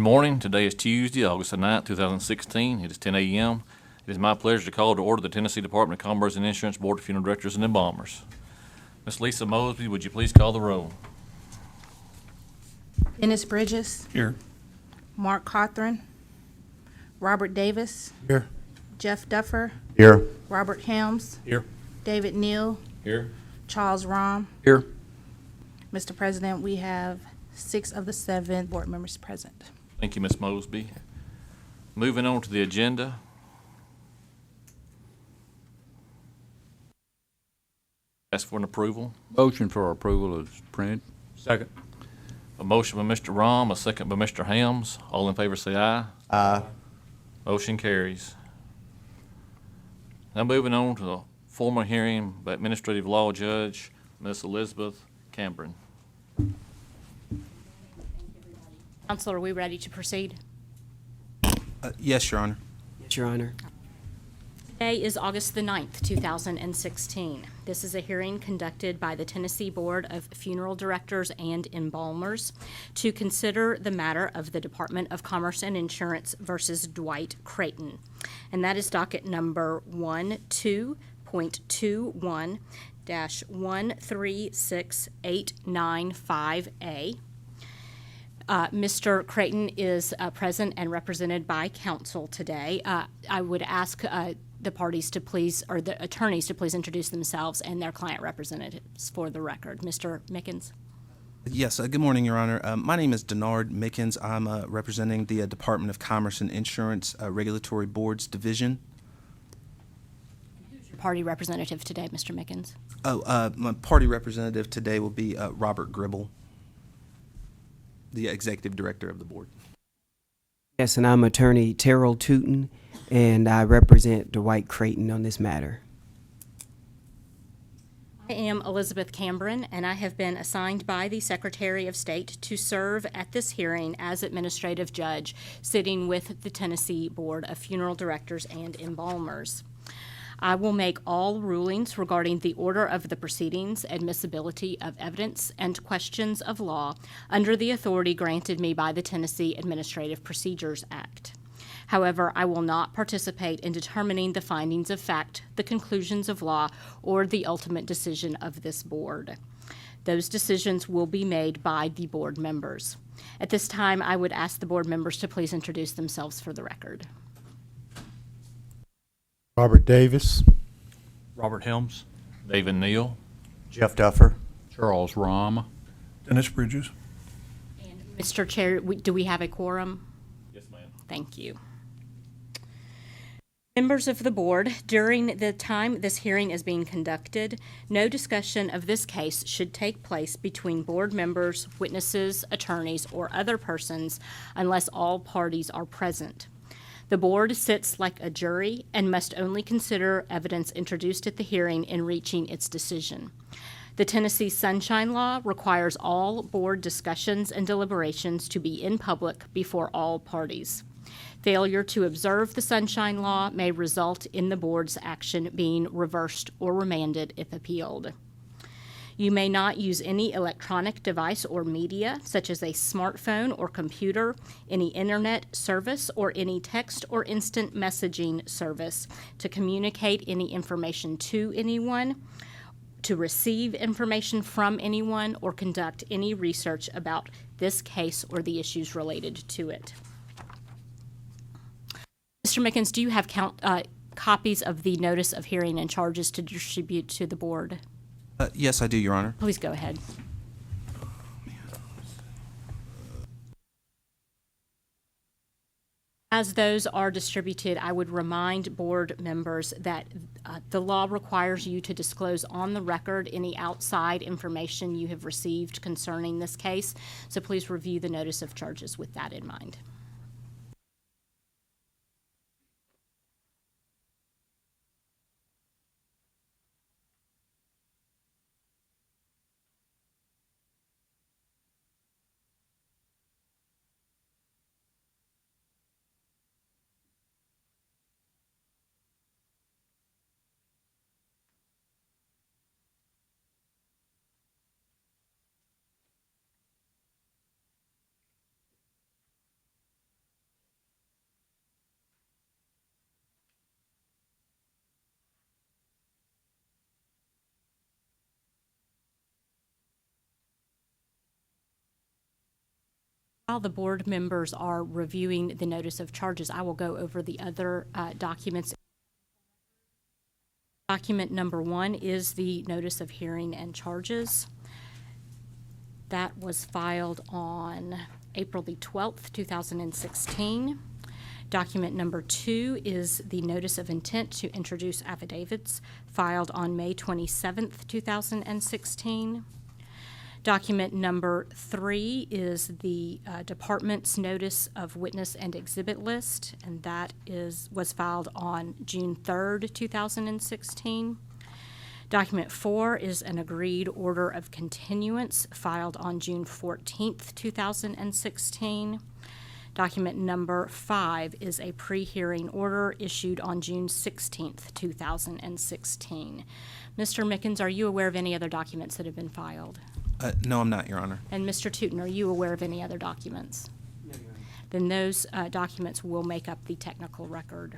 Good morning. Today is Tuesday, August the 9th, 2016. It is 10 a.m. It is my pleasure to call to order the Tennessee Department of Commerce and Insurance Board of Funeral Directors and Embalmers. Ms. Lisa Mosby, would you please call the roll? Dennis Bridges, Here. Mark Cawthorn, Robert Davis, Here. Jeff Duffer, Here. Robert Helms, Here. David Neal, Here. Charles Rahm. Here. Mr. President, we have 6 of the 7 board members present. Thank you, Ms. Mosby. Moving on to the agenda. Ask for an approval. Motion for approval is printed. Second. A motion by Mr. Rahm, a second by Mr. Helms. All in favor say aye. Aye. Motion carries. Now moving on to the formal hearing by Administrative Law Judge, Ms. Elizabeth Cameron. Council, are we ready to proceed? Yes, Your Honor. Yes, Your Honor. Today is August the 9th, 2016. This is a hearing conducted by the Tennessee Board of Funeral Directors and Embalmers to consider the matter of the Department of Commerce and Insurance versus Dwight Creighton. And that is docket number 12.21-1368995A. Mr. Creighton is present and represented by counsel today. I would ask the parties to please, or the attorneys to please introduce themselves and their client representatives for the record. Mr. Mickens? Yes, good morning, Your Honor. My name is Denard Mickens. I'm representing the Department of Commerce and Insurance Regulatory Boards Division. Who's your party representative today, Mr. Mickens? My party representative today will be Robert Gribble, the Executive Director of the Board. Yes, and I'm attorney Terrell Tootin, and I represent Dwight Creighton on this matter. I am Elizabeth Cameron, and I have been assigned by the Secretary of State to serve at this hearing as administrative judge, sitting with the Tennessee Board of Funeral Directors and Embalmers. I will make all rulings regarding the order of the proceedings, admissibility of evidence, and questions of law under the authority granted me by the Tennessee Administrative Procedures Act. However, I will not participate in determining the findings of fact, the conclusions of law, or the ultimate decision of this board. Those decisions will be made by the board members. At this time, I would ask the board members to please introduce themselves for the record. Robert Davis. Robert Helms. David Neal. Jeff Duffer. Charles Rahm. Dennis Bridges. Mr. Chair, do we have a quorum? Yes, ma'am. Thank you. Members of the board, during the time this hearing is being conducted, no discussion of this case should take place between board members, witnesses, attorneys, or other persons unless all parties are present. The board sits like a jury and must only consider evidence introduced at the hearing in reaching its decision. The Tennessee Sunshine Law requires all board discussions and deliberations to be in public before all parties. Failure to observe the Sunshine Law may result in the board's action being reversed or remanded if appealed. You may not use any electronic device or media, such as a smartphone or computer, any internet service, or any text or instant messaging service to communicate any information to anyone, to receive information from anyone, or conduct any research about this case or the issues related to it. Mr. Mickens, do you have copies of the notice of hearing and charges to distribute to the board? Yes, I do, Your Honor. Please go ahead. As those are distributed, I would remind board members that the law requires you to disclose on the record any outside information you have received concerning this case, so please review the notice of charges with that in mind. While the board members are reviewing the notice of charges, I will go over the other documents. Document number 1 is the notice of hearing and charges. That was filed on April the 12th, 2016. Document number 2 is the notice of intent to introduce affidavits filed on May 27th, 2016. Document number 3 is the department's notice of witness and exhibit list, and that was filed on June 3rd, 2016. Document 4 is an agreed order of continuance filed on June 14th, 2016. Document number 5 is a pre-hearing order issued on June 16th, 2016. Mr. Mickens, are you aware of any other documents that have been filed? No, I'm not, Your Honor. And Mr. Tootin, are you aware of any other documents? No, Your Honor. Then those documents will make up the technical record.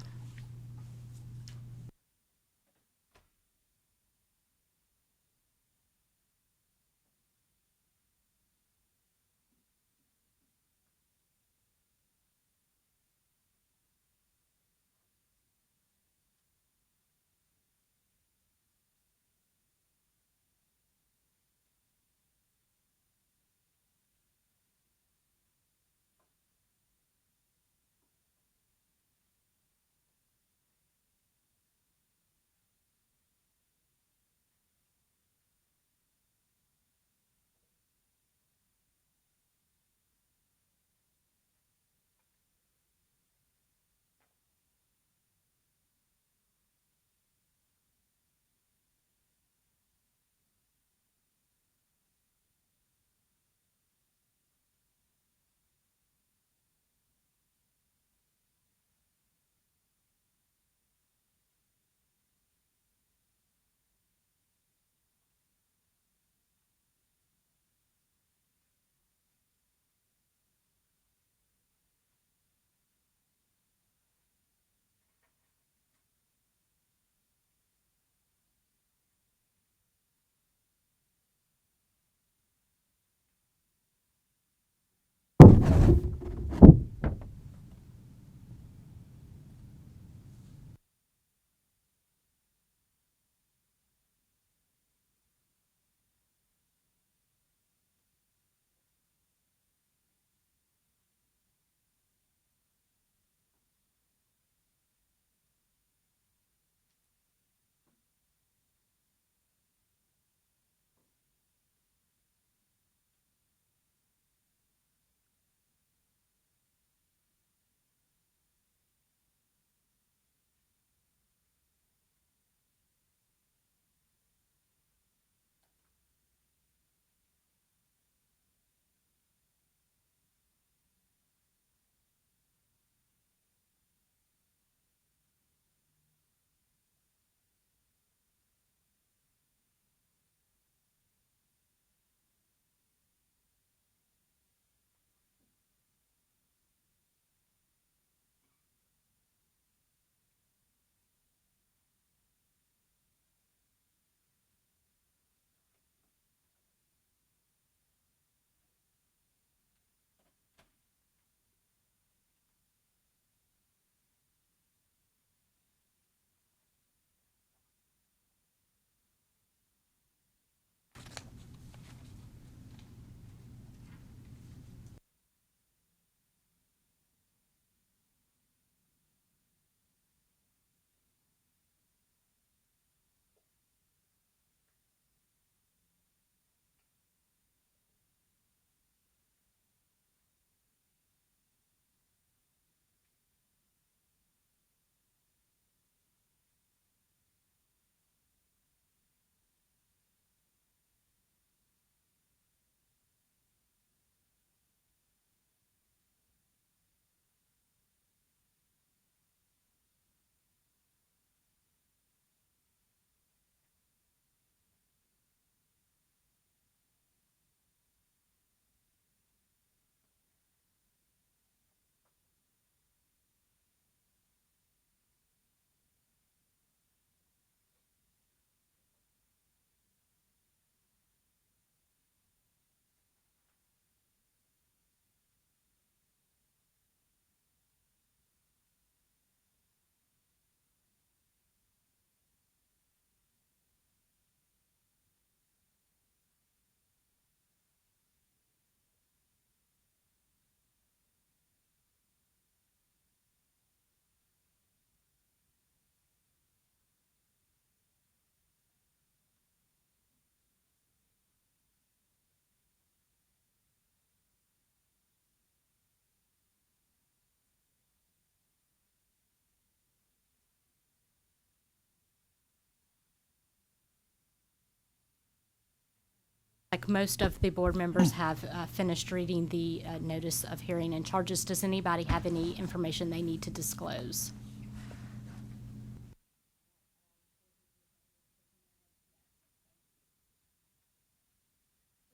Like most of the board members have finished reading the notice of hearing and charges. Does anybody have any information they need to disclose?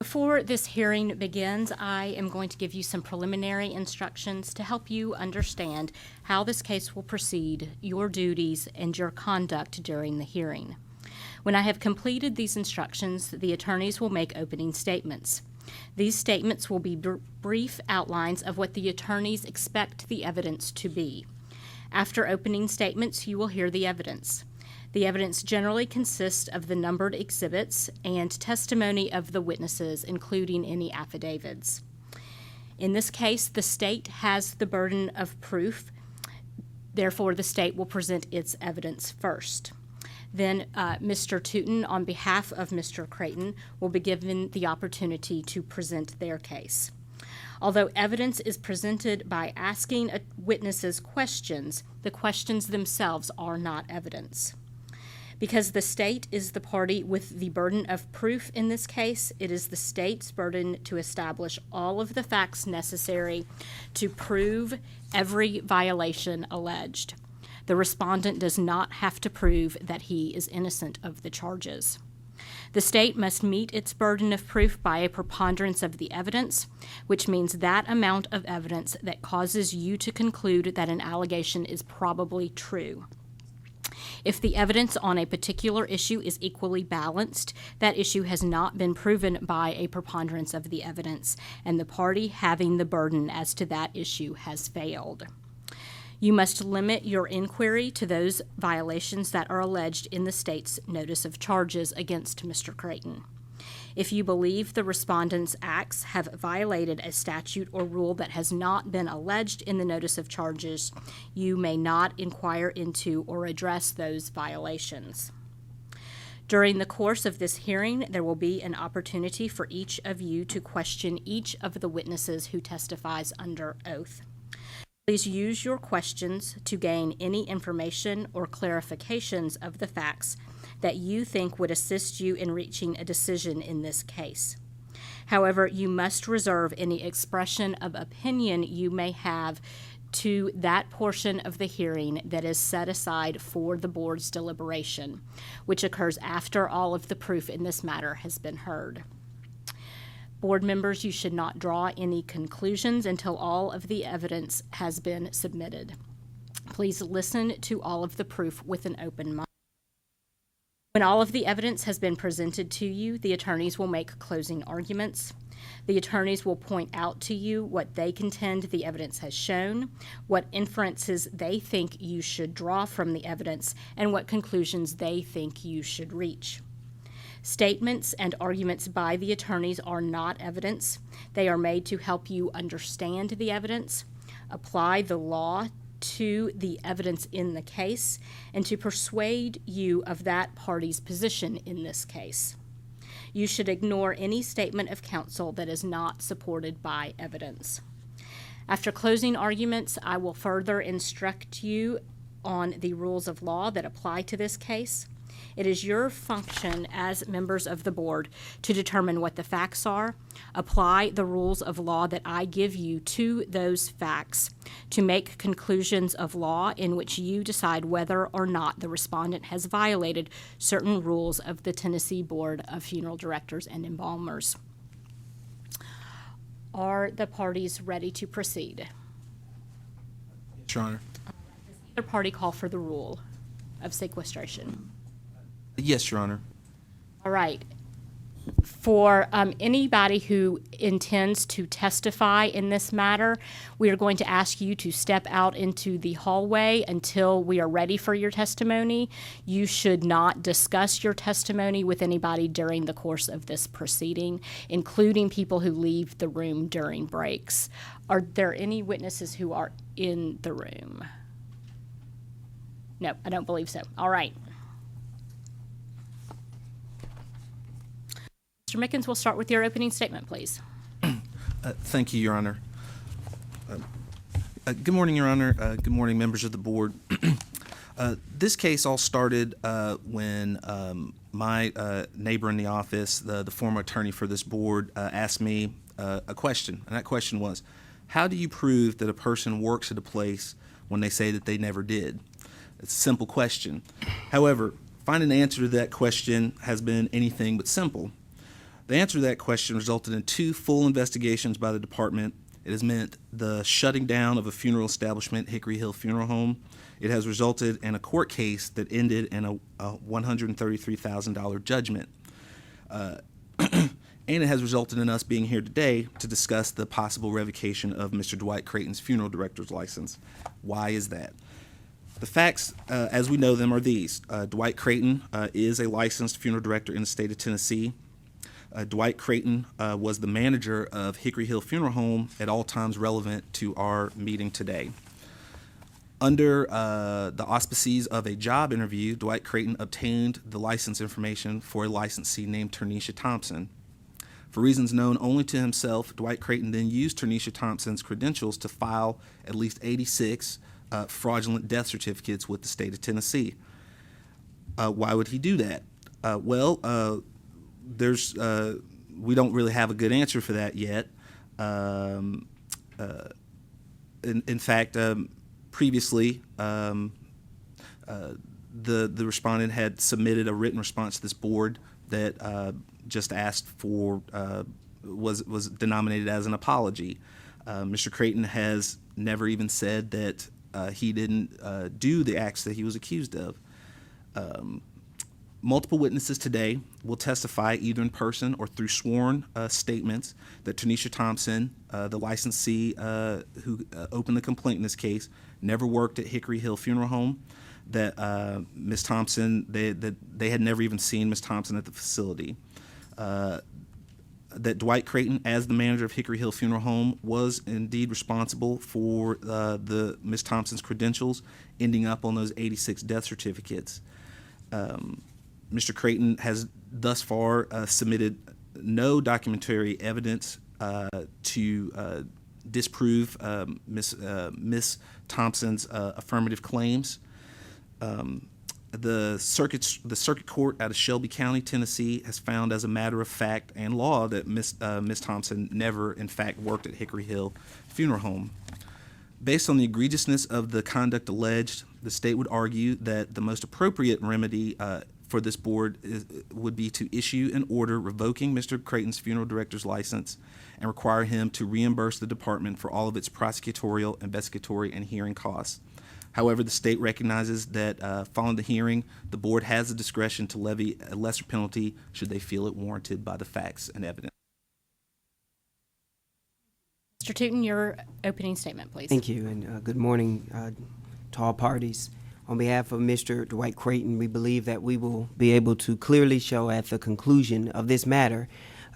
Before this hearing begins, I am going to give you some preliminary instructions to help you understand how this case will proceed, your duties, and your conduct during the hearing. When I have completed these instructions, the attorneys will make opening statements. These statements will be brief outlines of what the attorneys expect the evidence to be. After opening statements, you will hear the evidence. The evidence generally consists of the numbered exhibits and testimony of the witnesses, including any affidavits. In this case, the state has the burden of proof. Therefore, the state will present its evidence first. Then Mr. Tootin, on behalf of Mr. Creighton, will be given the opportunity to present their case. Although evidence is presented by asking witnesses questions, the questions themselves are not evidence. Because the state is the party with the burden of proof in this case, it is the state's burden to establish all of the facts necessary to prove every violation alleged. The respondent does not have to prove that he is innocent of the charges. The state must meet its burden of proof by a preponderance of the evidence, which means that amount of evidence that causes you to conclude that an allegation is probably true. If the evidence on a particular issue is equally balanced, that issue has not been proven by a preponderance of the evidence, and the party having the burden as to that issue has failed. You must limit your inquiry to those violations that are alleged in the state's notice of charges against Mr. Creighton. If you believe the respondent's acts have violated a statute or rule that has not been alleged in the notice of charges, you may not inquire into or address those violations. During the course of this hearing, there will be an opportunity for each of you to question each of the witnesses who testifies under oath. Please use your questions to gain any information or clarifications of the facts that you think would assist you in reaching a decision in this case. However, you must reserve any expression of opinion you may have to that portion of the hearing that is set aside for the board's deliberation, which occurs after all of the proof in this matter has been heard. Board members, you should not draw any conclusions until all of the evidence has been submitted. Please listen to all of the proof with an open mind. When all of the evidence has been presented to you, the attorneys will make closing arguments. The attorneys will point out to you what they contend the evidence has shown, what inferences they think you should draw from the evidence, and what conclusions they think you should reach. Statements and arguments by the attorneys are not evidence. They are made to help you understand the evidence, apply the law to the evidence in the case, and to persuade you of that party's position in this case. You should ignore any statement of counsel that is not supported by evidence. After closing arguments, I will further instruct you on the rules of law that apply to this case. It is your function as members of the board to determine what the facts are, apply the rules of law that I give you to those facts, to make conclusions of law in which you decide whether or not the respondent has violated certain rules of the Tennessee Board of Funeral Directors and Embalmers. Are the parties ready to proceed? Yes, Your Honor. Does either party call for the rule of sequestration? Yes, Your Honor. All right. For anybody who intends to testify in this matter, we are going to ask you to step out into the hallway until we are ready for your testimony. You should not discuss your testimony with anybody during the course of this proceeding, including people who leave the room during breaks. Are there any witnesses who are in the room? No, I don't believe so. All right. Mr. Mickens, we'll start with your opening statement, please. Thank you, Your Honor. Good morning, Your Honor. Good morning, members of the board. This case all started when my neighbor in the office, the former attorney for this board, asked me a question, and that question was, how do you prove that a person works at a place when they say that they never did? It's a simple question. However, finding an answer to that question has been anything but simple. The answer to that question resulted in 2 full investigations by the department. It has meant the shutting down of a funeral establishment, Hickory Hill Funeral Home. It has resulted in a court case that ended in a $133,000 judgment. And it has resulted in us being here today to discuss the possible revocation of Mr. Dwight Creighton's funeral director's license. Why is that? The facts, as we know them, are these. Dwight Creighton is a licensed funeral director in the state of Tennessee. Dwight Creighton was the manager of Hickory Hill Funeral Home at all times relevant to our meeting today. Under the auspices of a job interview, Dwight Creighton obtained the license information for a licensee named Ternesha Thompson. For reasons known only to himself, Dwight Creighton then used Ternesha Thompson's credentials to file at least 86 fraudulent death certificates with the state of Tennessee. Why would he do that? We don't really have a good answer for that yet. In fact, previously, the respondent had submitted a written response to this board that just asked for, was denominated as an apology. Mr. Creighton has never even said that he didn't do the acts that he was accused of. Multiple witnesses today will testify either in person or through sworn statements that Ternesha Thompson, the licensee who opened the complaint in this case, never worked at Hickory Hill Funeral Home, that Ms. Thompson, they had never even seen Ms. Thompson at the facility, that Dwight Creighton, as the manager of Hickory Hill Funeral Home, was indeed responsible for the Ms. Thompson's credentials ending up on those 86 death certificates. Mr. Creighton has thus far submitted no documentary evidence to disprove Ms. Thompson's affirmative claims. The circuit court out of Shelby County, Tennessee, has found as a matter of fact and law that Ms. Thompson never, in fact, worked at Hickory Hill Funeral Home. Based on the egregiousness of the conduct alleged, the state would argue that the most appropriate remedy for this board would be to issue an order revoking Mr. Creighton's funeral director's license and require him to reimburse the department for all of its prosecutorial, investigatory, and hearing costs. However, the state recognizes that following the hearing, the board has the discretion to levy a lesser penalty should they feel it warranted by the facts and evidence. Mr. Tootin, your opening statement, please. Thank you, and good morning to all parties. On behalf of Mr. Dwight Creighton, we believe that we will be able to clearly show at the conclusion of this matter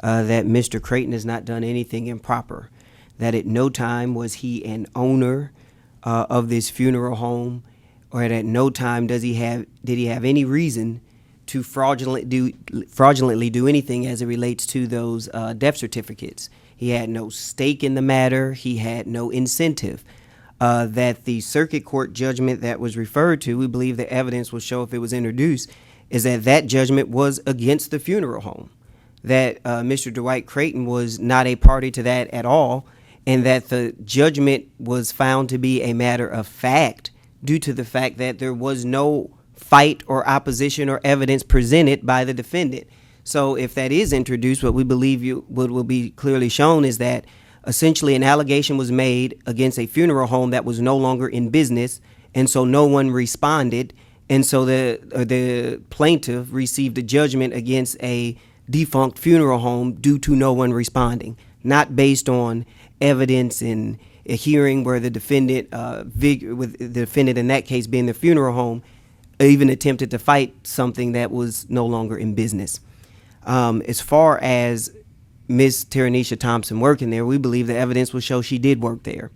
that Mr. Creighton has not done anything improper, that at no time was he an owner of this funeral home, or at no time did he have any reason to fraudulently do anything as it relates to those death certificates. He had no stake in the matter. He had no incentive. That the circuit court judgment that was referred to, we believe the evidence will show if it was introduced, is that judgment was against the funeral home, that Mr. Dwight Creighton was not a party to that at all, and that the judgment was found to be a matter of fact due to the fact that there was no fight or opposition or evidence presented by the defendant. So if that is introduced, what we believe what will be clearly shown is that essentially an allegation was made against a funeral home that was no longer in business, and so no one responded, and so the plaintiff received a judgment against a defunct funeral home due to no one responding, not based on evidence in a hearing where the defendant, with the defendant in that case being the funeral home, even attempted to fight something that was no longer in business. As far as Ms. Ternesha Thompson working there, we believe the evidence will show she did work there.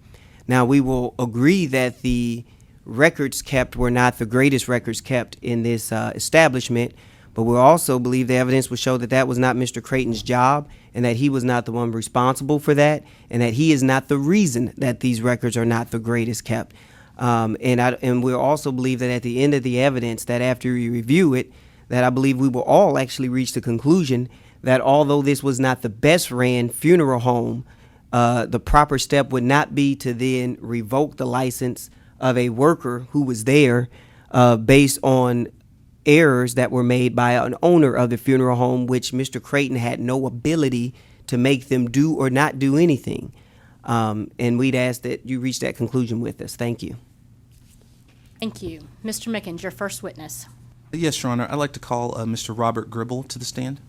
Now, we will agree that the records kept were not the greatest records kept in this establishment, but we also believe the evidence will show that that was not Mr. Creighton's job and that he was not the one responsible for that, and that he is not the reason that these records are not the greatest kept. And we also believe that at the end of the evidence, that after you review it, that I believe we will all actually reach the conclusion that although this was not the best ran funeral home, the proper step would not be to then revoke the license of a worker who was there based on errors that were made by an owner of the funeral home, which Mr. Creighton had no ability to make them do or not do anything. And we'd ask that you reach that conclusion with us. Thank you. Thank you. Mr. Mickens, your first witness. Yes, Your Honor. I'd like to call Mr. Robert Gribble to the stand.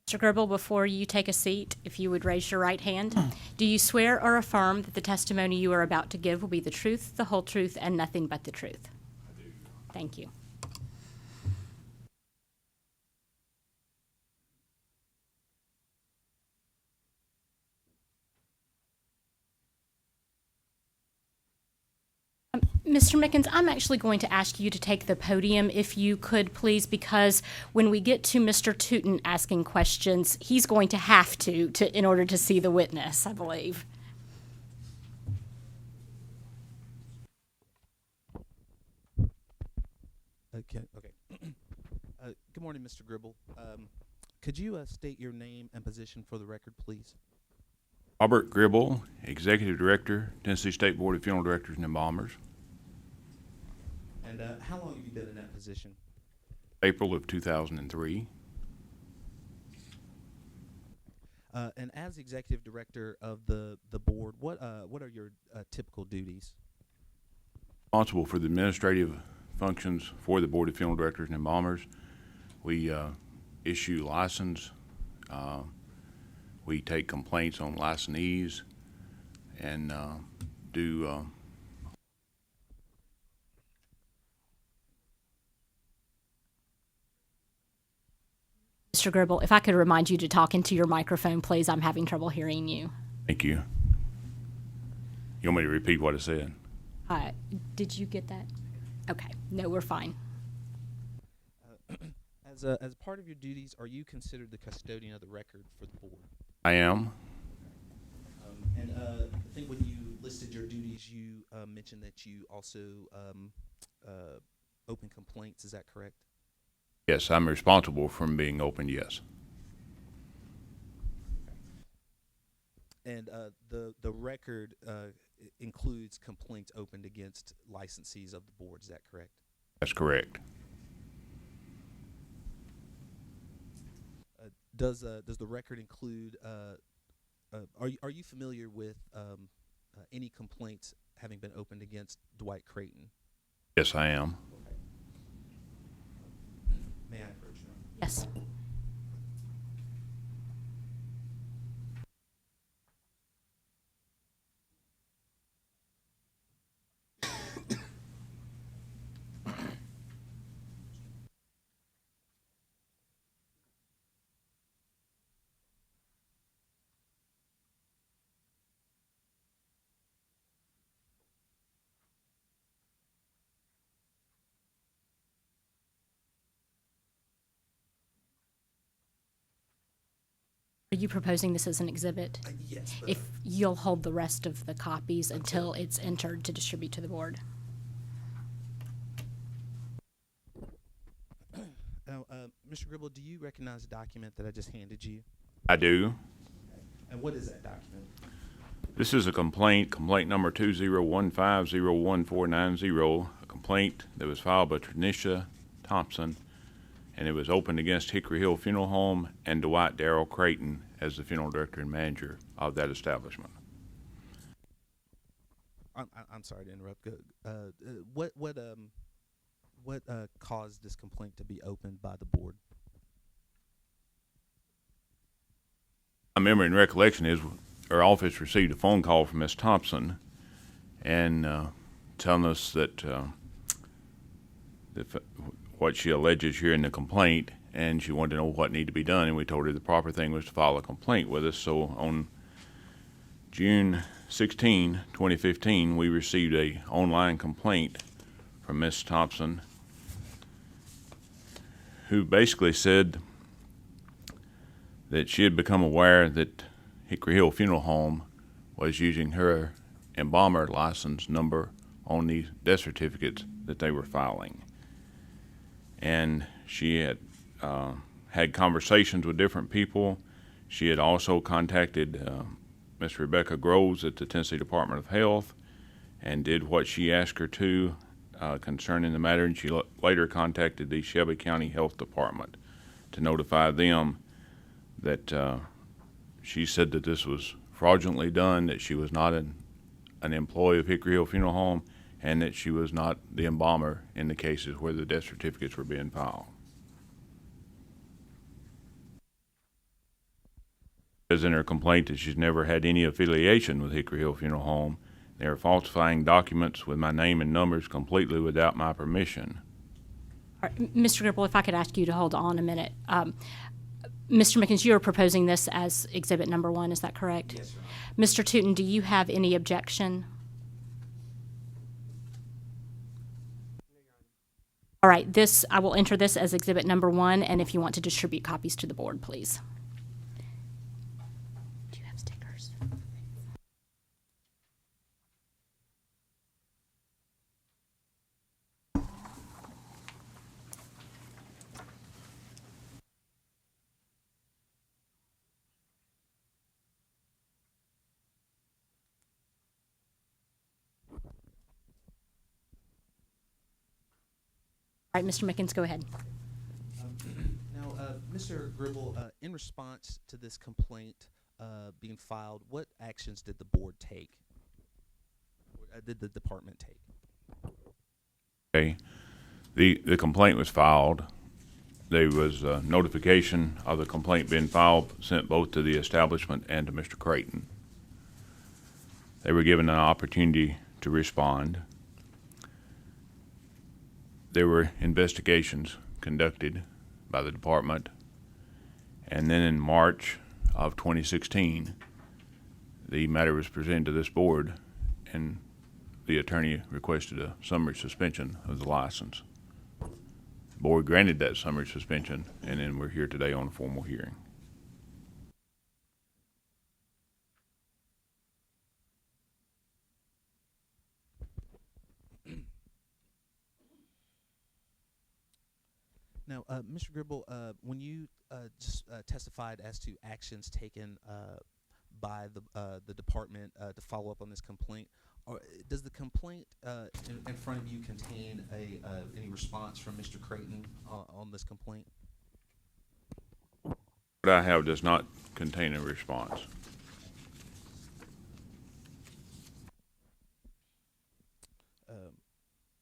Mr. Gribble, before you take a seat, if you would raise your right hand. Do you swear or affirm that the testimony you are about to give will be the truth, the whole truth, and nothing but the truth? I do. Thank you. Mr. Mickens, I'm actually going to ask you to take the podium if you could, please, because when we get to Mr. Tootin asking questions, he's going to have to in order to see the witness, I believe. Okay. Good morning, Mr. Gribble. Could you state your name and position for the record, please? Robert Gribble, Executive Director, Tennessee State Board of Funeral Directors and Embalmers. And how long have you been in that position? April of 2003. And as Executive Director of the board, what are your typical duties? Responsible for the administrative functions for the Board of Funeral Directors and Embalmers. We issue license. We take complaints on licensees and do Mr. Gribble, if I could remind you to talk into your microphone, please. I'm having trouble hearing you. Thank you. You want me to repeat what I said? Did you get that? Okay. No, we're fine. As part of your duties, are you considered the custodian of the record for the board? I am. And I think when you listed your duties, you mentioned that you also open complaints. Is that correct? Yes, I'm responsible for them being open, yes. And the record includes complaints opened against licensees of the board. Is that correct? That's correct. Does the record include? Are you familiar with any complaints having been opened against Dwight Creighton? Yes, I am. May I approach you? Yes. Are you proposing this as an exhibit? Yes. If you'll hold the rest of the copies until it's entered to distribute to the board. Now, Mr. Gribble, do you recognize the document that I just handed you? I do. And what is that document? This is a complaint number 2015-01490, a complaint that was filed by Tranisha Thompson, and it was opened against Hickory Hill Funeral Home and Dwight Darrell Creighton as the funeral director and manager of that establishment. I'm sorry to interrupt. What caused this complaint to be opened by the board? My memory and recollection is our office received a phone call from Ms. Thompson and telling us that what she alleges here in the complaint, and she wanted to know what needed to be done, and we told her the proper thing was to file a complaint with us. So on June 16, 2015, we received a online complaint from Ms. Thompson, who basically said that she had become aware that Hickory Hill Funeral Home was using her embalmer license number on the death certificates that they were filing. And she had had conversations with different people. She had also contacted Ms. Rebecca Groves at the Tennessee Department of Health and did what she asked her to concerning the matter, and she later contacted the Shelby County Health Department to notify them that she said that this was fraudulently done, that she was not an employee of Hickory Hill Funeral Home, and that she was not the embalmer in the cases where the death certificates were being filed. Says in her complaint that she's never had any affiliation with Hickory Hill Funeral Home. They are falsifying documents with my name and numbers completely without my permission. All right, Mr. Gribble, if I could ask you to hold on a minute. Mr. Mickens, you are proposing this as exhibit number 1, is that correct? Yes, sir. Mr. Tootin, do you have any objection? All right, I will enter this as exhibit number 1, and if you want to distribute copies to the board, please. Do you have stickers? All right, Mr. Mickens, go ahead. Now, Mr. Gribble, in response to this complaint being filed, what actions did the board take? Or, did the department take? Okay. The complaint was filed. There was a notification of the complaint being filed sent both to the establishment and to Mr. Creighton. They were given an opportunity to respond. There were investigations conducted by the department, and then in March of 2016, the matter was presented to this board, and the attorney requested a summary suspension of the license. The board granted that summary suspension, and then we're here today on a formal hearing. Now, Mr. Gribble, when you just testified as to actions taken by the department to follow up on this complaint, does the complaint in front of you contain any response from Mr. Creighton on this complaint? What I have does not contain a response.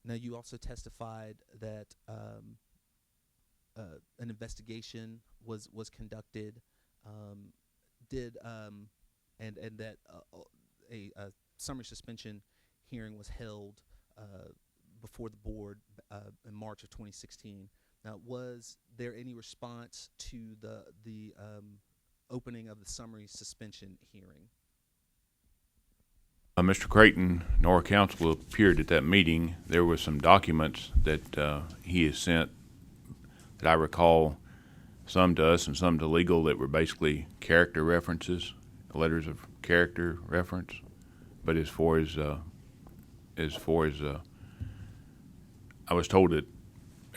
Now, you also testified that an investigation was conducted, and that a summary suspension hearing was held before the board in March of 2016. Now, was there any response to the opening of the summary suspension hearing? Mr. Creighton nor counsel appeared at that meeting. There were some documents that he has sent that I recall, some to us and some to legal, that were basically character references, letters of character reference. But as far as I was told that,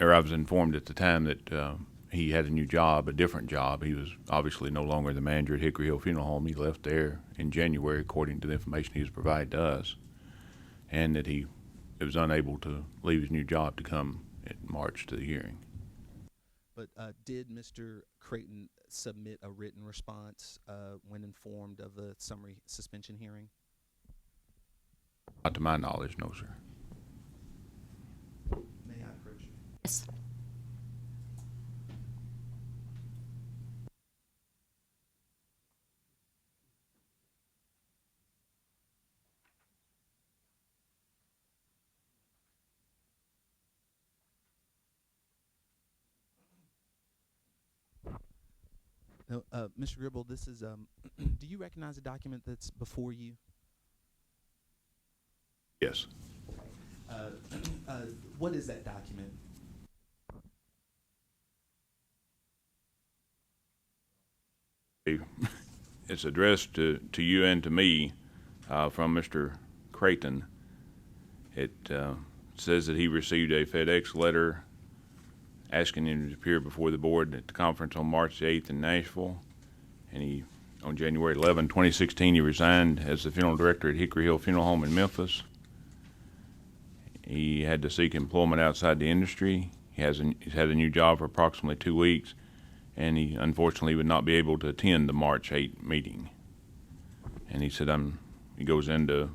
or I was informed at the time that he had a new job, a different job. He was obviously no longer the manager at Hickory Hill Funeral Home. He left there in January, according to the information he was provided to us, and that he was unable to leave his new job to come in March to the hearing. But did Mr. Creighton submit a written response when informed of the summary suspension hearing? Not to my knowledge, no, sir. May I approach you? Yes. No, Mr. Gribble, this is, do you recognize the document that's before you? Yes. What is that document? It's addressed to you and to me from Mr. Creighton. It says that he received a FedEx letter asking him to appear before the board at the conference on March 8th in Nashville. And on January 11, 2016, he resigned as the funeral director at Hickory Hill Funeral Home in Memphis. He had to seek employment outside the industry. He's had a new job for approximately 2 weeks, and he unfortunately would not be able to attend the March 8 meeting. And he said, he goes into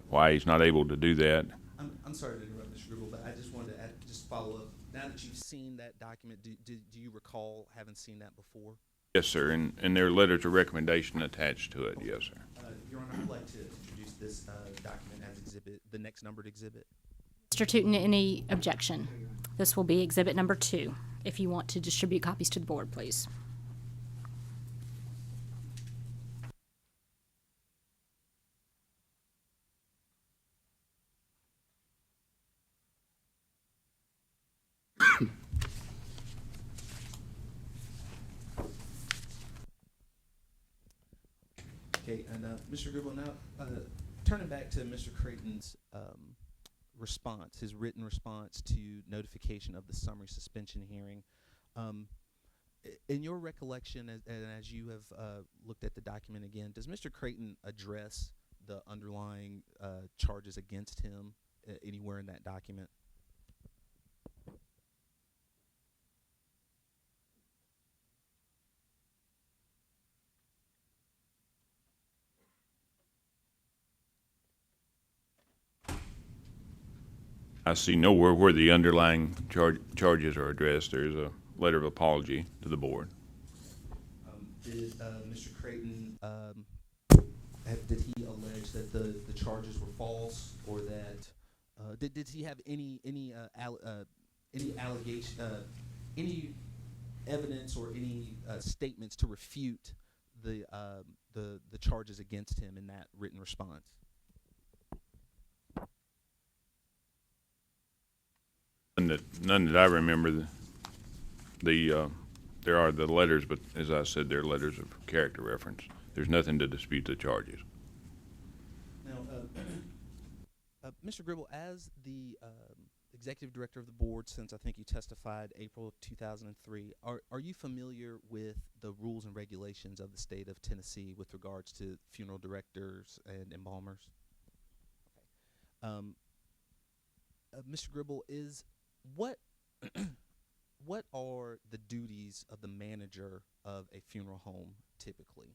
why he's not able to do that. I'm sorry to interrupt, Mr. Gribble, but I just wanted to just follow up. Now that you've seen that document, do you recall having seen that before? Yes, sir, and there are letters of recommendation attached to it, yes, sir. Your Honor, I'd like to introduce this document as exhibit, the next numbered exhibit. Mr. Tootin, any objection? This will be exhibit number 2. If you want to distribute copies to the board, please. Okay, and Mr. Gribble, now turning back to Mr. Creighton's response, his written response to notification of the summary suspension hearing. In your recollection, and as you have looked at the document again, does Mr. Creighton address the underlying charges against him anywhere in that document? I see nowhere where the underlying charges are addressed. There's a letter of apology to the board. Did Mr. Creighton, did he allege that the charges were false, or that did he have any allegation, any evidence or any statements to refute the charges against him in that written response? None that I remember. There are the letters, but as I said, they're letters of character reference. There's nothing to dispute the charges. Now, Mr. Gribble, as the executive director of the board, since I think you testified April of 2003, are you familiar with the rules and regulations of the state of Tennessee with regards to funeral directors and embalmers? Okay. Mr. Gribble, what are the duties of the manager of a funeral home typically?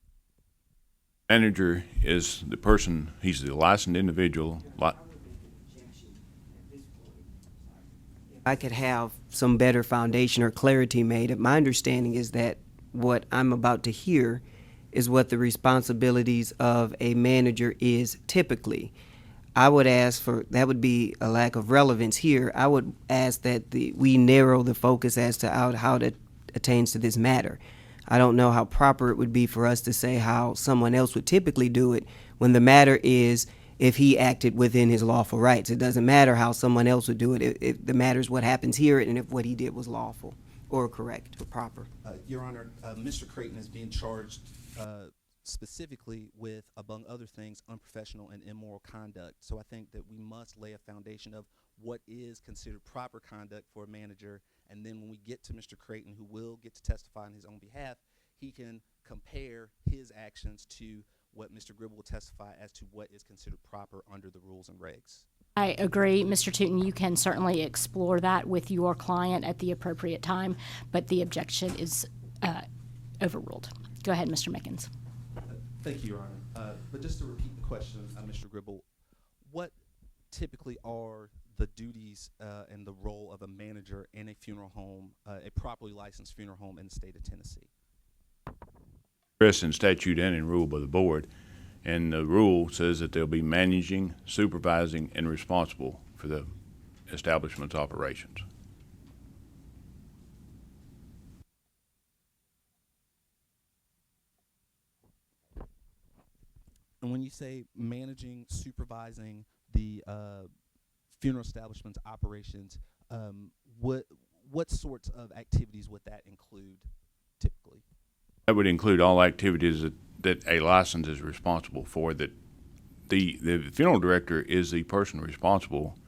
Manager is the person, he's the licensed individual. I could have some better foundation or clarity made. My understanding is that what I'm about to hear is what the responsibilities of a manager is typically. I would ask for, that would be a lack of relevance here. I would ask that we narrow the focus as to how it attains to this matter. I don't know how proper it would be for us to say how someone else would typically do it when the matter is if he acted within his lawful rights. It doesn't matter how someone else would do it. If the matter is what happens here and if what he did was lawful or correct or proper. Your Honor, Mr. Creighton is being charged specifically with, among other things, unprofessional and immoral conduct. So I think that we must lay a foundation of what is considered proper conduct for a manager, and then when we get to Mr. Creighton, who will get to testify on his own behalf, he can compare his actions to what Mr. Gribble will testify as to what is considered proper under the rules and regs. I agree, Mr. Tootin. You can certainly explore that with your client at the appropriate time, but the objection is overruled. Go ahead, Mr. Mickens. Thank you, Your Honor. But just to repeat the question, Mr. Gribble, what typically are the duties and the role of a manager in a funeral home, a properly licensed funeral home in the state of Tennessee? Expressed in statute and in rule by the board, and the rule says that they'll be managing, supervising, and responsible for the establishment's operations. And when you say managing, supervising the funeral establishment's operations, what sorts of activities would that include typically? That would include all activities that a license is responsible for, that the funeral director is the person responsible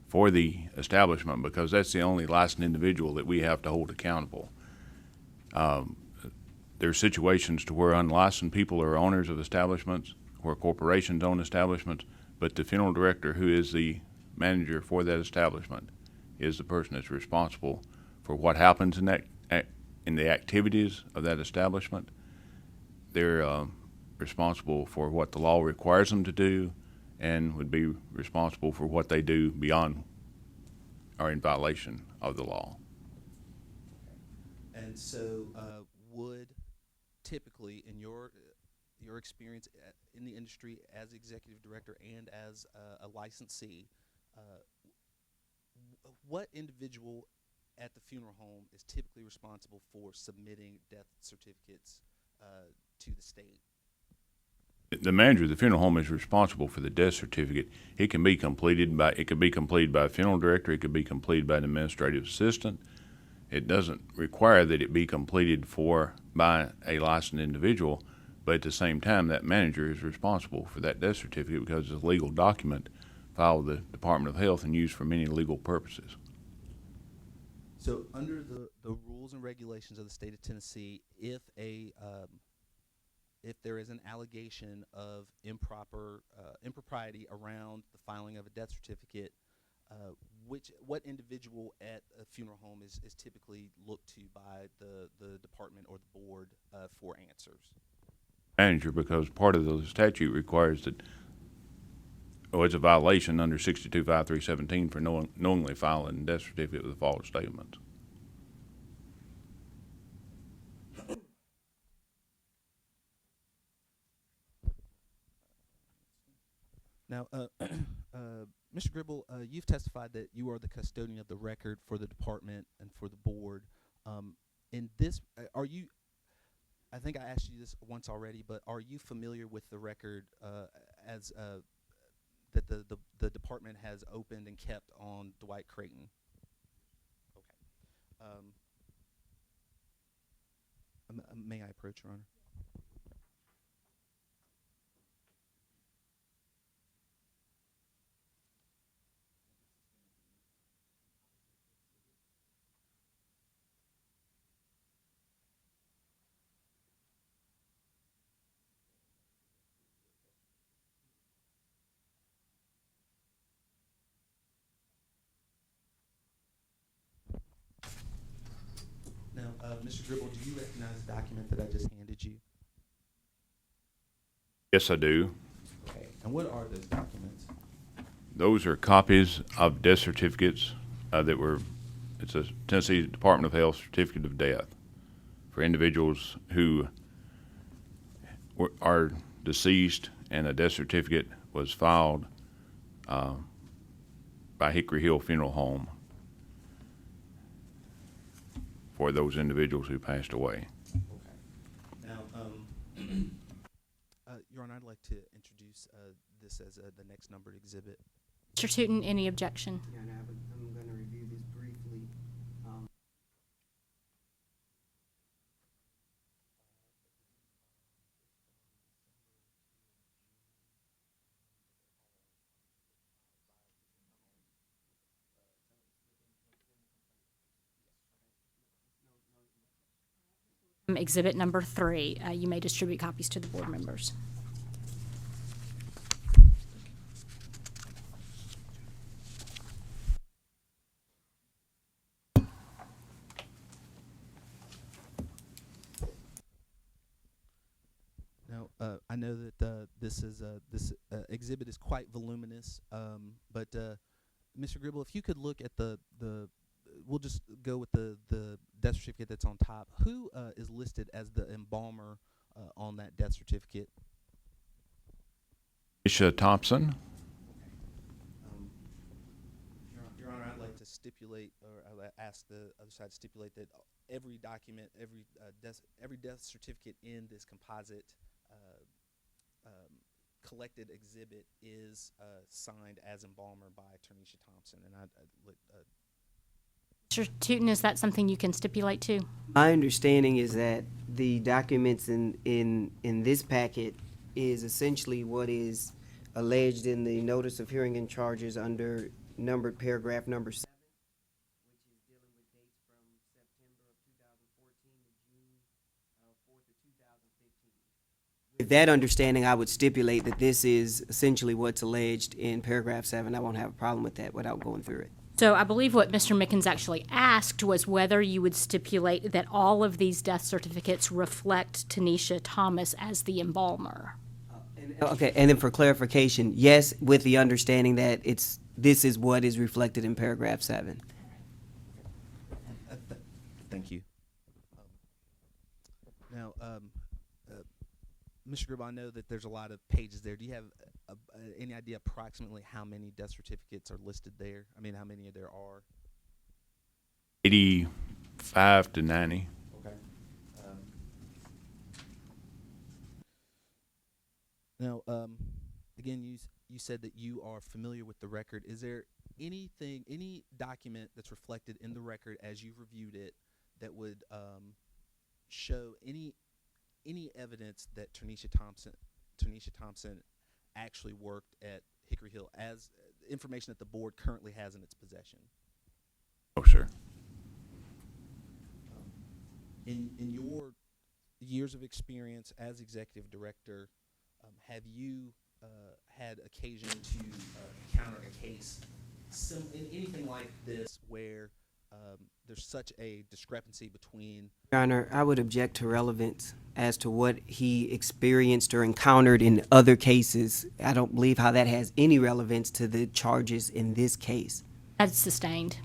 for the establishment because that's the only licensed individual that we have to hold accountable. There are situations to where unlicensed people are owners of establishments, where corporations own establishments, but the funeral director, who is the manager for that establishment, is the person that's responsible for what happens in the activities of that establishment. They're responsible for what the law requires them to do and would be responsible for what they do beyond or in violation of the law. And so, would typically, in your experience in the industry as executive director and as a licensee, what individual at the funeral home is typically responsible for submitting death certificates to the state? The manager of the funeral home is responsible for the death certificate. It could be completed by a funeral director. It could be completed by an administrative assistant. It doesn't require that it be completed by a licensed individual, but at the same time, that manager is responsible for that death certificate because it's a legal document filed with the Department of Health and used for many legal purposes. So, under the rules and regulations of the state of Tennessee, if there is an allegation of impropriety around the filing of a death certificate, what individual at a funeral home is typically looked to by the department or the board for answers? Manager, because part of the statute requires that, it's a violation under 625317 for knowingly filing a death certificate with a false statement. Now, Mr. Gribble, you've testified that you are the custodian of the record for the department and for the board. In this, are you? I think I asked you this once already, but are you familiar with the record as that the department has opened and kept on Dwight Creighton? Okay. May I approach, Your Honor? Now, Mr. Gribble, do you recognize the document that I just handed you? Yes, I do. Okay. And what are those documents? Those are copies of death certificates it's a Tennessee Department of Health certificate of death for individuals who are deceased, and a death certificate was filed by Hickory Hill Funeral Home for those individuals who passed away. Okay. Now, Your Honor, I'd like to introduce this as the next numbered exhibit. Mr. Tootin, any objection? I'm going to review this briefly. Exhibit number 3. You may distribute copies to the board members. Now, I know that this exhibit is quite voluminous, but Mr. Gribble, if you could look at we'll just go with the death certificate that's on top. Who is listed as the embalmer on that death certificate? Isha Thompson. Your Honor, I'd like to stipulate, or I'd ask the other side to stipulate that every document, every death certificate in this composite collected exhibit is signed as embalmer by Attorney Isha Thompson, and Mr. Tootin, is that something you can stipulate to? My understanding is that the documents in this packet is essentially what is alleged in the notice of hearing and charges under numbered paragraph number 7, which is dealing with dates from September of 2014 to June 4th of 2015. With that understanding, I would stipulate that this is essentially what's alleged in paragraph 7. I won't have a problem with that without going through it. So I believe what Mr. Mickens actually asked was whether you would stipulate that all of these death certificates reflect Tanisha Thomas as the embalmer. Okay, and then for clarification, yes, with the understanding that this is what is reflected in paragraph 7. Thank you. Now, Mr. Gribble, I know that there's a lot of pages there. Do you have any idea approximately how many death certificates are listed there? I mean, how many there are? 85 to 90. Okay. Now, again, you said that you are familiar with the record. Is there any document that's reflected in the record as you've reviewed it that would show any evidence that Tanisha Thompson actually worked at Hickory Hill, as information that the board currently has in its possession? Oh, sir. In your years of experience as executive director, have you had occasion to encounter a case in anything like this where there's such a discrepancy between? Your Honor, I would object to relevance as to what he experienced or encountered in other cases. I don't believe how that has any relevance to the charges in this case. That's sustained.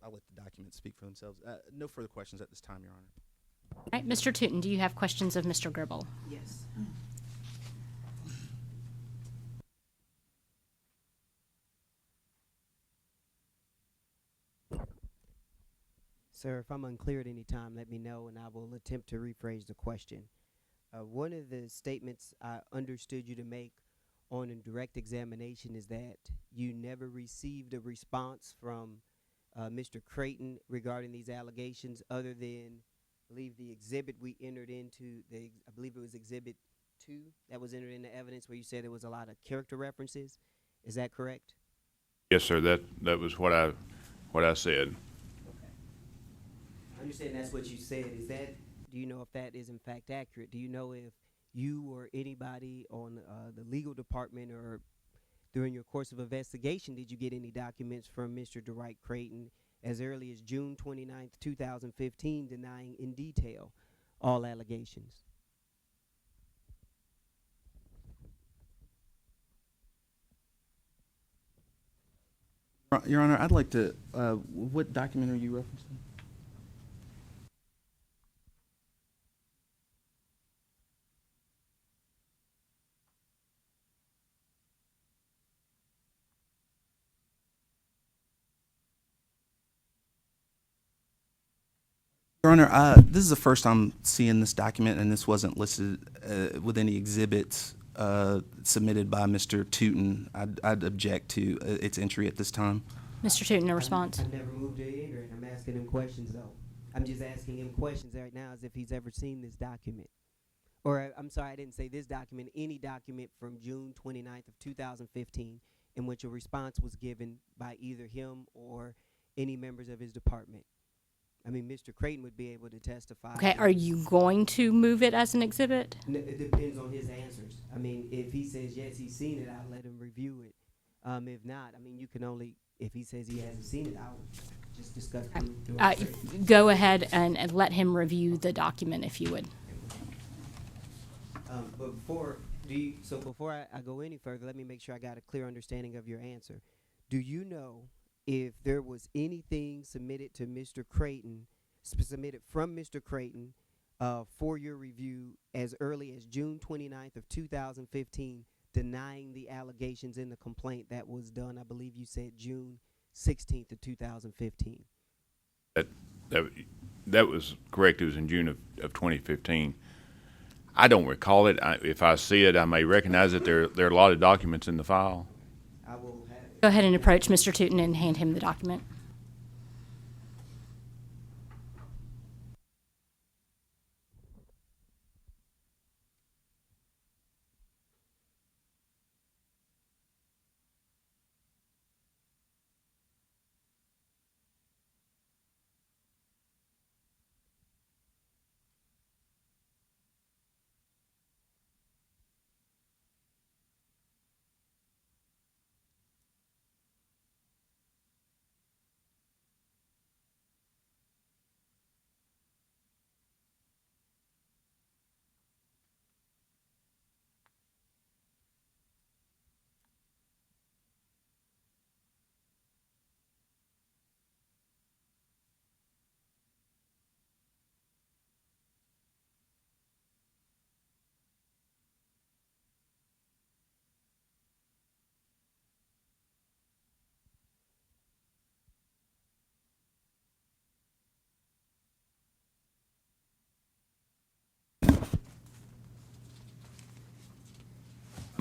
I'll let the documents speak for themselves. No further questions at this time, Your Honor. All right, Mr. Tootin, do you have questions of Mr. Gribble? Yes. Sir, if I'm unclear at any time, let me know and I will attempt to rephrase the question. One of the statements I understood you to make on a direct examination is that you never received a response from Mr. Creighton regarding these allegations other than, I believe, the exhibit we entered into, I believe it was Exhibit 2 that was entered into evidence where you said there was a lot of character references. Is that correct? Yes, sir. That was what I said. I understand that's what you said. Do you know if that is in fact accurate? Do you know if you or anybody on the legal department or during your course of investigation, did you get any documents from Mr. Dwight Creighton as early as June 29th, 2015, denying in detail all allegations? Your Honor, I'd like to, what document are you referencing? Your Honor, this is the first time seeing this document, and this wasn't listed with any exhibits submitted by Mr. Tootin. I'd object to its entry at this time. Mr. Tootin, a response? I never moved to ignorant. I'm asking him questions, though. I'm just asking him questions right now as if he's ever seen this document. Or, I'm sorry, I didn't say this document, any document from June 29th of 2015 in which a response was given by either him or any members of his department. I mean, Mr. Creighton would be able to testify. Okay, are you going to move it as an exhibit? It depends on his answers. I mean, if he says, yes, he's seen it, I'll let him review it. If not, I mean, you can only, if he says he hasn't seen it, I'll just discuss it. Go ahead and let him review the document, if you would. But before I go any further, let me make sure I got a clear understanding of your answer. Do you know if there was anything submitted to Mr. Creighton, submitted from Mr. Creighton for your review as early as June 29th of 2015, denying the allegations in the complaint that was done, I believe you said June 16th of 2015? That was correct. It was in June of 2015. I don't recall it. If I see it, I may recognize it. There are a lot of documents in the file. I will have it. Go ahead and approach Mr. Tootin and hand him the document.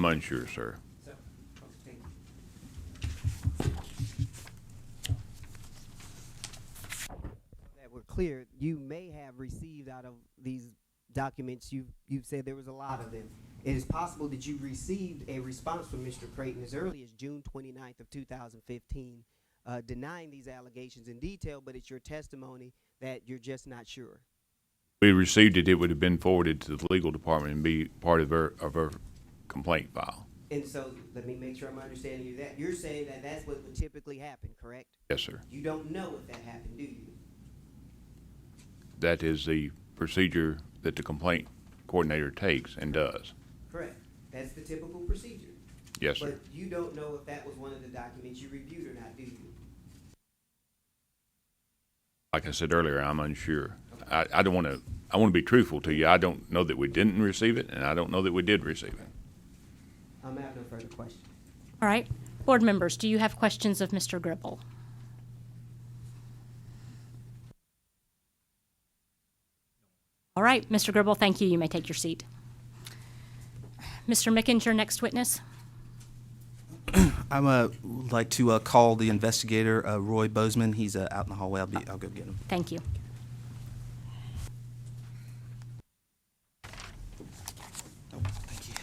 I'm unsure, sir. That we're clear, you may have received out of these documents, you've said there was a lot of them. It is possible that you received a response from Mr. Creighton as early as June 29th of 2015, denying these allegations in detail, but it's your testimony that you're just not sure. We received it, it would have been forwarded to the legal department and be part of our complaint file. And so, let me make sure I'm understanding you that. You're saying that that's what would typically happen, correct? Yes, sir. You don't know if that happened, do you? That is the procedure that the complaint coordinator takes and does. Correct. That's the typical procedure. Yes, sir. But you don't know if that was one of the documents you reviewed or not, do you? Like I said earlier, I'm unsure. I don't want to, I want to be truthful to you. I don't know that we didn't receive it, and I don't know that we did receive it. I have no further questions. All right. Board members, do you have questions of Mr. Gribble? All right, Mr. Gribble, thank you. You may take your seat. Mr. Mickens, your next witness. I would like to call the investigator, Roy Bozeman. He's out in the hallway. I'll go get him. Thank you. Oh, thank you.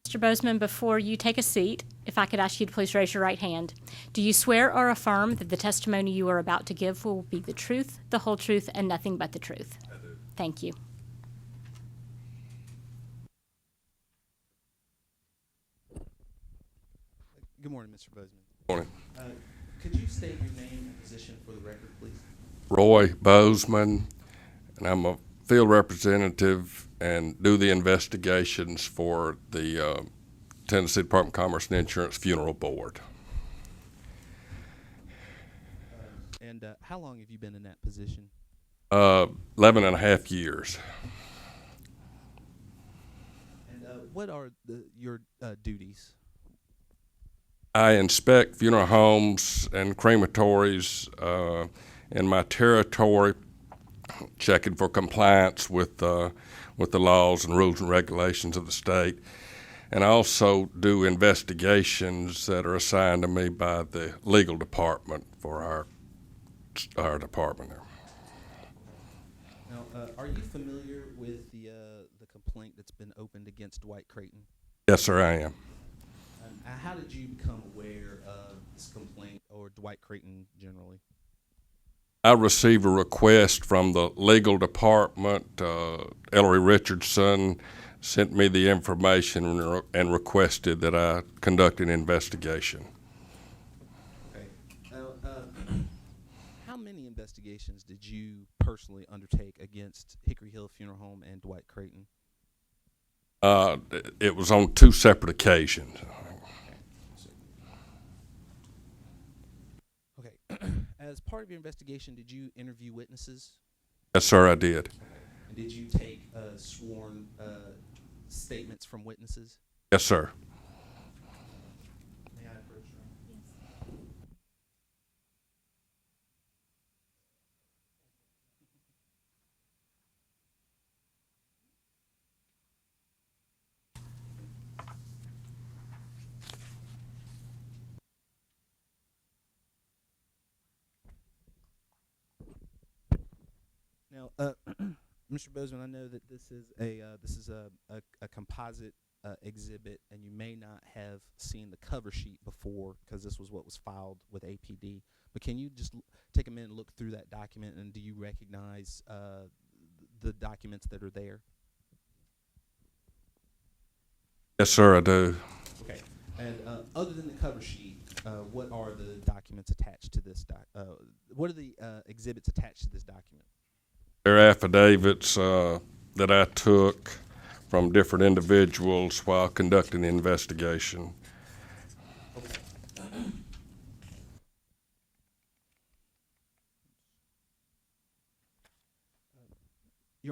Mr. Bozeman, before you take a seat, if I could ask you to please raise your right hand. Do you swear or affirm that the testimony you are about to give will be the truth, the whole truth, and nothing but the truth? I do. Thank you. Good morning, Mr. Bozeman. Morning. Could you state your name and position for the record, please? Roy Bozeman, and I'm a field representative and do the investigations for the Tennessee Department of Commerce and Insurance Funeral Board. And how long have you been in that position? 11 and a half years. And what are your duties? I inspect funeral homes and crematories in my territory, checking for compliance with the laws and rules and regulations of the state. And I also do investigations that are assigned to me by the legal department for our department there. Now, are you familiar with the complaint that's been opened against Dwight Creighton? Yes, sir, I am. How did you become aware of this complaint, or Dwight Creighton generally? I received a request from the legal department. Ellery Richardson sent me the information and requested that I conduct an investigation. Okay. How many investigations did you personally undertake against Hickory Hill Funeral Home and Dwight Creighton? It was on two separate occasions. Okay. As part of your investigation, did you interview witnesses? Yes, sir, I did. And did you take sworn statements from witnesses? Yes, sir. May I approach you? Now, Mr. Bozeman, I know that this is a composite exhibit, and you may not have seen the cover sheet before because this was what was filed with APD. But can you just take a minute and look through that document, and do you recognize the documents that are there? Yes, sir, I do. Okay. And other than the cover sheet, what are the documents attached to this what are the exhibits attached to this document? There are affidavits that I took from different individuals while conducting the investigation.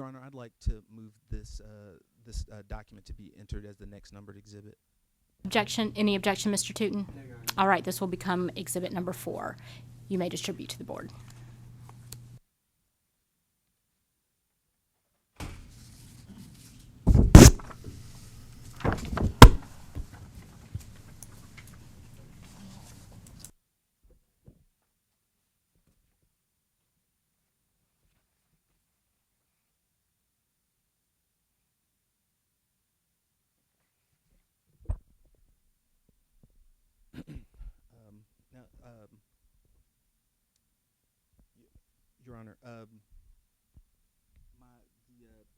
Your Honor, I'd like to move this document to be entered as the next numbered exhibit. Any objection, Mr. Tootin? All right, this will become exhibit number 4. You may distribute to the board. Your Honor,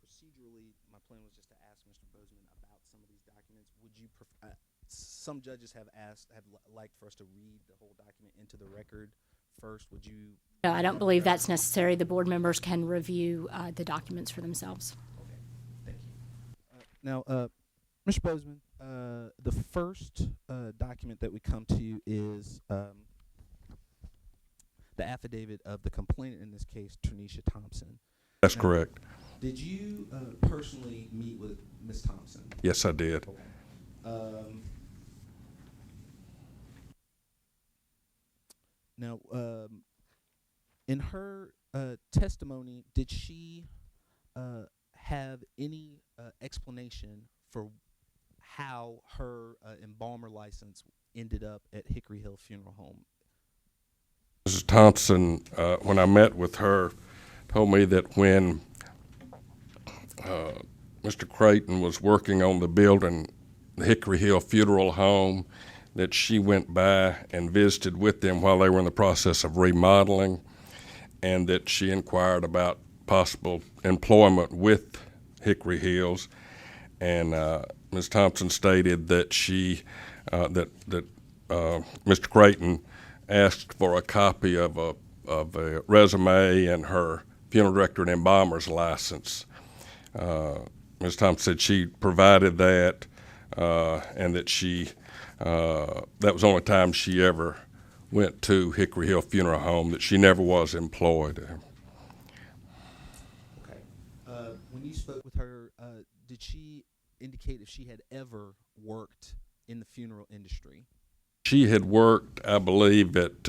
procedurally, my plan was just to ask Mr. Bozeman about some of these documents. Would you some judges have liked for us to read the whole document into the record first. Would you? No, I don't believe that's necessary. The board members can review the documents for themselves. Okay, thank you. Now, Mr. Bozeman, the first document that we come to is the affidavit of the complainant, in this case, Ternesha Thompson. That's Now, correct. Did you personally meet with Ms. Thompson? Yes, I did. Okay. Now, in her testimony, did she have any explanation for how her embalmer license ended up at Hickory Hill Funeral Home? Mrs. Thompson, when I met with her, told me that when Mr. Creighton was working on the building, the Hickory Hill Funeral Home, that she went by and visited with them while they were in the process of remodeling, and that she inquired about possible employment with Hickory Hills. And Ms. Thompson stated that Mr. Creighton asked for a copy of a resume and her funeral director and embalmer's license. Ms. Thompson said she provided that, and that that was the only time she ever went to Hickory Hill Funeral Home, that she never was employed. Okay. When you spoke with her, did she indicate if she had ever worked in the funeral industry? She had worked, I believe, at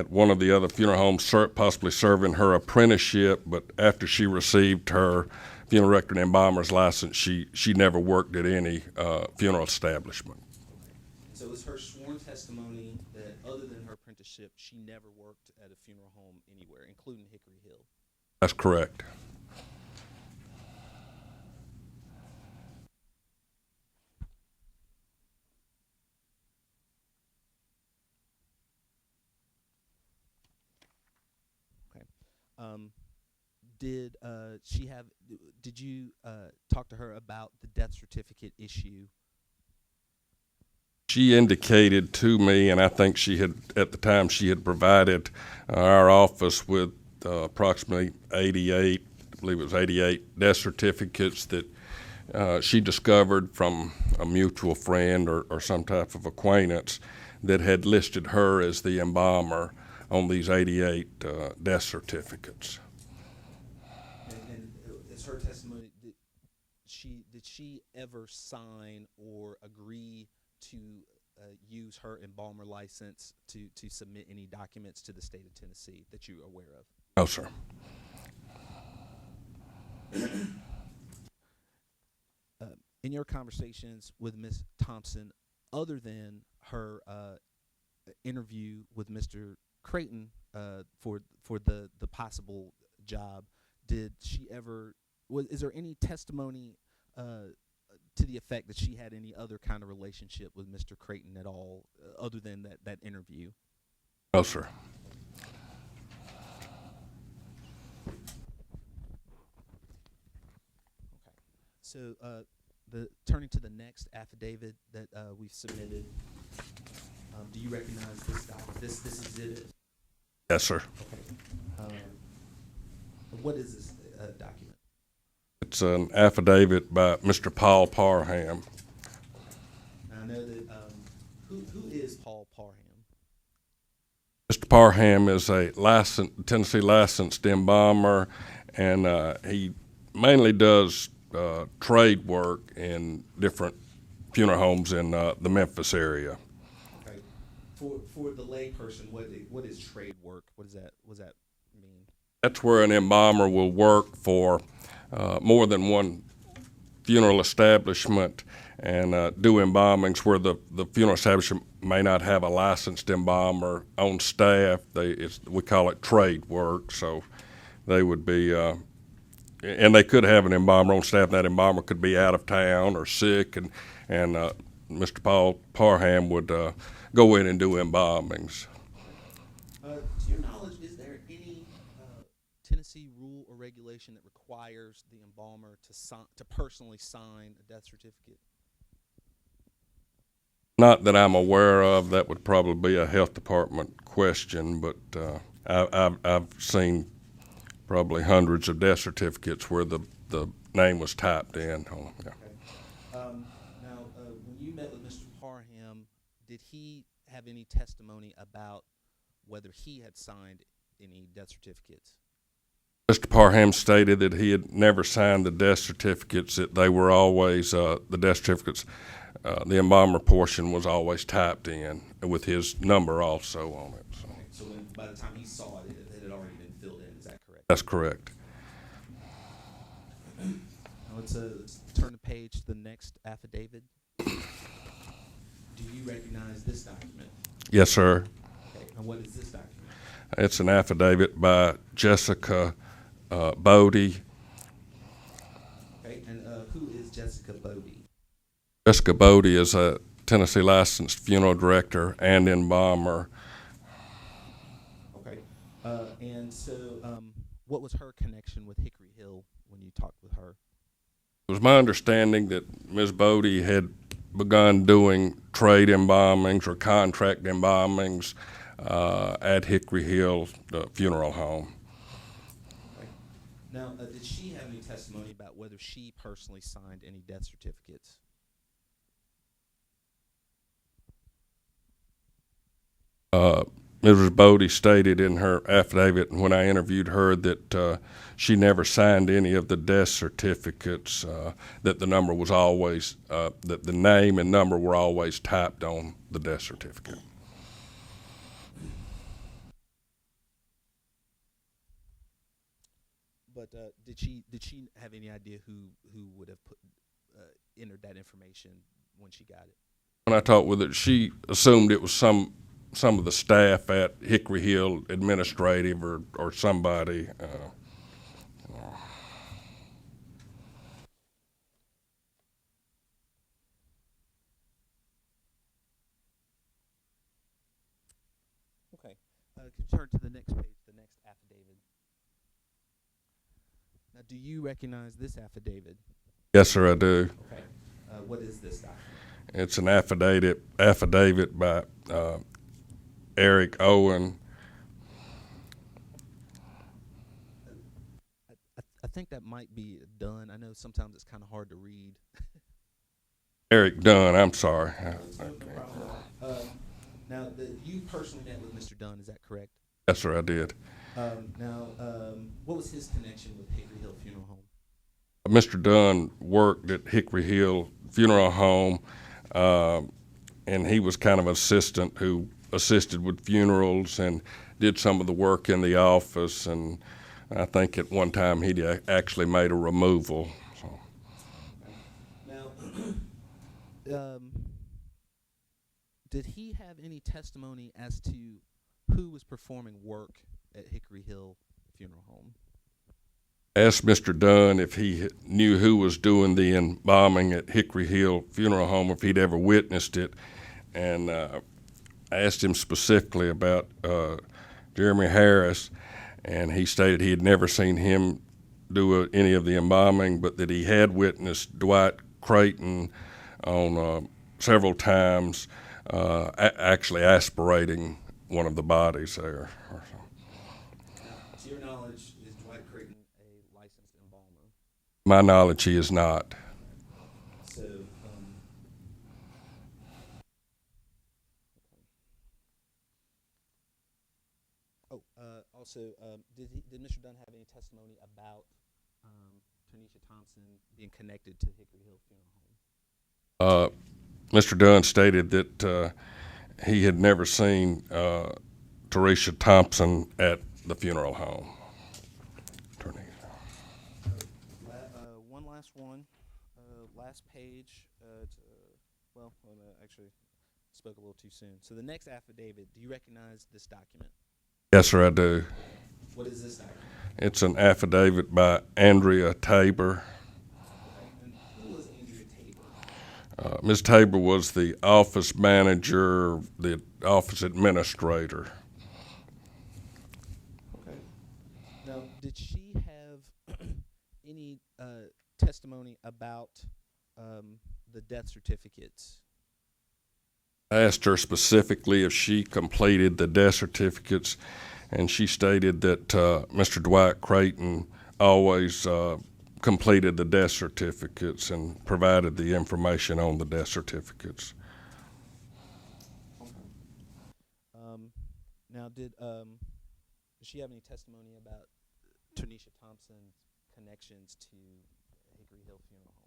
one of the other funeral homes, possibly serving her apprenticeship, but after she received her funeral director and embalmer's license, she never worked at any funeral establishment. So it's her sworn testimony that other than her apprenticeship, she never worked at a funeral home anywhere, including Hickory Hill. That's correct. Okay. Did you talk to her about the death certificate issue? She indicated to me, and I think at the time she had provided our office with approximately 88, I believe it was 88 death certificates that she discovered from a mutual friend or some type of acquaintance that had listed her as the embalmer on these 88 death certificates. And is her testimony, did she ever sign or agree to use her embalmer license to submit any documents to the state of Tennessee that you're aware of? No, sir. In your conversations with Ms. Thompson, other than her interview with Mr. Creighton for the possible job, did she ever? Is there any testimony to the effect that she had any other kind of relationship with Mr. Creighton at all, other than that interview? No, sir. Okay. So turning to the next affidavit that we've submitted, do you recognize this exhibit? Yes, sir. Okay. What is this document? It's an affidavit by Mr. Paul Parham. I know that who is Paul Parham? Mr. Parham is a Tennessee licensed embalmer and he mainly does trade work in different funeral homes in the Memphis area. Okay. For the layperson, what is trade work? What does that mean? That's where an embalmer will work for more than one funeral establishment and do embalmings where the funeral establishment may not have a licensed embalmer on staff. We call it trade work, so they would be, and they could have an embalmer on staff. That embalmer could be out of town or sick, and Mr. Paul Parham would go in and do embalmings. To your knowledge, is there any Tennessee rule or regulation that requires the embalmer to personally sign a death certificate? Not that I'm aware of. That would probably be a health department question, but I've seen probably hundreds of death certificates where the name was typed in. Oh, yeah. Now, when you met with Mr. Parham, did he have any testimony about whether he had signed any death certificates? Mr. Parham stated that he had never signed the death certificates, that they were always, the death certificates, the embalmer portion was always typed in with his number also on it. So. Okay, so by the time he saw it, it had already been filled in, is that correct? That's correct. Now let's turn the page to the next affidavit. Do you recognize this document? Yes, sir. Okay, and what is this document? It's an affidavit by Jessica Bodie. Okay, and who is Jessica Bodie? Jessica Bodie is a Tennessee licensed funeral director and embalmer. Okay, and so what was her connection with Hickory Hill when you talked with her? It was my understanding that Ms. Bodie had begun doing trade embalmings or contract embalmings at Hickory Hill Funeral Home. Okay. Now, did she have any testimony about whether she personally signed any death certificates? Mrs. Bodie stated in her affidavit when I interviewed her that she never signed any of the death certificates, that the number was always, that the name and number were always typed on the death certificate. But did she have any idea who would have entered that information when she got it? When I talked with her, she assumed it was some of the staff at Hickory Hill administrative or somebody. Okay. Could you turn to the next page, the next affidavit? Now, do you recognize this affidavit? Yes, sir, I do. Okay. What is this document? It's an affidavit by Eric Owen. I think that might be done. I know sometimes it's kind of hard to read. Eric Dunn, I'm sorry. Now, you personally met with Mr. Dunn, is that correct? Yes, sir, I did. Now, what was his connection with Hickory Hill Funeral Home? Mr. Dunn worked at Hickory Hill Funeral Home, and he was kind of an assistant who assisted with funerals and did some of the work in the office, and I think at one time he actually made a removal. So. Now, did he have any testimony as to who was performing work at Hickory Hill Funeral Home? Asked Mr. Dunn if he knew who was doing the embalming at Hickory Hill Funeral Home, if he'd ever witnessed it, and I asked him specifically about Jeremy Harris, and he stated he had never seen him do any of the embalming, but that he had witnessed Dwight Creighton on several times actually aspirating one of the bodies there. To your knowledge, is Dwight Creighton a licensed embalmer? My knowledge, he is not. So, also, did Mr. Dunn have any testimony about Tanisha Thompson being connected to Hickory Hill Funeral Home? Mr. Dunn stated that he had never seen Tanisha Thompson at the funeral home. One last one, last page. Well, actually, spoke a little too soon. So the next affidavit, do you recognize this document? Yes, sir, I do. What is this document? It's an affidavit by Andrea Tabor. And who was Andrea Tabor? Ms. Tabor was the office manager, the office administrator. Okay. Now, did she have any testimony about the death certificates? I asked her specifically if she completed the death certificates, and she stated that Mr. Dwight Creighton always completed the death certificates and provided the information on the death certificates. Now, did she have any testimony about Tanisha Thompson's connections to Hickory Hill Funeral Home?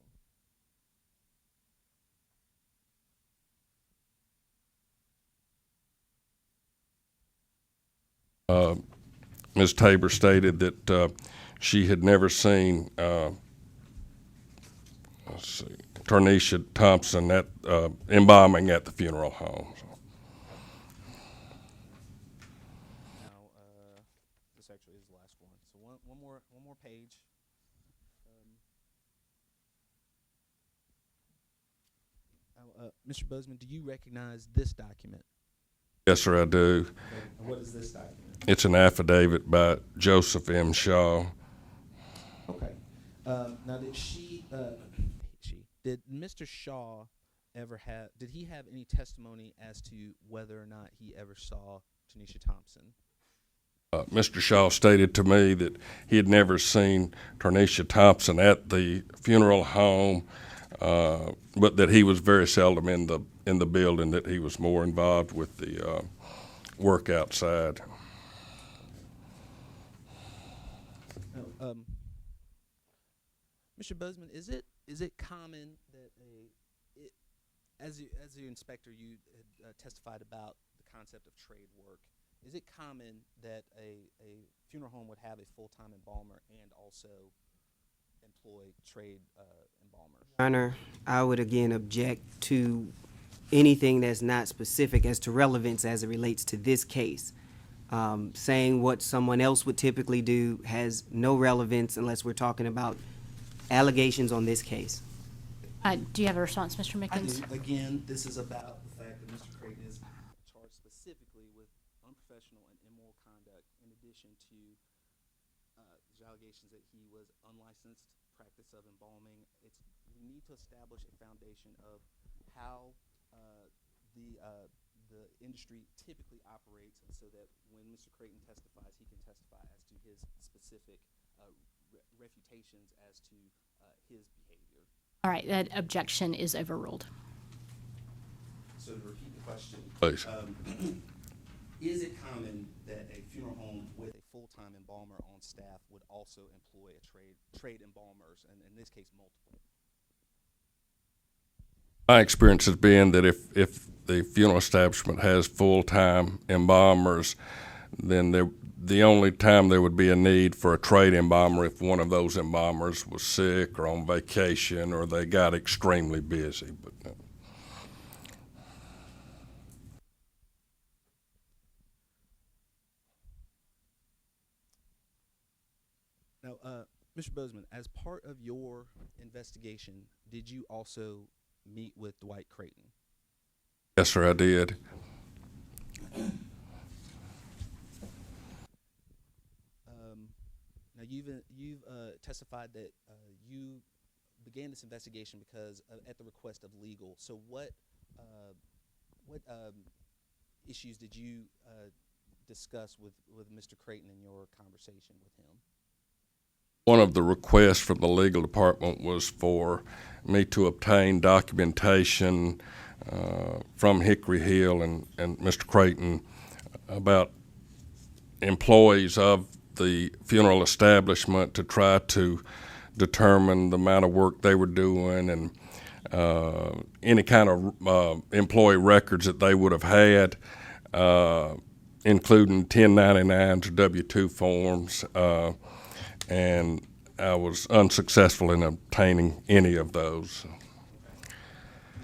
Ms. Tabor stated that she had never seen Tanisha Thompson at embalming at the funeral home. Now, this actually is the last one. So one more page. Mr. Bozeman, do you recognize this document? Yes, sir, I do. And what is this document? It's an affidavit by Joseph M. Shaw. Okay. Now, did Mr. Shaw did he have any testimony as to whether or not he ever saw Tanisha Thompson? Mr. Shaw stated to me that he had never seen Tanisha Thompson at the funeral home, but that he was very seldom in the building, that he was more involved with the work outside. Mr. Bozeman, is it common that as the inspector you had testified about the concept of trade work? Is it common that a funeral home would have a full-time embalmer and also employ trade embalmers? Your Honor, I would again object to anything that's not specific as to relevance as it relates to this case. Saying what someone else would typically do has no relevance unless we're talking about allegations on this case. Do you have a response, Mr. I Mickens? do. Again, this is about the fact that Mr. Creighton is charged specifically with unprofessional and immoral conduct, in addition to the allegations that he was unlicensed practice of embalming. We need to establish a foundation of how the industry typically operates, so that when Mr. Creighton testifies, he can testify as to his specific refutations as to his behavior. All right, that objection is overruled. So to repeat the question, Please. is it common that a funeral home with a full-time embalmer on staff would also employ a trade embalmers, and in this case, multiple? My experience has been that if the funeral establishment has full-time embalmers, then the only time there would be a need for a trade embalmer if one of those embalmers was sick or on vacation or they got extremely busy. But Now, Mr. Bozeman, as part of your investigation, did you also meet with Dwight Creighton? yes, sir, I did. Now, you've testified that you began this investigation because at the request of legal. So, what issues did you discuss with Mr. Creighton in your conversation with him? One of the requests from the legal department was for me to obtain documentation from Hickory Hill and Mr. Creighton about employees of the funeral establishment to try to determine the amount of work they were doing and any kind of employee records that they would have had, including 1099s or W-2 forms, and I was unsuccessful in obtaining any of those.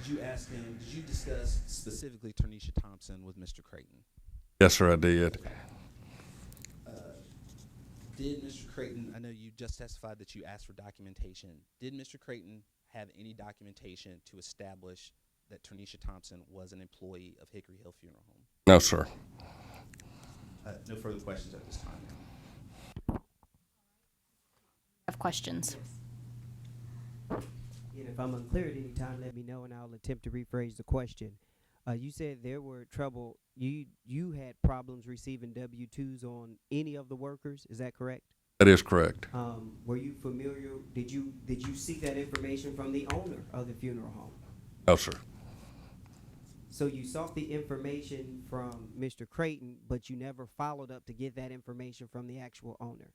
Did you discuss specifically Ternesha Thompson with Mr. Creighton? Yes, sir, I did. Did Mr. Creighton, I know you just testified that you asked for documentation. Did Mr. Creighton have any documentation to establish that Ternesha Thompson was an employee of Hickory Hill Funeral Home? No, sir. No further questions at this time. Have questions? And if I'm unclear at any time, let me know and I'll attempt to rephrase the question. You said there were trouble, you had problems receiving W-2s on any of the workers, is that correct? That is correct. Were you familiar, did you seek that information from the owner of the funeral home? No, sir. So you sought the information from Mr. Creighton, but you never followed up to get that information from the actual owner?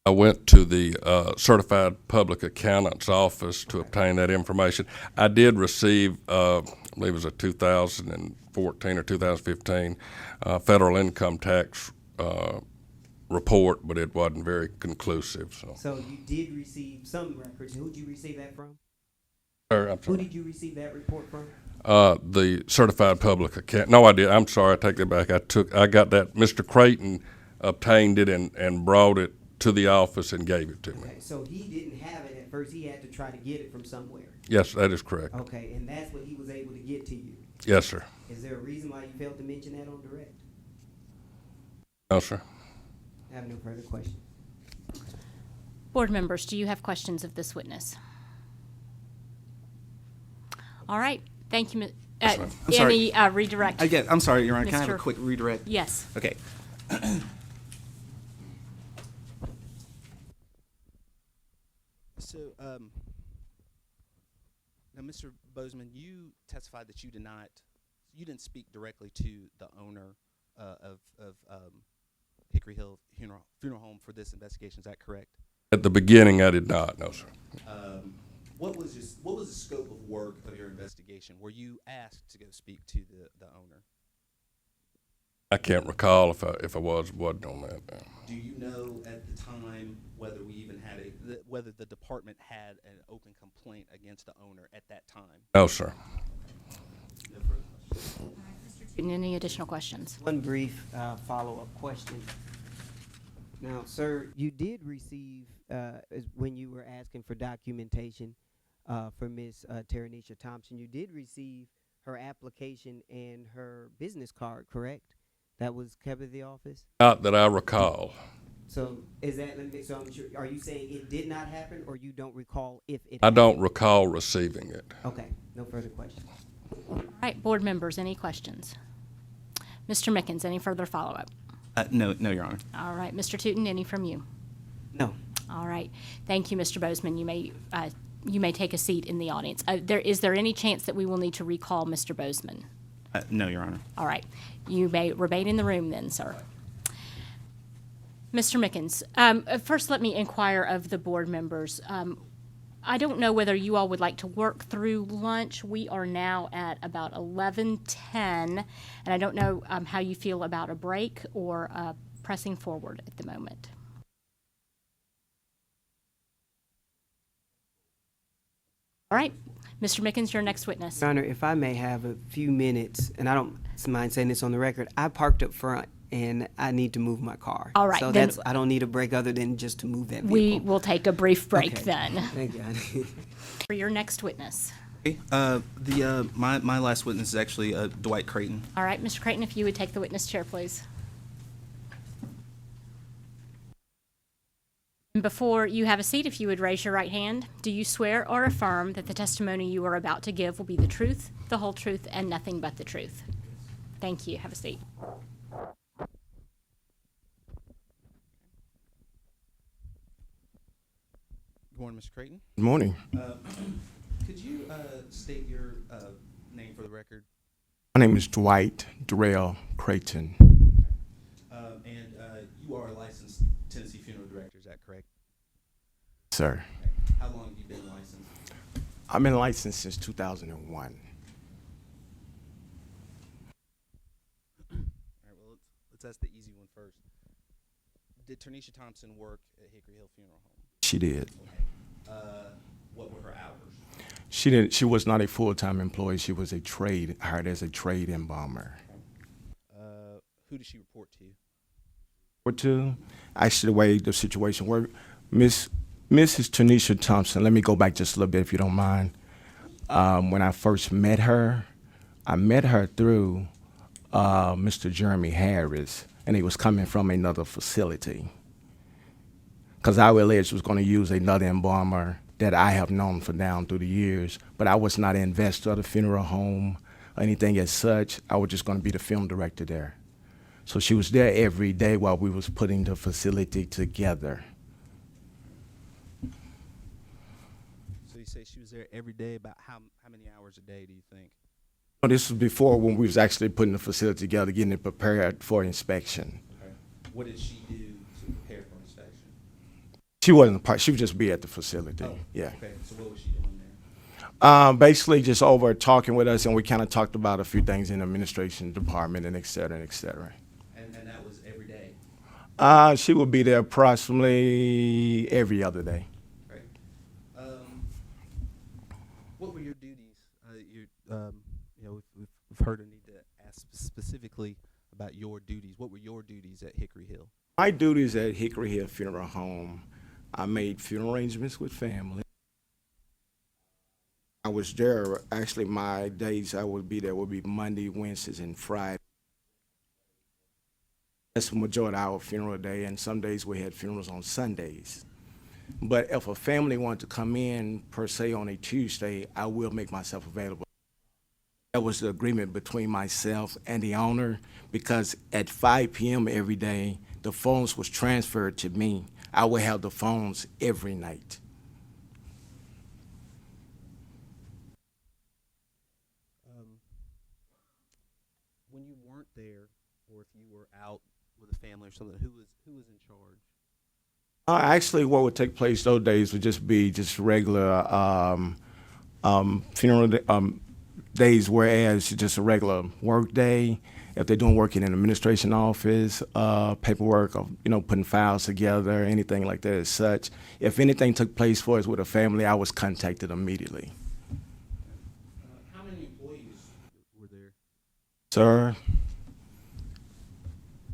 I went to the Certified Public Accountant's office to obtain that information. I did receive, I believe it was a 2014 or 2015 federal income tax report, but it wasn't very conclusive. So you did receive some records. Who did you receive that from? I'm Who sorry. did you receive that report from? The Certified Public Account. No, I did. I'm sorry. I take that back. I got that. Mr. Creighton obtained it and brought it to the office and gave it to me. Okay, so he didn't have it at first. He had to try to get it from somewhere. Yes, that is correct. Okay, and that's what he was able to get to you. Yes, sir. Is there a reason why you failed to mention that on direct? No, sir. I have no further questions. Board members, do you have questions of this witness? All right, thank you. I'm sorry. Any redirect? Again, I'm sorry, Your Honor. Can I have a Mr. quick redirect? Yes. Okay. So, now, Mr. Bozeman, you testified that you didn't speak directly to the owner of Hickory Hill Funeral Home for this investigation. Is that correct? At the beginning, I did not. No, sir. What was the scope of work of your investigation? Were you asked to go speak to the owner? I can't recall if I wasn't on that. Do you know at the time whether we even had whether the department had an open complaint against the owner at that time? No, sir. No further questions. Any additional questions? One brief follow-up question. Now, sir, you did receive, when you were asking for documentation for Ms. Ternesha Thompson, you did receive her application and her business card, correct? That was kept at the office? Not that I recall. So is that, so I'm sure, are you saying it did not happen, or you don't recall if it I happened? don't recall receiving it. Okay, no further questions. All right, board members, any questions? Mr. Mickens, any further follow-up? No, Your Honor. All right, Mr. Tootin, any from you? No. All right, thank you, Mr. Bozeman. You may take a seat in the audience. Is there any chance that we will need to recall Mr. Bozeman? No, Your Honor. All right, you may remain in the room then, sir. Mr. Mickens, first let me inquire of the board members. I don't know whether you all would like to work through lunch. We are now at about 11:10, and I don't know how you feel about a break or pressing forward at the moment. All right, Mr. Mickens, your next witness. Your Honor, if I may have a few minutes, and I don't mind saying this on the record, I parked up front and I need to move my car. All right, So then- I don't need a break other than just to move that vehicle. We will take a brief break Okay. then. Thank you. For your next witness. Okay. My last witness is actually Dwight Creighton. All right, Mr. Creighton, if you would take the witness chair, please. And before you have a seat, if you would raise your right hand, do you swear or affirm that the testimony you are about to give will be the truth, the whole truth, and nothing but the truth? Thank you. Have a seat. Good morning, Mr. Creighton. Good morning. Could you state your name for the record? My name is Dwight Darrell Creighton. And you are a licensed Tennessee funeral director, is that correct? Sir, How long have you been licensed? I've been licensed since 2001. All right, well, let's ask the easy one first. Did Ternisha Thompson work at Hickory Hill Funeral Home? She did. What were her hours? She didn't. She was not a full-time employee. She was a trade, hired as a trade embalmer. Who did she report to? Or two, actually, the way the situation worked, Mrs. Tanisha Thompson. Let me go back just a little bit, if you don't mind. When I first met her, I met her through Mr. Jeremy Harris, and he was coming from another facility. Because I alleged was going to use another embalmer that I have known for down through the years, but I was not an investor of the funeral home or anything as such. I was just going to be the film director there. So she was there every day while we was putting the facility together. So you say she was there every day. About how many hours a day do you think? Well, this was before when we was actually putting the facility together, getting it prepared for inspection. Okay. What did she do to prepare for inspection? She wasn't a part. She would just be at the facility. Oh, Yeah. Okay. So what was she doing there? Basically, just over talking with us, and we kind of talked about a few things in the administration department and et cetera, et cetera. And that was every day. She would be there approximately every other day. Right. What were your duties? We've heard a need to ask specifically about your duties. What were your duties at Hickory Hill? My duties at Hickory Hill Funeral Home, I made funeral arrangements with family. I was there, actually my days I would be there would be Monday, Wednesdays, and Friday. That's the majority of our funeral day, and some days we had funerals on Sundays. But if a family wanted to come in, per se, on a Tuesday, I will make myself available. That was the agreement between myself and the owner, because at 5 p.m. every day, the phones was transferred to me. I would have the phones every night. When you weren't there, or if you were out with a family or something, who was in charge? Actually, what would take place those days would just be just regular funeral days, whereas just a regular work day. If they're doing work in an administration office, paperwork, of, putting files together, anything like that as such. If anything took place for us with a family, I was contacted immediately. How many employees were there? Sir,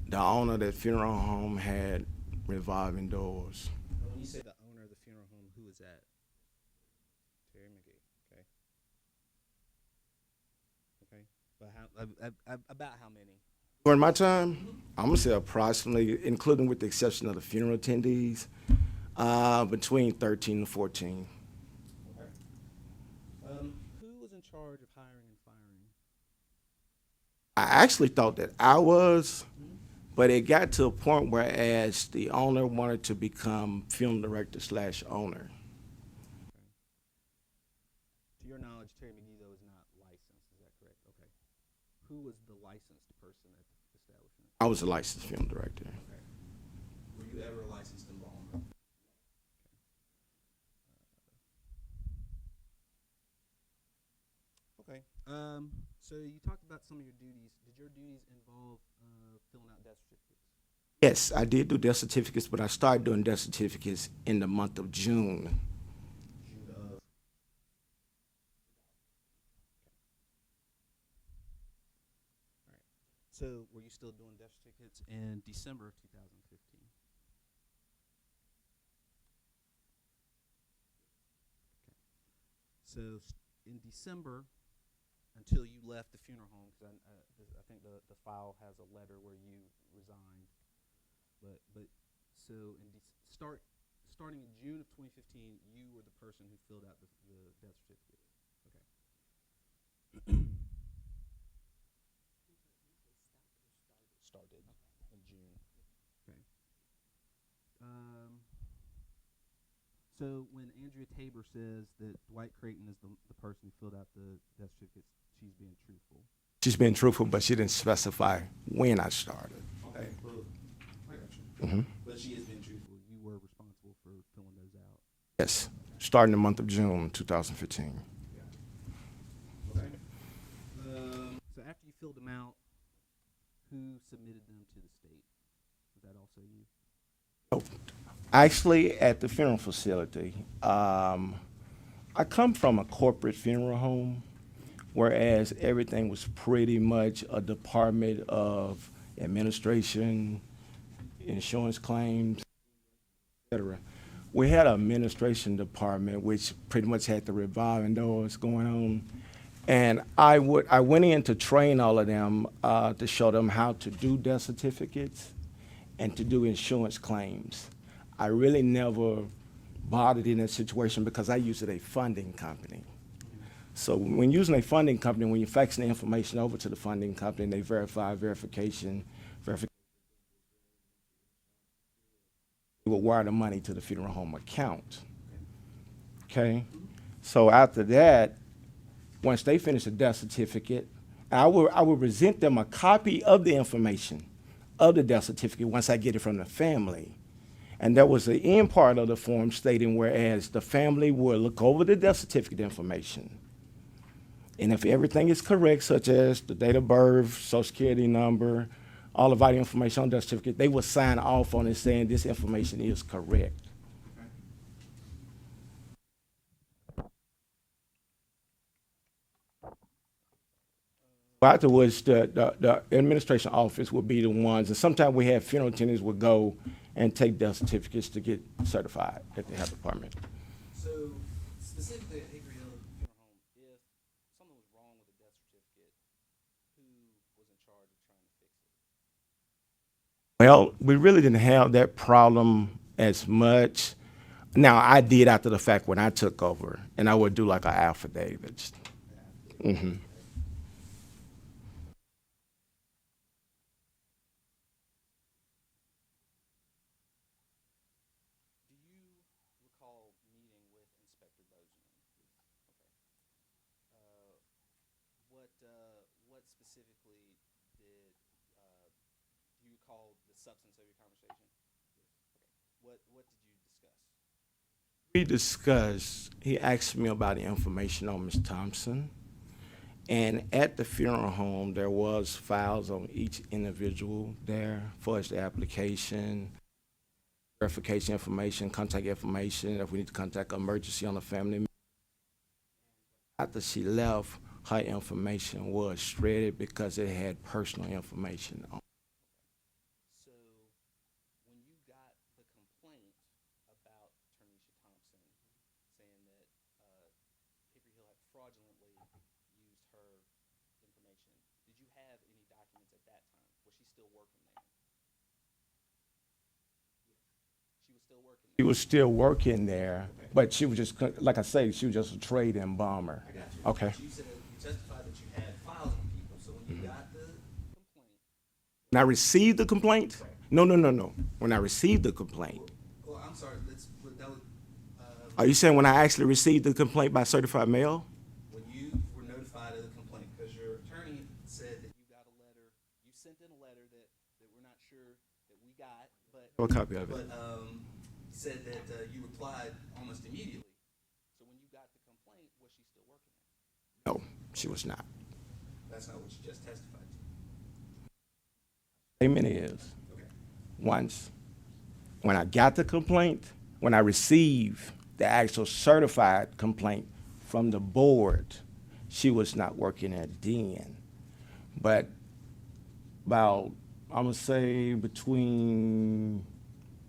the owner of that funeral home had revolving doors. When you say the owner of the funeral home, who is that? Terry McGee. Okay. But about how many? During my time, I'm gonna say approximately, including with the exception of the funeral attendees, between 13 and 14. Okay. Who was in charge of hiring and firing? I actually thought that I was, but it got to a point where as the owner wanted to become film director / owner. To your knowledge, Terry McGee, though, is not licensed. Is that correct? Okay. Who was the licensed person at the establishment? I was a licensed film director. Okay. Were you ever a licensed embalmer? Okay. So you talked about some of your duties. Did your duties involve filling out death certificates? Yes, I did do death certificates, but I started doing death certificates in the month of June. June of. All right. So were you still doing death certificates in December of 2015? Okay. So in December, until you left the funeral home, because I think the file has a letter where you resigned. But so starting in June of 2015, you were the person who filled out the death certificate. Okay. Started in June. Okay. So when Andrea Tabor says that Dwight Creighton is the person who filled out the death certificates, she's being truthful. just being truthful, but she didn't specify when I started. Okay, well, I got you. Mhm. But she has been truthful. You were responsible for filling those out. Yes, starting the month of June 2015. Okay. So after you filled them out, who submitted them to the state? Was that also you? Actually, at the funeral facility, I come from a corporate funeral home, whereas everything was pretty much a department of administration, insurance claims, etc. We had an administration department which pretty much had the revolving doors going on. And I went in to train all of them to show them how to do death certificates and to do insurance claims. I really never bothered in that situation because I used a funding company. So when using a funding company, when you're faxing the information over to the funding company, they verify verification, they will wire the money to the funeral home account. Okay? So after that, once they finish the death certificate, I will present them a copy of the information of the death certificate once I get it from the family. And that was the end part of the form stating whereas the family will look over the death certificate information. And if everything is correct, such as the date of birth, social security number, all the vital information on the death certificate, they will sign off on it saying this information is correct. Afterwards, the administration office would be the ones, and sometimes we have funeral attendants would go and take death certificates to get certified at the health department. So specifically at Hickory Hill Funeral Home, if something was wrong with the death certificate, who was in charge of trying to fix it? Well, we really didn't have that problem as much. Now, I did after the fact when I took over, and I would do like an affidavit. Mm-hmm. Do you recall meeting with Inspector Bozeman? Okay. What specifically did, do you recall the substance of your conversation? Okay. What did you discuss? We discussed, he asked me about the information on Ms. Thompson. And at the funeral home, there was files on each individual there for the application, verification information, contact information, if we need to contact emergency on the family. After she left, her information was shredded because it had personal information on it. So when you got the complaint about Ternisha Thompson saying that Hickory Hill had fraudulently used her information, did you have any documents at that time? Was she still working there? She was still working there. She was still working there, but she was just, like I say, she was just a trade embalmer. I got you. Okay. You said, you testified that you had files on people, so when you got the complaint. When I received the complaint? No. When I received the complaint. Well, I'm sorry, that was, Are you saying when I actually received the complaint by certified mail? when you were notified of the complaint, because your attorney said that you got a letter, you sent in a letter that we're not sure that we got, but. What copy of it? But, said that, you replied almost immediately. So when you got the complaint, was she still working there? No, she was not. That's not what you just testified to. Statement is, Okay. once, when I got the complaint, when I received the actual certified complaint from the board, she was not working at then. But about, I'm gonna say between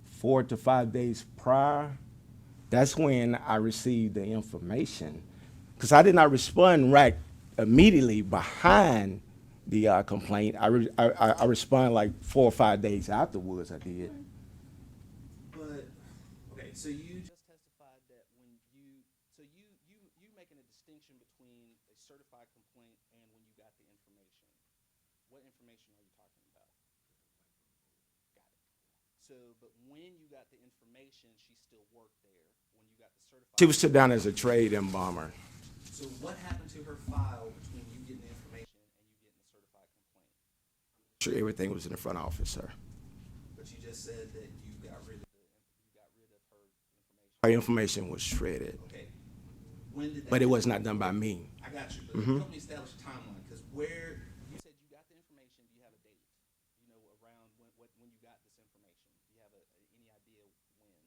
4 to 5 days prior, that's when I received the information. Because I did not respond right immediately behind the complaint. I responded like 4 or 5 days afterwards, I did. But, okay, so you just testified that when you, so you making a distinction between a certified complaint and when you got the information. What information are you talking about? Got it. So, but when you got the information, she still worked there. When you got the certified. She was still down as a trade embalmer. So what happened to her file between you getting the information and you getting the sure everything was in the front office, sir. But you just said that you got rid of Our information was shredded, Okay. When did that? but it was not done by me. I got you, but help me establish a timeline, because where, you said you got the information, do you have a date? You know, around when you got this information? Do you have any idea when?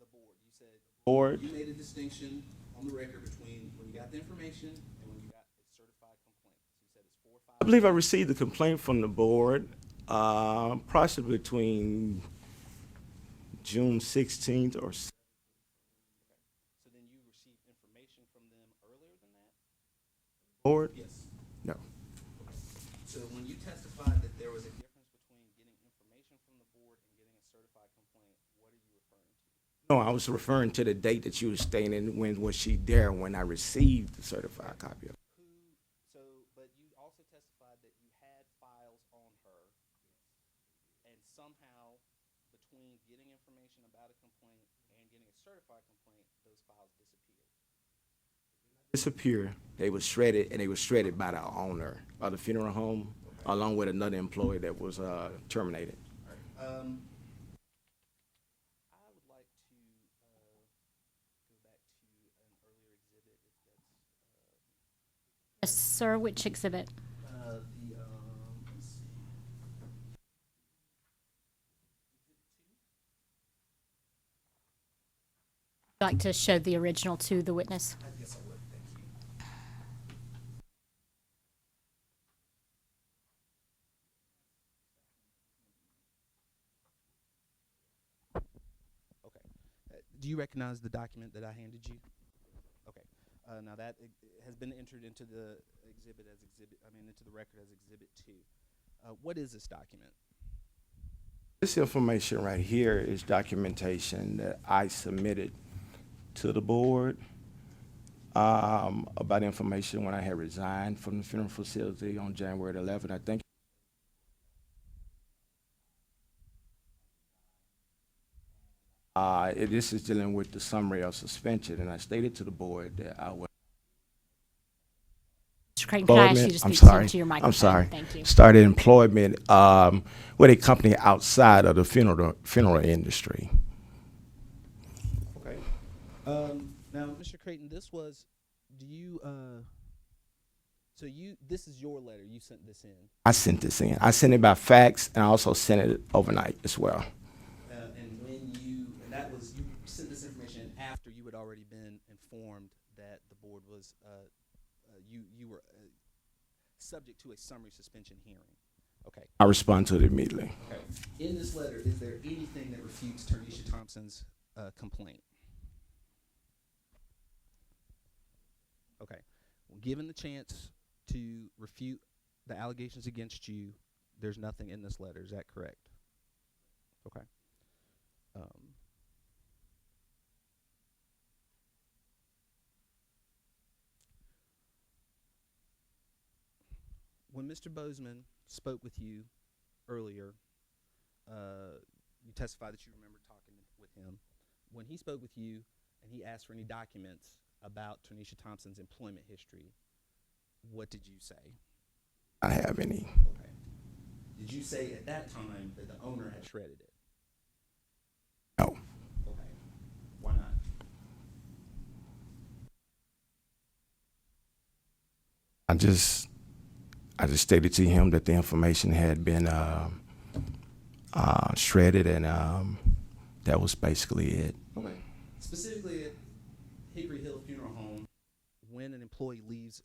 The board, you said. Board, You made a distinction on the record between when you got the information and when you got a certified complaint. So you said it's 4 or 5. I believe I received a complaint from the board, possibly between June 16th or So then you received information from them earlier than that? board. Yes. No. So when you testified that there was a difference between getting information from the board and getting a certified complaint, what are you referring to? No, I was referring to the date that you were stating. When was she there when I received the certified copy of it? But you also testified that you had files on her, and somehow between getting information about a complaint and getting a certified complaint, those files disappeared. Disappear. They were shredded, and they were shredded by the owner of the funeral home, along with another employee that was terminated. I would like to go back to an earlier exhibit, if that's, Yes, sir, which exhibit? let's see. Like to show the original to the witness? I guess I would, thank you. Okay. Do you recognize the document that I handed you? Okay. Now that has been entered into the into the record as Exhibit 2. What is this document? This information right here is documentation that I submitted to the board about information when I had resigned from the funeral facility on January 11th, I think. This is dealing with the summary of suspension, and I stated to the board that I would. Mr. Creighton, can I ask you to I'm speak sorry. to your microphone? I'm sorry. Thank you. Started employment with a company outside of the funeral industry. Okay. Now, Mr. Creighton, this was, this is your letter, you sent this in. I sent this in. I sent it by fax, and I also sent it overnight as well. You sent this information after you had already been informed that the board was, you were subject to a summary suspension hearing. Okay. I respond to it immediately. Okay. In this letter, is there anything that refutes Ternisha Thompson's complaint? Okay. Well, given the chance to refute the allegations against you, there's nothing in this letter. Is that correct? Okay. When Mr. Bozeman spoke with you earlier, you testified that you remember talking with him. When he spoke with you and he asked for any documents about Ternisha Thompson's employment history, what did you say? I don't have any. Okay. Did you say at that time that the owner had shredded it? No. Okay. Why not? I just stated to him that the information had been shredded, and that was basically it. Okay. Specifically at Hickory Hill Funeral Home, when an employee leaves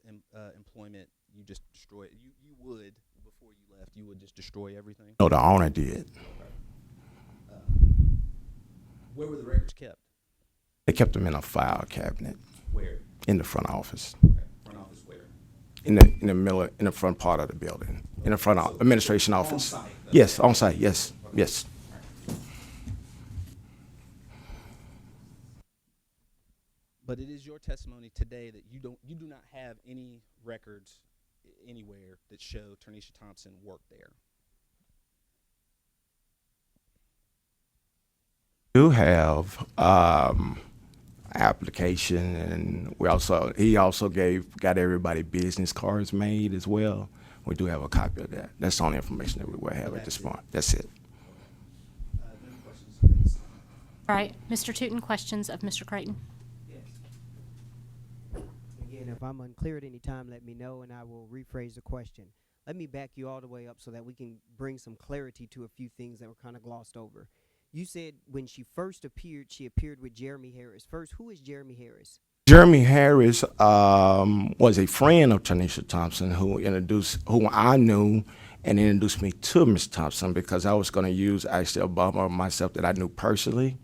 employment, you just destroy it. You would, before you left, you would just destroy everything? No, the owner did. Where were the records kept? They kept them in a file cabinet Where? in the front office, Okay. Front office where? in the front part of the building, in the front administration office. On site? Yes, on site. Yes, yes. But it is your testimony today that you do not have any records anywhere that show Ternisha Thompson worked there. Do have application, and he also got everybody business cards made as well We do have a copy of that. That's the only information that we will have at this point. That's it. All right, Mr. Tootin, questions of Mr. Creighton? Again, if I'm unclear at any time, let me know and I will rephrase the question. Let me back you all the way up so that we can bring some clarity to a few things that were kind of glossed over. You said when she first appeared, she appeared with Jeremy Harris. First, who is Jeremy Harris? Jeremy Harris was a friend of Tanisha Thompson who I knew and introduced me to Ms. Thompson because I was going to use actually a bomber myself that I knew personally,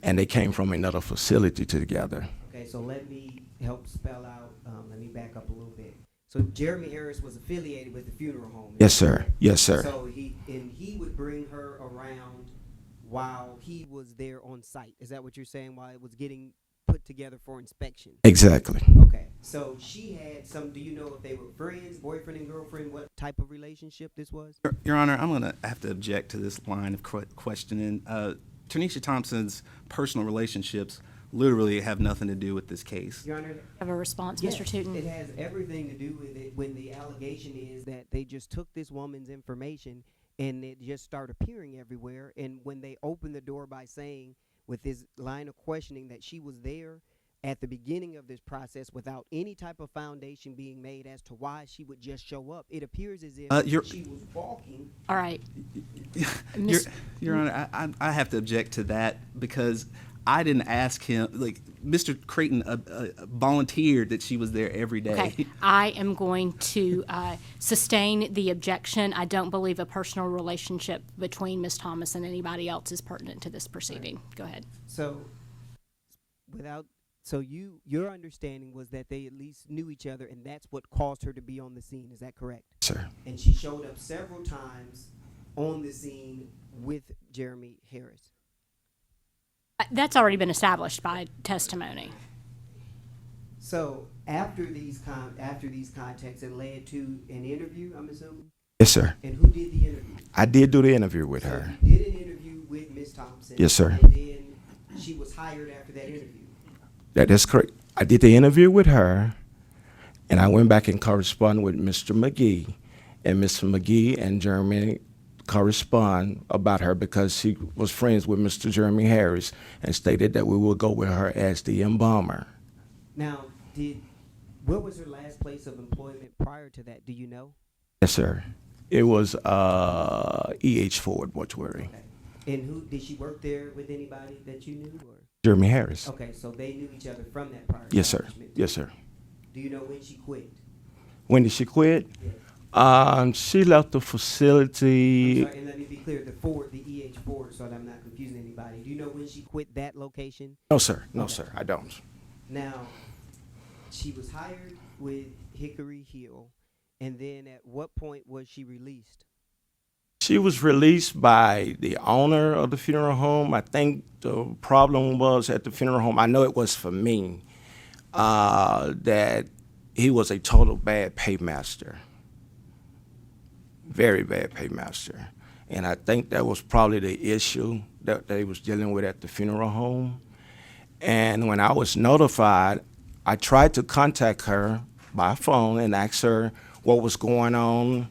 and they came from another facility together. Okay, so let me help spell out, let me back up a little bit. So Jeremy Harris was affiliated with the funeral home. Yes, sir. Yes, sir. So he would bring her around while he was there on site. Is that what you're saying? While it was getting put together for inspection? Exactly. Okay. So she had some, do you know if they were friends, boyfriend and girlfriend, what type of relationship this was? Your Honor, I'm going to have to object to this line of questioning. Tanisha Thompson's personal relationships literally have nothing to do with this case. Your Honor, Have a response, yes, Mr. Tootin? it has everything to do with it when the allegation is that they just took this woman's information and it just started appearing everywhere. And when they opened the door by saying, with this line of questioning, that she was there at the beginning of this process without any type of foundation being made as to why she would just show up, it appears as if she was walking. All right. Your Honor, I have to object to that because I didn't ask him. Like, Mr. Creighton volunteered that she was there every day. Okay, I am going to sustain the objection. I don't believe a personal relationship between Ms. Thomas and anybody else is pertinent to this proceeding. Go ahead. So, your understanding was that they at least knew each other, and that's what caused her to be on the scene. Is that correct? Sir. And she showed up several times on the scene with Jeremy Harris. That's already been established by testimony. So after these contacts, it led to an interview, I'm assuming. Yes, sir. And who did the interview? I did do the interview with So her. you did an interview with Ms. Thompson. Yes, sir. And then she was hired after that interview. That is correct. I did the interview with her, and I went back and corresponded with Mr. McGee, and Mr. McGee and Jeremy correspond about her because she was friends with Mr. Jeremy Harris and stated that we would go with her as the embalmer. Now, what was her last place of employment prior to that? Do you know? Yes, sir. It was E.H. Ford Mortuary. Okay. And who did she work there with anybody that you knew, or? Jeremy Harris. Okay, so they knew each other from that prior Yes, sir. establishment. Yes, sir. Do you know when she quit? When did she quit? Yeah. She left the facility. I'm sorry, and let me be clear, the E.H. Ford, so that I'm not confusing anybody. Do you know when she quit that location? No, sir. No, Okay. sir. I don't. Now, she was hired with Hickory Hill, and then at what point was she released? She was released by the owner of the funeral home. I think the problem was at the funeral home, I know it was for me, that he was a total bad paymaster. Very bad paymaster. And I think that was probably the issue that they was dealing with at the funeral home. And when I was notified, I tried to contact her by phone and ask her what was going on,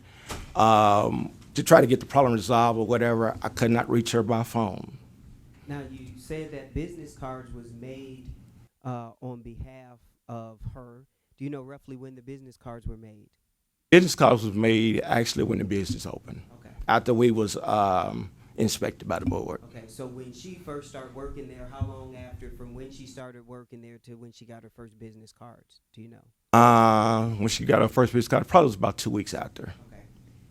to try to get the problem resolved or whatever. I could not reach her by phone. Now, you said that business cards was made on behalf of her. Do you know roughly when the business cards were made? Business cards was made actually when the business opened, Okay. after we was inspected by the board. Okay, so when she first started working there, how long after from when she started working there to when she got her first business cards? Do you know? When she got her first business card, probably was about 2 weeks after. Okay.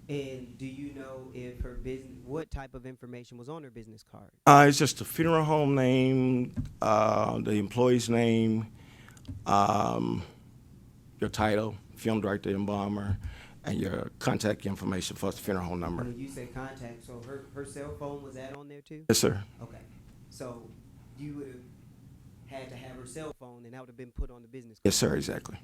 And do you know if her business, what type of information was on her business card? It's just the funeral home name, the employee's name, your title, film director, embalmer, and your contact information for the funeral home number. When you say contact, so her cell phone, was that on there too? Yes, sir. Okay. So you would have had to have her cell phone, and that would have been put on the business card. Yes, sir, exactly.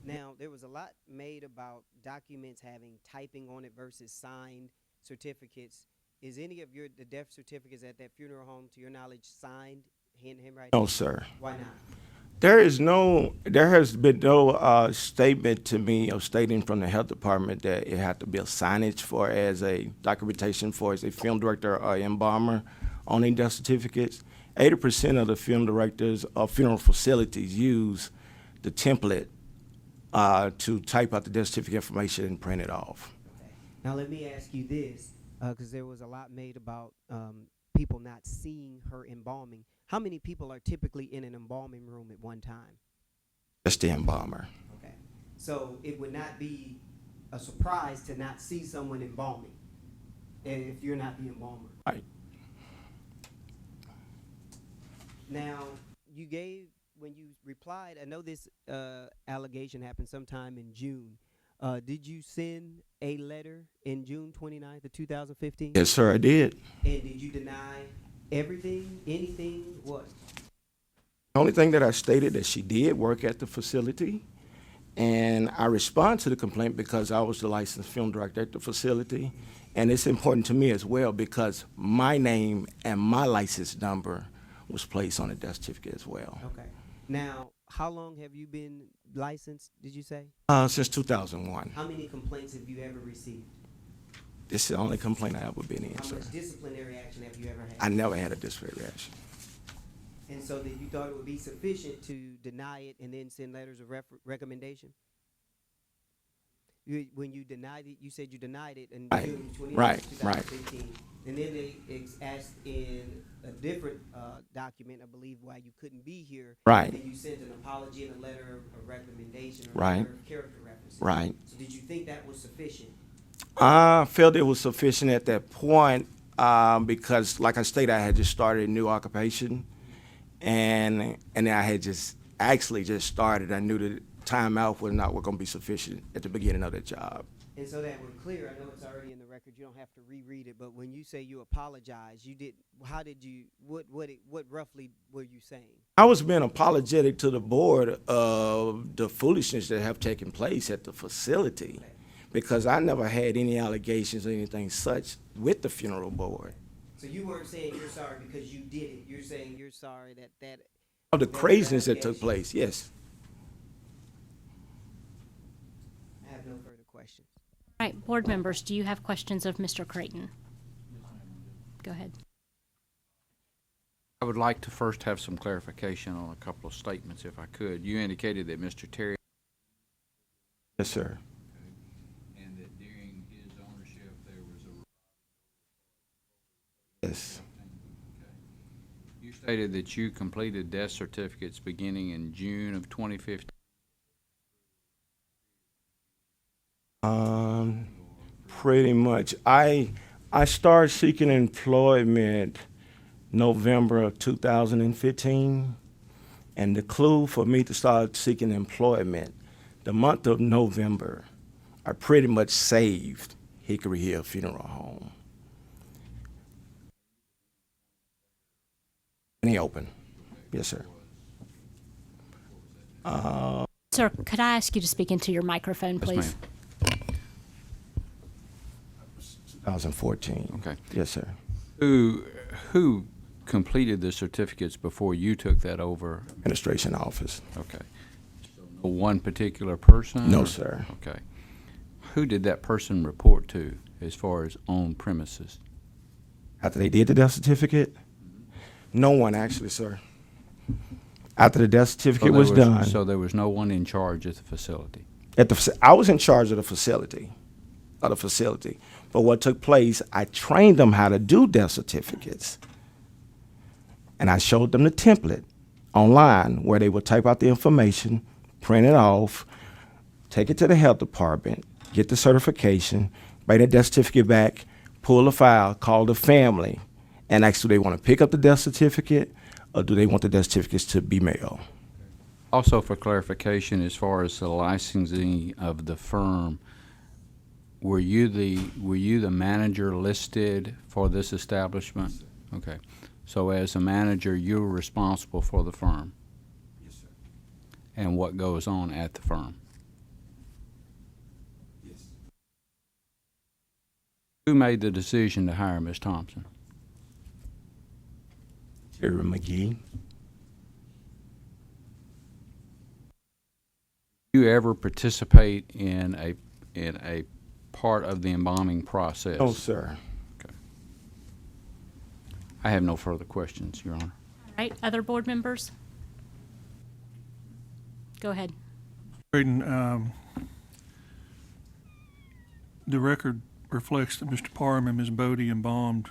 Now, there was a lot made about documents having typing on it versus signed certificates. Is any of the death certificates at that funeral home, to your knowledge, signed, handwriting? No, sir. Why not? There has been no statement to me or stating from the health department that it had to be a signage for as a documentation for as a film director or embalmer on their death certificates. 80% of the film directors of funeral facilities use the template to type out the death certificate information and print it off. Now let me ask you this, because there was a lot made about people not seeing her embalming. How many people are typically in an embalming room at one time? Just the embalmer. Okay. So it would not be a surprise to not see someone embalming if you're not the embalmer. Right. Now, you gave, when you replied, I know this allegation happened sometime in June. Did you send a letter in June 29th of 2015? Yes, sir, I did. And did you deny everything, anything, what? The only thing that I stated that she did work at the facility, and I respond to the complaint because I was the licensed film director at the facility, and it's important to me as well because my name and my license number was placed on the death certificate as well. Okay. Now, how long have you been licensed, did you say? Since 2001. How many complaints have you ever received? This is the only complaint I ever been in, How sir. much disciplinary action have you ever had? I never had a disciplinary action. And so that you thought it would be sufficient to deny it and then send letters of recommendation? When you denied it, you said you denied it in Right, June 29th, right, 2015. And then they asked in a different document, I believe, why you couldn't be here. Right. And you sent an apology and a letter of recommendation or Right. a letter of character references. Right. So did you think that was sufficient? I felt it was sufficient at that point because, like I stated, I had just started a new occupation, and I had just actually just started. I knew that time out was not going to be sufficient at the beginning of the job. And so that we're clear, I know it's already in the record, you don't have to reread it, but when you say you apologize, you did, how did you, what roughly were you saying? I was being apologetic to the board of the foolishness that have taken place at the facility because I never had any allegations or anything such with the funeral board. So you weren't saying you're sorry because you did it, you're saying you're sorry that Of the craziness that took place, yes. I have no further questions. All right, board members, do you have questions of Mr. Creighton? Go ahead. I would like to first have some clarification on a couple of statements, if I could. You indicated that Mr. Terry, Yes, sir. and that during his ownership, there was a... Yes. You stated that you completed death certificates beginning in June of 2015. Pretty much. I started seeking employment November of 2015, and the clue for me to start seeking employment, the month of November, I pretty much saved Hickory Hill Funeral Home. And he opened. Yes, sir. Sir, could I ask you to speak into your microphone, Yes, please? ma'am. 2014. Okay. Yes, sir. Who completed the certificates before you took that over? Administration office. Okay. So no one particular person? No, or- sir. Okay. Who did that person report to as far as on premises? After they did the death certificate? No one, actually, sir. After the death certificate was done, So there was no one in charge at the facility? I was in charge of the facility. But what took place, I trained them how to do death certificates. And I showed them the template online where they would type out the information, print it off, take it to the health department, get the certification, bring the death certificate back, pull the file, call the family, and ask do they want to pick up the death certificate or do they want the death certificates to be mailed. Also, for clarification, as far as the licensing of the firm, were you the manager listed for this establishment? Okay. So as a manager, you're responsible for the firm? Yes, sir. And what goes on at the firm? Yes. Who made the decision to hire Ms. Thompson? Terry McGee. you ever participate in a part of the embalming process? No, sir. I have no further questions, Your Honor. All right, other board members? Go ahead. Creighton, the record reflects that Mr. Parham and Ms. Bodie embalmed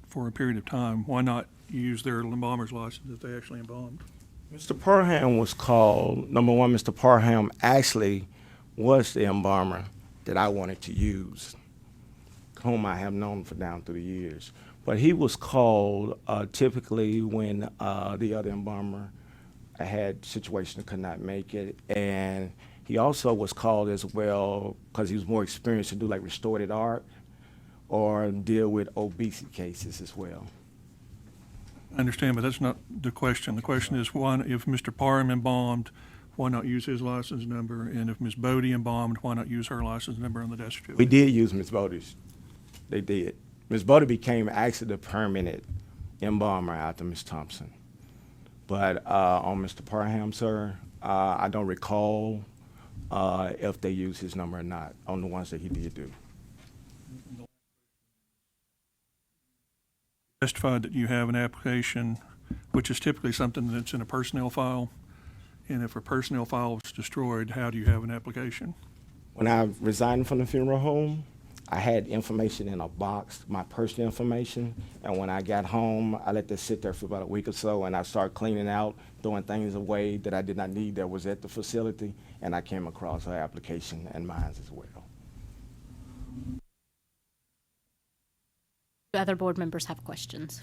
for a period of time. Why not use their embalmer's license if they actually embalmed? Mr. Parham was called, number one, Mr. Parham actually was the embalmer that I wanted to use, whom I have known for down through the years. But he was called typically when the other embalmer had situation could not make it, and he also was called as well because he was more experienced to do like restorative art or deal with obesity cases as well. I understand, but that's not the question. The question is, why, if Mr. Parham embalmed, why not use his license number? And if Ms. Bodie embalmed, why not use her license number on the death certificate? We did use Ms. Bodie's. They did. Ms. Bodie became actually the permanent embalmer after Ms. Thompson. But on Mr. Parham, sir, I don't recall if they used his number or not on the ones that he did do. Testified that you have an application, which is typically something that's in a personnel file. And if a personnel file is destroyed, how do you have an application? When I resigned from the funeral home, I had information in a box, my personal information, and when I got home, I let this sit there for about a week or so, and I started cleaning out, throwing things away that I did not need that was at the facility, and I came across her application and mine as well. Do other board members have questions?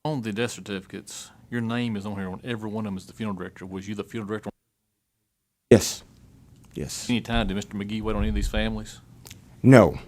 On the death certificates, your name is on here on every one of them as the funeral director. Was you the funeral director? Yes, yes. Any time did Mr. McGee wait on any of these families? No,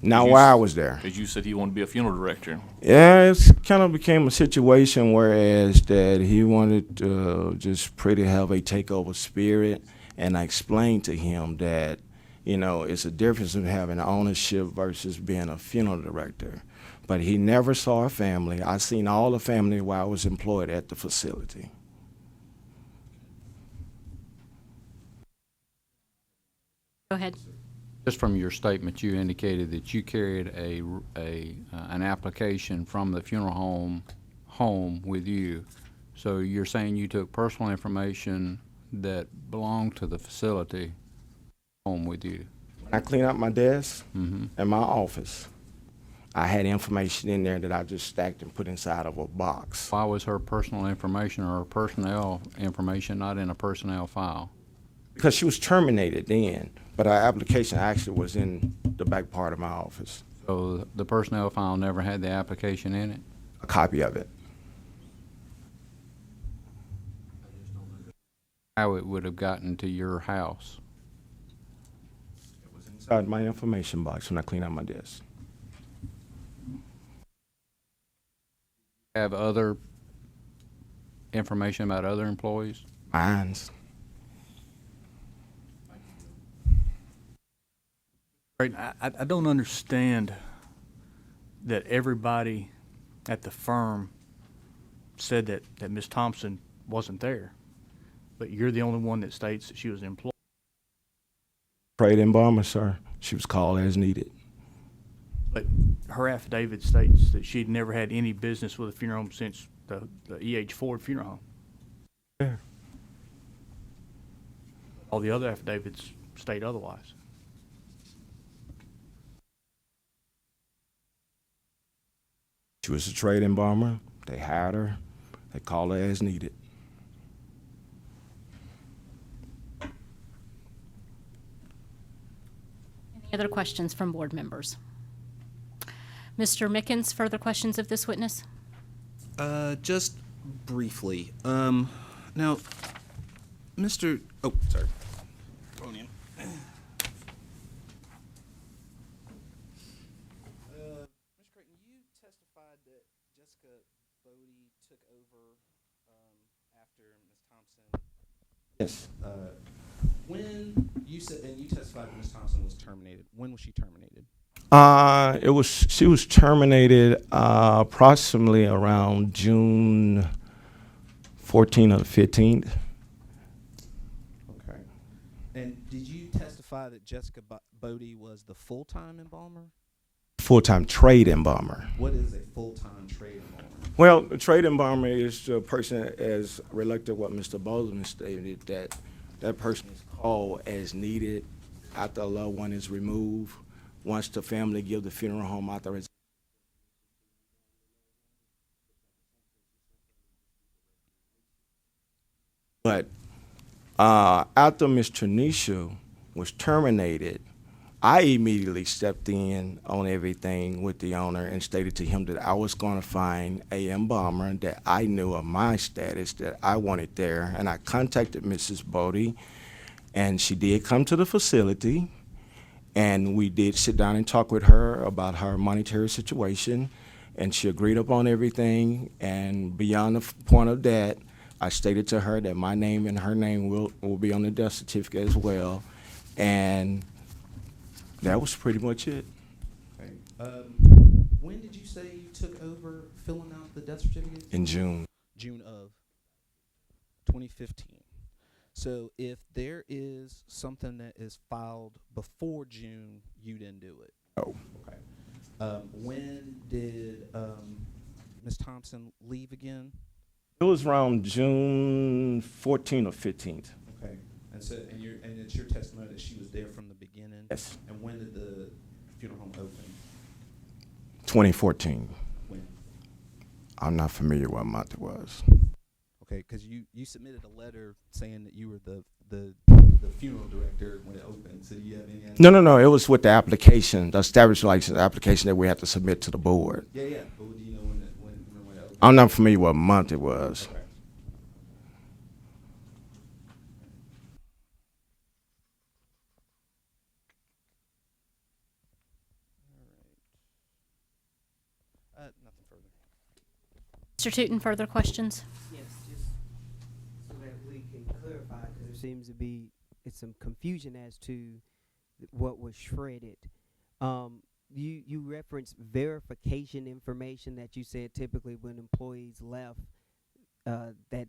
not You while s- I was there. Because you said he wanted to be a funeral director. Yeah, it's kind of became a situation whereas that he wanted to just pretty have a takeover spirit, and I explained to him that, you know, it's a difference in having ownership versus being a funeral director. But he never saw a family. I seen all the family while I was employed at the facility. Go ahead. Just from your statement, you indicated that you carried an application from the funeral home with you. So you're saying you took personal information that belonged to the facility home with you? When I cleaned out my desk Mm-hmm. and my office, I had information in there that I just stacked and put inside of a box. Why was her personal information or her personnel information not in a personnel file? Because she was terminated then, but her application actually was in the back part of my office. So the personnel file never had the application in it? A copy of it. How it would have gotten to your house? Inside my information box when I cleaned out my desk. Have other information about other employees? Mines. Right, I don't understand that everybody at the firm said that Ms. Thompson wasn't there, but you're the only one that states that she was employed. Trade embalmer, sir. She was called as needed. But her affidavit states that she'd never had any business with a funeral home since the E.H. Ford funeral home. Yeah. All the other affidavits state otherwise. She was a trade embalmer. They hired her. They called her as needed. Any other questions from board members? Mr. Mickens, further questions of this witness? Just briefly. Now, Mr. Oh, sorry. Ms. Creighton, you testified that Jessica Bodie took over after Ms. Thompson. Yes. When you said, and you testified that Ms. Thompson was terminated. When was she terminated? She was terminated approximately around June 14th or the 15th. Okay. And did you testify that Jessica Bodie was the full-time embalmer? Full-time trade embalmer. What is a full-time trade embalmer? Well, a trade embalmer is the person, as reluctant what Mr. Bozeman stated, that that person is called as needed after a loved one is removed. Once the family give the funeral home authorization. But after Ms. Tanisha was terminated, I immediately stepped in on everything with the owner and stated to him that I was going to find a embalmer that I knew of my status that I wanted there. And I contacted Mrs. Bodie, and she did come to the facility, and we did sit down and talk with her about her monetary situation, and she agreed upon everything. And beyond the point of that, I stated to her that my name and her name will be on the death certificate as well. And that was pretty much it. Okay. When did you say you took over filling out the death certificate? In June. June of 2015. So if there is something that is filed before June, you didn't do it? Oh. Okay. When did Ms. Thompson leave again? It was around June 14th or 15th. Okay. And it's your testimony that she was there from the beginning? Yes. And when did the funeral home open? 2014. When? I'm not familiar what month it was. Okay, because you submitted a letter saying that you were the funeral director when it opened. So do you have any idea? No. It was with the application, the established license application that we had to submit to the board. Yeah. But do you know when it opened? I'm not familiar what month it was. Okay. Nothing further. Mr. Tootin, further questions? Yes, just so that we can clarify, because there seems to be some confusion as to what was shredded. You referenced verification information that you said typically when employees left, that,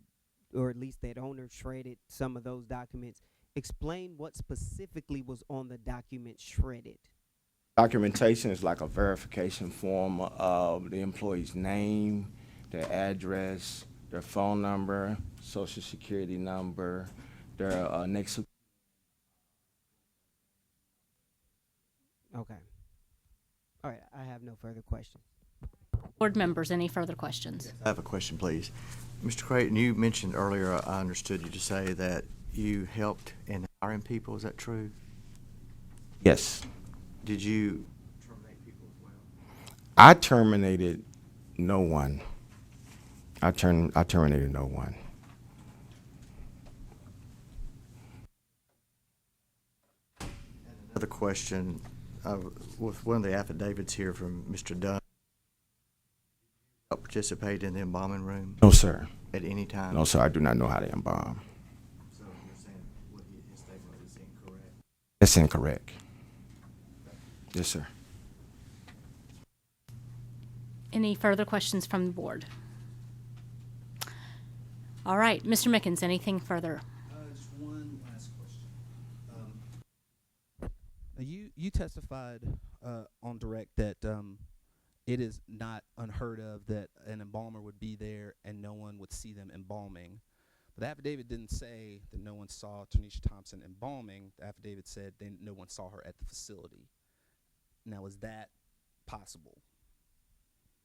or at least that owner shredded some of those documents. Explain what specifically was on the document shredded. Documentation is like a verification form of the employee's name, their address, their phone number, social security number, their next. Okay. All right, I have no further questions. Board members, any further questions? I have a question, please. Mr. Creighton, you mentioned earlier, I understood you to say that you helped in hiring people. Is that true? Yes. Did you terminate people as well? I terminated no one. I terminated no one. And another question, with one of the affidavits here from Mr. Dunn, participate in the embalming room? No, sir. At any time? No, sir. I do not know how to embalm. So you're saying his statement is incorrect? That's incorrect. Yes, sir. Any further questions from the board? All right, Mr. Mickens, anything further? Just one last question. You testified on direct that it is not unheard of that an embalmer would be there and no one would see them embalming. But the affidavit didn't say that no one saw Tanisha Thompson embalming. The affidavit said no one saw her at the facility. Now, is that possible?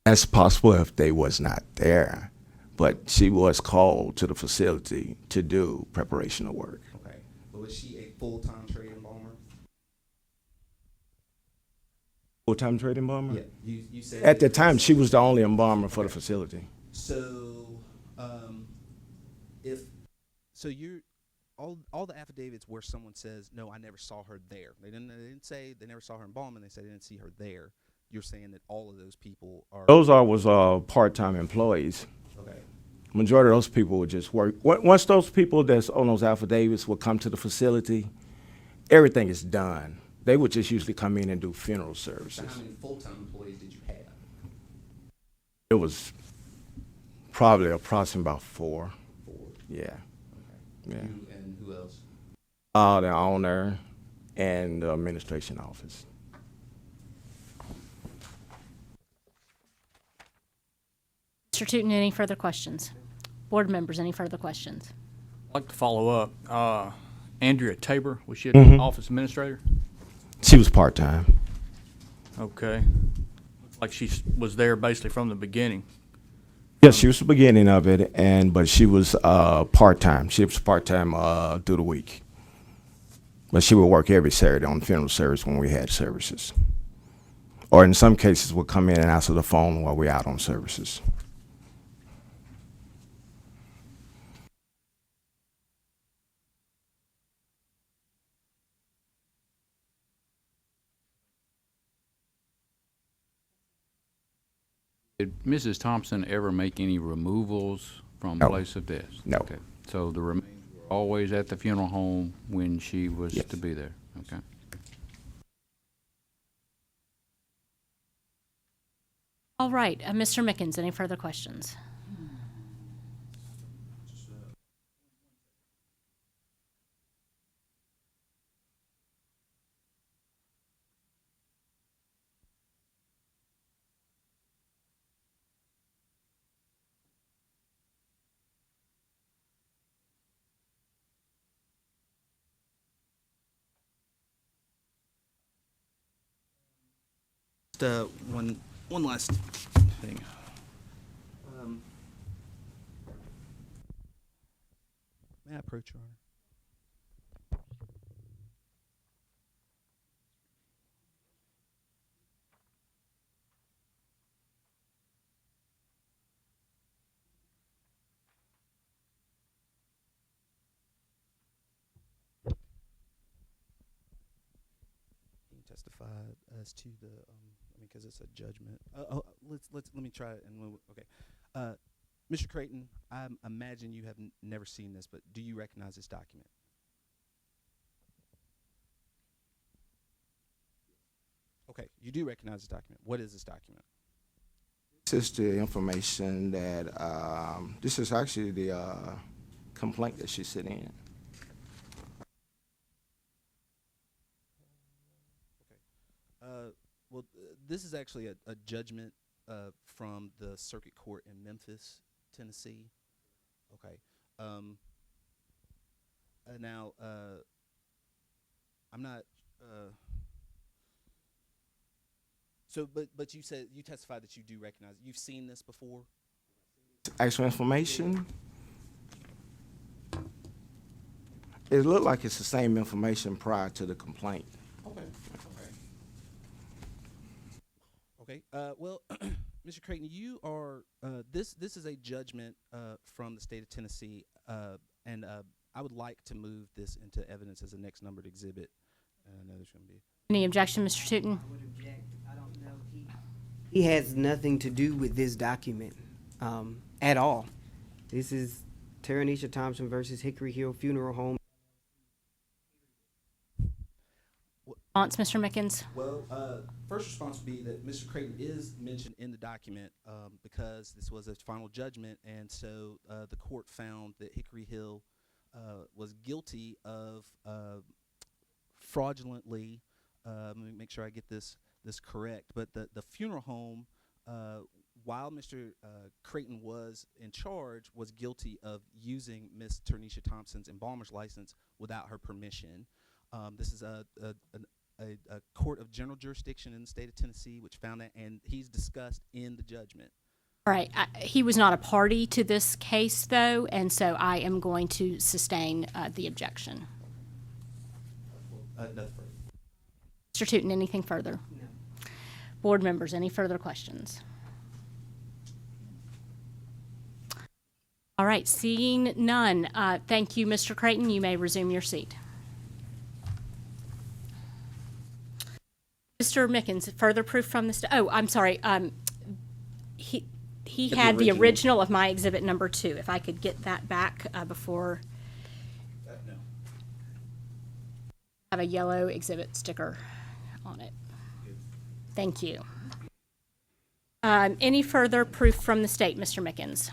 That's possible if they was not there, but she was called to the facility to do preparational work. Okay. But was she a full-time trade embalmer? Full-time trade embalmer? Yeah. You said At the time, she was the only embalmer for the facility. So, all the affidavits where someone says, no, I never saw her there. They didn't say they never saw her embalming. They said they didn't see her there. You're saying that all of those people are. Those was part-time employees. Okay. Majority of those people would just work. Once those people that's on those affidavits would come to the facility, everything is done. They would just usually come in and do funeral services. So how many full-time employees did you have? It was probably approximately about 4. 4. Yeah. Yeah. And who else? The owner and the administration office. Mr. Tootin, any further questions? Board members, any further questions? I'd like to follow up. Andrea Tabor, was she an office administrator? She was part-time. Okay. Looks like she was there basically from the beginning. Yes, she was the beginning of it, but she was part-time. She was part-time through the week. But she would work every Saturday on funeral service when we had services. Or in some cases, would come in and answer the phone while we're out on services. Did Mrs. Thompson ever make any removals from No. place of death? No. Okay. So the remains were always at the funeral home when she was Yes. to be there? Okay. All right, Mr. Mickens, any further questions? Just one last thing. May I approach, Your Honor? Can you testify as to the, because it's a judgment. Let me try it. Okay. Mr. Creighton, I imagine you have never seen this, but do you recognize this document? Okay, you do recognize this document. What is this document? This is the information that, this is actually the complaint that she sent in. This is actually a judgment from the circuit court in Memphis, Tennessee. Okay. Now, I'm not. But you said you testified that you do recognize. You've seen this before. Actual information. It looked like it's the same information prior to the complaint. Okay. Well, Mr. Creighton, you are. This is a judgment from the state of Tennessee, and I would like to move this into evidence as a next numbered exhibit. And I know there's going to be. Any objection, Mr. Tootin? I would object. I don't know. He has nothing to do with this document at all. This is Taranisha Thompson versus Hickory Hill Funeral Home. Response, Mr. Mickens? Well, first response would be that Mr. Creighton is mentioned in the document because this was a final judgment, and so the court found that Hickory Hill was guilty of fraudulently. Let me make sure I get this correct. But the funeral home, while Mr. Creighton was in charge, was guilty of using Miss Taranisha Thompson's embalmer's license without her permission. This is a court of general jurisdiction in the state of Tennessee, which found that, and he's discussed in the judgment. All right, he was not a party to this case, though, and so I am going to sustain the objection. Nothing further. Mr. Tootin, anything further? No. Board members, any further questions? All right, seeing none, thank you, Mr. Creighton. You may resume your seat. Mr. Mickens, further proof from this? Oh, I'm sorry. He had the original of my exhibit number 2. If I could get that back before. No. Have a yellow exhibit sticker on it. Thank you. Any further proof from the state, Mr. Mickens?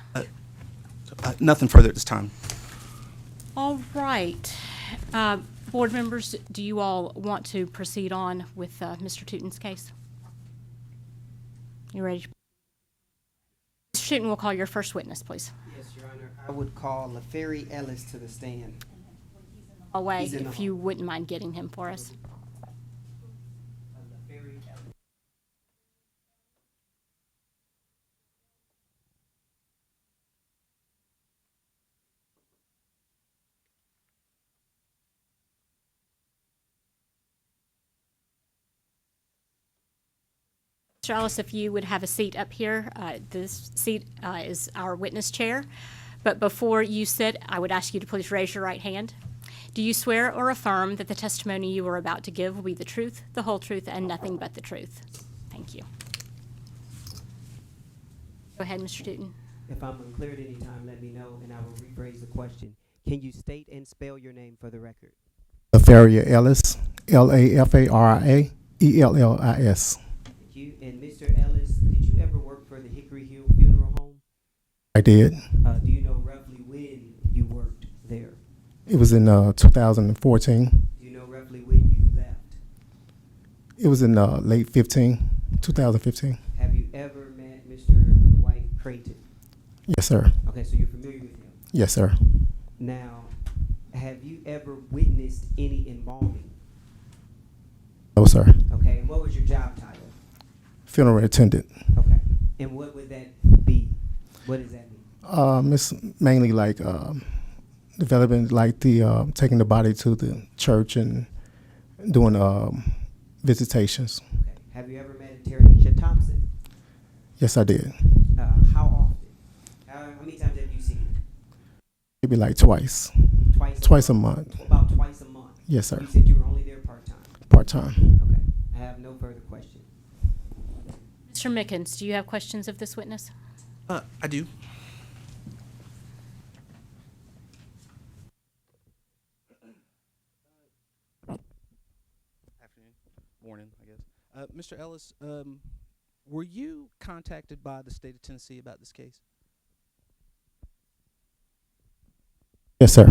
Nothing further at this time. All right. Board members, do you all want to proceed on with Mr. Tooten's case? You ready? Mr. Tooten, we'll call your first witness, please. Yes, Your Honor. I would call LaFerry Ellis to the stand. Away, He's in the if you wouldn't mind getting him for us. LaFerry Ellis. Mr. Ellis, if you would have a seat up here. This seat is our witness chair. But before you sit, I would ask you to please raise your right hand. Do you swear or affirm that the testimony you are about to give will be the truth, the whole truth, and nothing but the truth? Thank you. Go ahead, Mr. Tooten. If I'm unclear at any time, let me know, and I will rephrase the question. Can you state and spell your name for the record? LaFerry Ellis, LaFariaEllis. Thank you. And Mr. Ellis, did you ever work for the Hickory Hill Funeral Home? I did. Do you know roughly when you worked there? It was in 2014. Do you know roughly when you left? It was in late 2015. Have you ever met Mr. Dwight Creighton? Yes, sir. Okay, so you're familiar with him. Yes, sir. Now, have you ever witnessed any embalming? No, sir. Okay, and what was your job title? Funeral attendant. Okay, and what would that be? What does that mean? It's mainly like developing, like the taking the body to the church and doing visitations. Okay, have you ever met Tanisha Thompson? Yes, I did. How often? How many times have you seen her? Maybe like twice. Twice a month. About twice a month? Yes, sir. You said you were only there part-time? Part-time. Okay, I have no further questions. Mr. Mickens, do you have questions of this witness? I do. Afternoon, morning, I guess. Mr. Ellis, were you contacted by the state of Tennessee about this case? Yes, sir.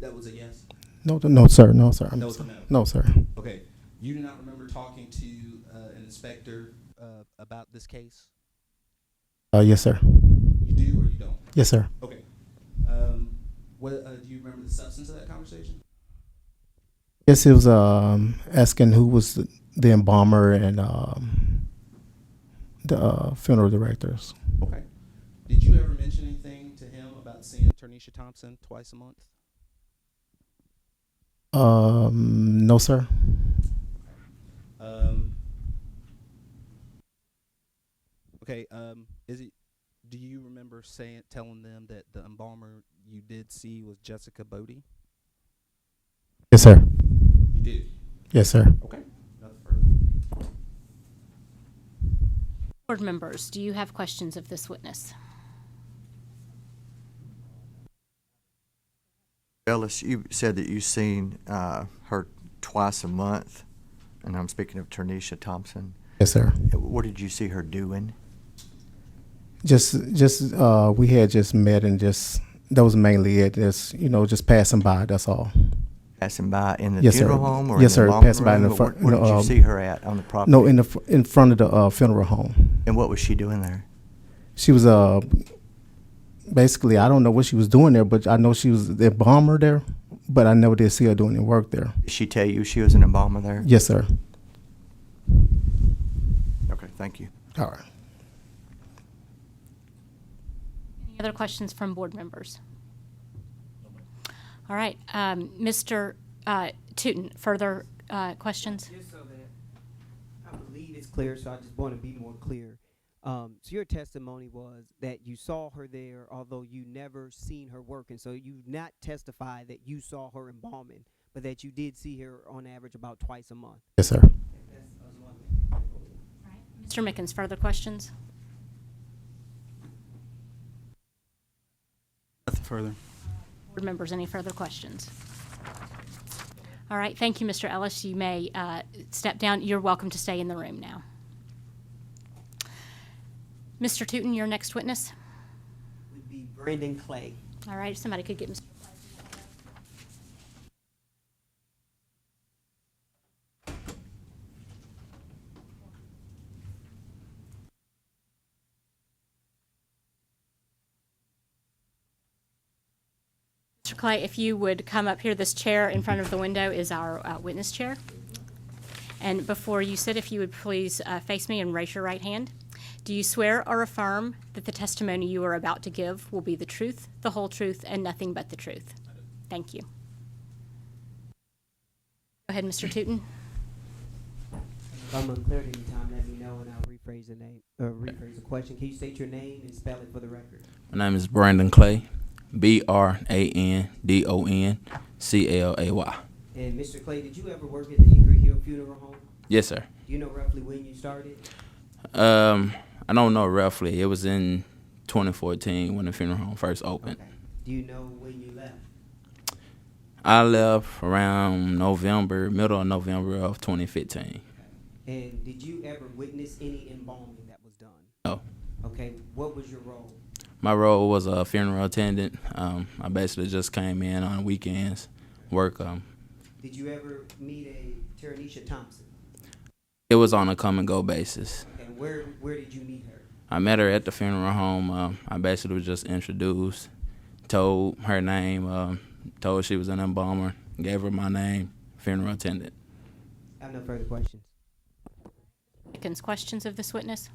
That was a yes? No, no, sir. No, sir. That was a no? No, sir. Okay. You do not remember talking to an inspector about this case? Yes, sir. You do or you don't? Yes, sir. Okay. Do you remember the substance of that conversation? Yes, it was asking who was the embalmer and the funeral directors. Okay. Did you ever mention anything to him about seeing Tanisha Thompson twice a month? No, sir. Okay. Do you remember telling them that the embalmer you did see was Jessica Bodie? Yes, sir. You did. Yes, sir. Okay. Nothing further. Board members, do you have questions of this witness? Ellis, you said that you've seen her twice a month, and I'm speaking of Tanisha Thompson. Yes, sir. What did you see her doing? Just we had just met and just that was mainly it. Just passing by. That's all. Passing by in the Yes, funeral sir. home, or Yes, in the sir. embalming Passing by in the room? front. Where did you see her at on the property? No, in front of the funeral home. And what was she doing there? She was basically, I don't know what she was doing there, but I know she was the embalmer there. But I never did see her doing any work there. Did she tell you she was an embalmer there? Yes, sir. Okay, thank you. All right. Any other questions from board members? All right, Mr. Tooten, further questions? Just so that I believe it's clear, so I just want to be more clear. So your testimony was that you saw her there, although you never seen her working. So you not testify that you saw her embalming, but that you did see her on average about twice a month. Yes, sir. Mr. Mickens, further questions? Nothing further. Board members, any further questions? All right, thank you, Mr. Ellis. You may step down. You're welcome to stay in the room now. Mr. Tooten, your next witness. Would be Brandon Clay. All right, if somebody could get Mr. Mr. Clay, if you would come up here, this chair in front of the window is our witness chair. And before you sit, if you would please face me and raise your right hand. Do you swear or affirm that the testimony you are about to give will be the truth, the whole truth, and nothing but the truth? Thank you. Go ahead, Mr. Tootin. If I'm unclear at any time, let me know and I'll rephrase the name, or rephrase the question. Can you state your name and spell it for the record? My name is Brandon Clay, BRANDONCLAY. And Mr. Clay, did you ever work at the Hickory Hill Funeral Home? Yes, sir. Do you know roughly when you started? I don't know roughly. It was in 2014 when the funeral home first opened. Okay. Do you know when you left? I left around November, middle of November of 2015. And did you ever witness any embalming that was done? No. Okay, what was your role? My role was a funeral attendant. I basically just came in on weekends, work. Did you ever meet a Taranisha Thompson? It was on a come-and-go basis. And where did you meet her? I met her at the funeral home. I basically was just introduced, told her name, told her she was an embalmer, gave her my name, funeral attendant. I have no further questions. Mickens, questions of this witness?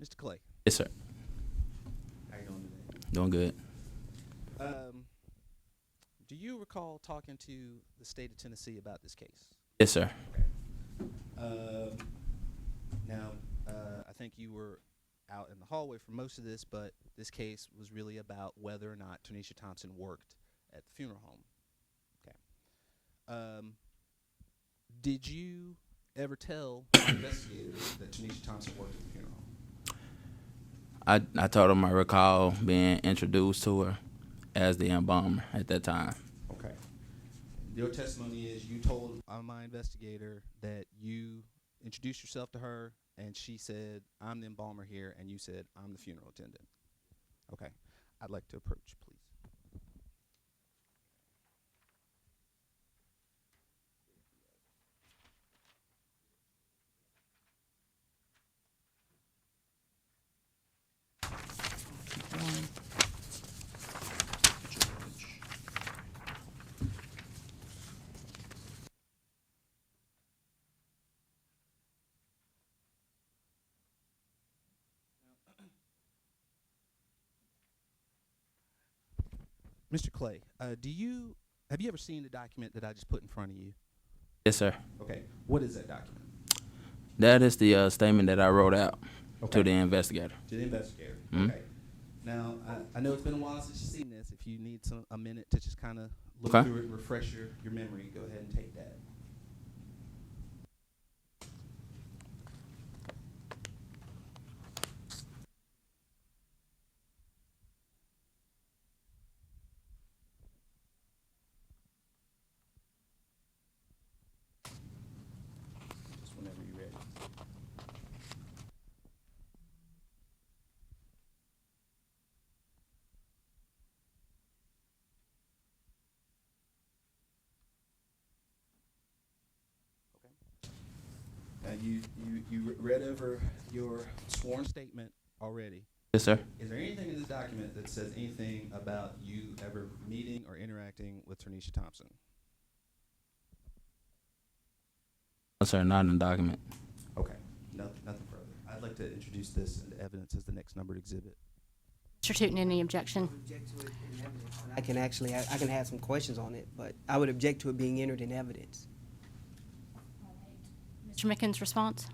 Mr. Clay, Yes, sir. how you doing today? Doing good. Do you recall talking to the state of Tennessee about this case? Yes, sir. Now, I think you were out in the hallway for most of this, but this case was really about whether or not Tanisha Thompson worked at the funeral home. Okay. Did you ever tell investigators that Tanisha Thompson worked at the funeral home? I told him I recall being introduced to her as the embalmer at that time. Okay. Your testimony is you told my investigator that you introduced yourself to her, and she said, "I'm the embalmer here," and you said, "I'm the funeral attendant." Okay. I'd like to approach, please. Mr. Clay, have you ever seen the document that I just put in front of you? Yes, sir. Okay. What is that document? That is the statement that I wrote out Okay. to the investigator. To the investigator. Mhm. Okay. Now, I know it's been a while since you've seen this. If you need a minute to just kind of look Okay. through it, refresh your memory, go ahead and take that. Just whenever you're ready. You read over your sworn statement already. Yes, sir. Is there anything in this document that says anything about you ever meeting or interacting with Tanisha Thompson? No, sir, not in the document. Okay, nothing further. I'd like to introduce this into evidence as the next numbered exhibit. Mr. Tootin, any objection? Object to it in evidence. I can actually, I can have some questions on it, but I would object to it being entered in evidence. Mr. Mickens, response?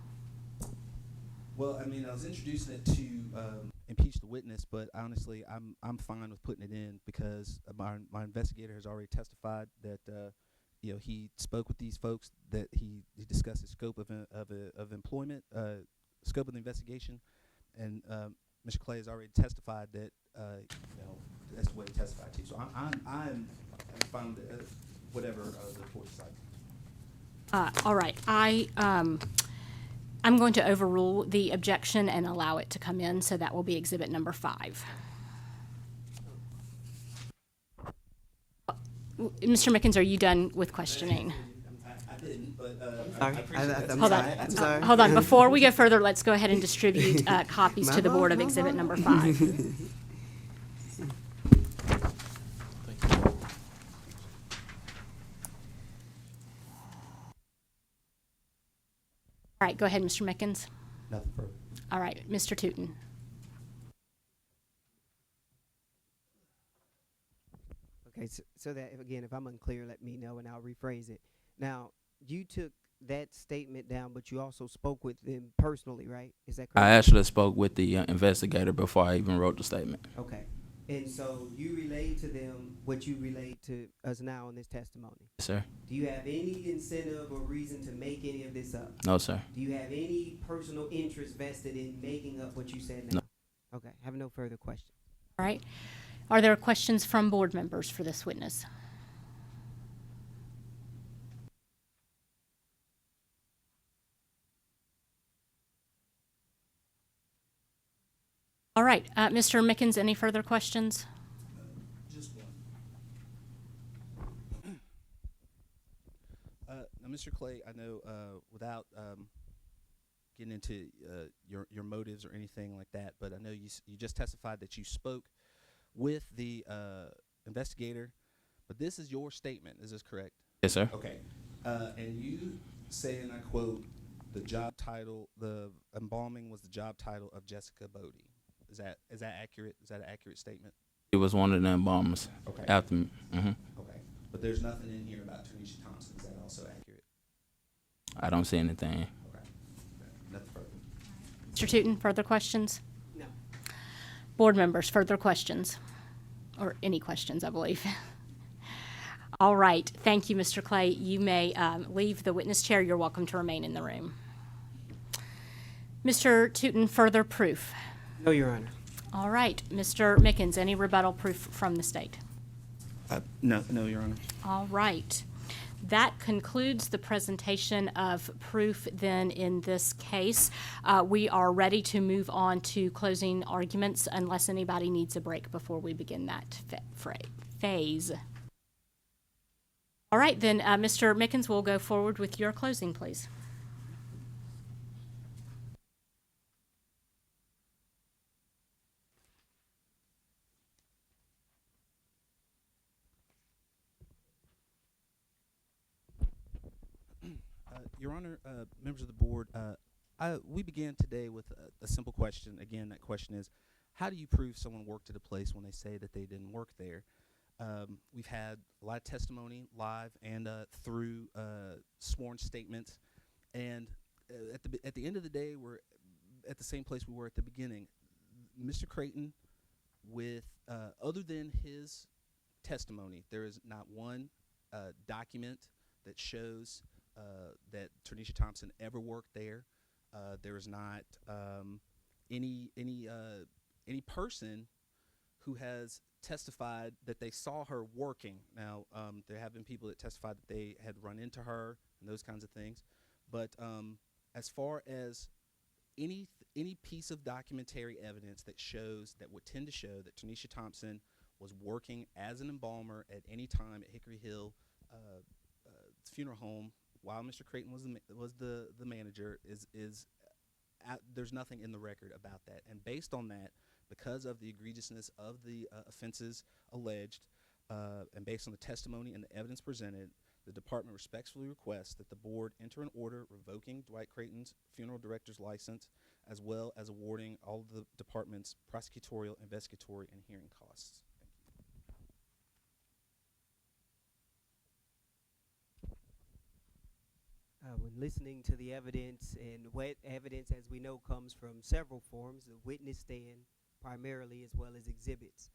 Well, I mean, I was introducing it to impeach the witness, but honestly, I'm fine with putting it in because my investigator has already testified that he spoke with these folks, that he discussed the scope of employment, scope of the investigation, and Mr. Clay has already testified that that's what he testified to. So I'm fine with whatever the report decides. All right. I'm going to overrule the objection and allow it to come in, so that will be exhibit number 5. Mr. Mickens, are you done with questioning? I didn't, but Sorry. Hold I'm sorry. on, hold on. Before we go further, let's go ahead and distribute copies to the board of exhibit number 5. All right, go ahead, Mr. Mickens. Nothing further. All right, Mr. Tootin. Okay, so that, again, if I'm unclear, let me know and I'll rephrase it. Now, you took that statement down, but you also spoke with them personally, right? Is that correct? I actually spoke with the investigator before I even wrote the statement. Okay. And so you relayed to them what you relayed to us now in this testimony. Yes, sir. Do you have any incentive or reason to make any of this up? No, sir. Do you have any personal interest vested in making up what you said now? No. Okay, have no further questions. All right. Are there questions from board members for this witness? All right, Mr. Mickens, any further questions? Just one. Now, Mr. Clay, I know without getting into your motives or anything like that, but I know you just testified that you spoke with the investigator, but this is your statement. Is this correct? Yes, sir. Okay. And you say, and I quote, the job title, the embalming was the job title of Jessica Bodie. Is that accurate? Is that an accurate statement? It was one of the embalmers. Okay. After me. Okay. But there's nothing in here about Tanisha Thompson. Is that also accurate? I don't see anything. Okay. Nothing further. Mr. Tootin, further questions? No. Board members, further questions? Or any questions, I believe. All right. Thank you, Mr. Clay. You may leave the witness chair. You're welcome to remain in the room. Mr. Tootin, further proof? No, Your Honor. All right. Mr. Mickens, any rebuttal proof from the state? No, Your Honor. All right. That concludes the presentation of proof then in this case. We are ready to move on to closing arguments unless anybody needs a break before we begin that phase. All right, then, Mr. Mickens, we'll go forward with your closing, please. Your Honor, members of the board, we began today with a simple question. Again, that question is, how do you prove someone worked at a place when they say that they didn't work there? We've had a lot of testimony live and through sworn statements, and at the end of the day, we're at the same place we were at the beginning. Mr. Creighton, with other than his testimony, there is not one document that shows that Tanisha Thompson ever worked there. There is not any person who has testified that they saw her working. Now, there have been people that testified that they had run into her and those kinds of things. But as far as any piece of documentary evidence that shows, that would tend to show that Tanisha Thompson was working as an embalmer at any time at Hickory Hill Funeral Home while Mr. Creighton was the manager, there's nothing in the record about that. And based on that, because of the egregiousness of the offenses alleged, and based on the testimony and the evidence presented, the department respectfully requests that the board enter an order revoking Dwight Creighton's funeral director's license, as well as awarding all of the department's prosecutorial, investigatory, and hearing costs. When listening to the evidence, and what evidence, as we know, comes from several forms, the witness stand primarily, as well as exhibits,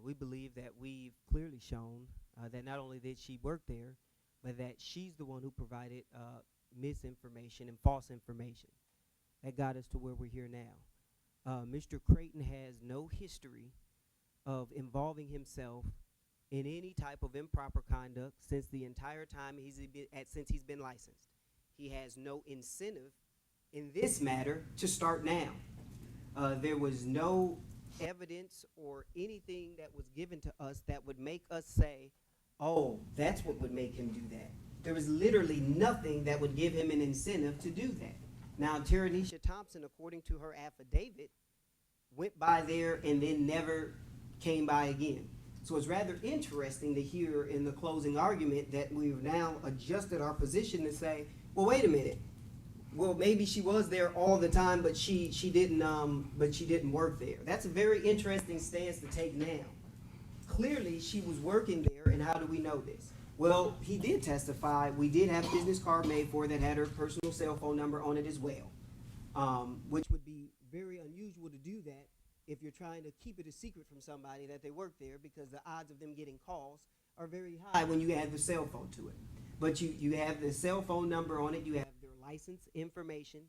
we believe that we've clearly shown that not only did she work there, but that she's the one who provided misinformation and false information. That got us to where we're here now. Mr. Creighton has no history of involving himself in any type of improper conduct since the entire time since he's been licensed. He has no incentive in this matter to start now. There was no evidence or anything that was given to us that would make us say, oh, that's what would make him do that. There was literally nothing that would give him an incentive to do that. Now, Taranisha Thompson, according to her affidavit, went by there and then never came by again. So it's rather interesting to hear in the closing argument that we've now adjusted our position to say, well, wait a minute. Well, maybe she was there all the time, but she didn't work there. That's a very interesting stance to take now. Clearly, she was working there, and how do we know this? Well, he did testify. We did have a business card made for her that had her personal cell phone number on it as well, which would be very unusual to do that if you're trying to keep it a secret from somebody that they work there, because the odds of them getting calls are very high when you add the cell phone to it. But you have the cell phone number on it. You have their license information,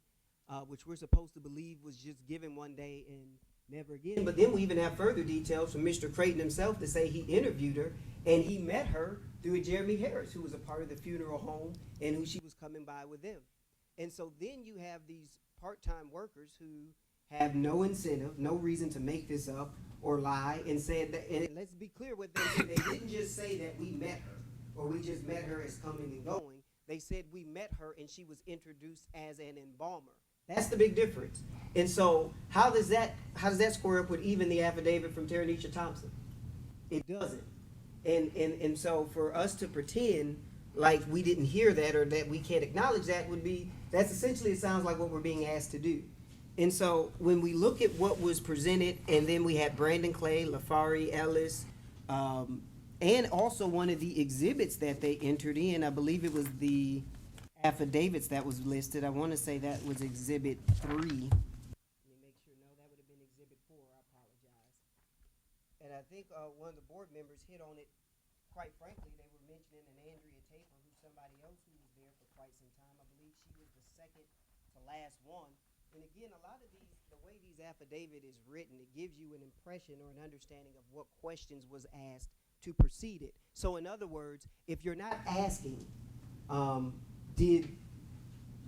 which we're supposed to believe was just given one day and never again. But then we even have further details from Mr. Creighton himself to say he interviewed her and he met her through Jeremy Harris, who was a part of the funeral home and who she was coming by with them. And so then you have these part-time workers who have no incentive, no reason to make this up or lie, and said that, and let's be clear what they said. They didn't just say that we met her or we just met her as coming and going. They said we met her and she was introduced as an embalmer. That's the big difference. And so how does that square up with even the affidavit from Taranisha Thompson? It doesn't. And so for us to pretend like we didn't hear that or that we can't acknowledge that that's essentially, it sounds like what we're being asked to do. And so when we look at what was presented, and then we had Brandon Clay, LaFari Ellis, and also one of the exhibits that they entered in, I believe it was the affidavits that was listed. I want to say that was Exhibit 3. Let me make sure. No, that would have been Exhibit 4. I apologize. And I think one of the board members hit on it. Quite frankly, they were mentioning an Andrea Taper, who's somebody else who was there for quite some time. I believe she was the second to last one. And again, a lot of the way these affidavit is written, it gives you an impression or an understanding of what questions was asked to precede it. So in other words, if you're not asking, did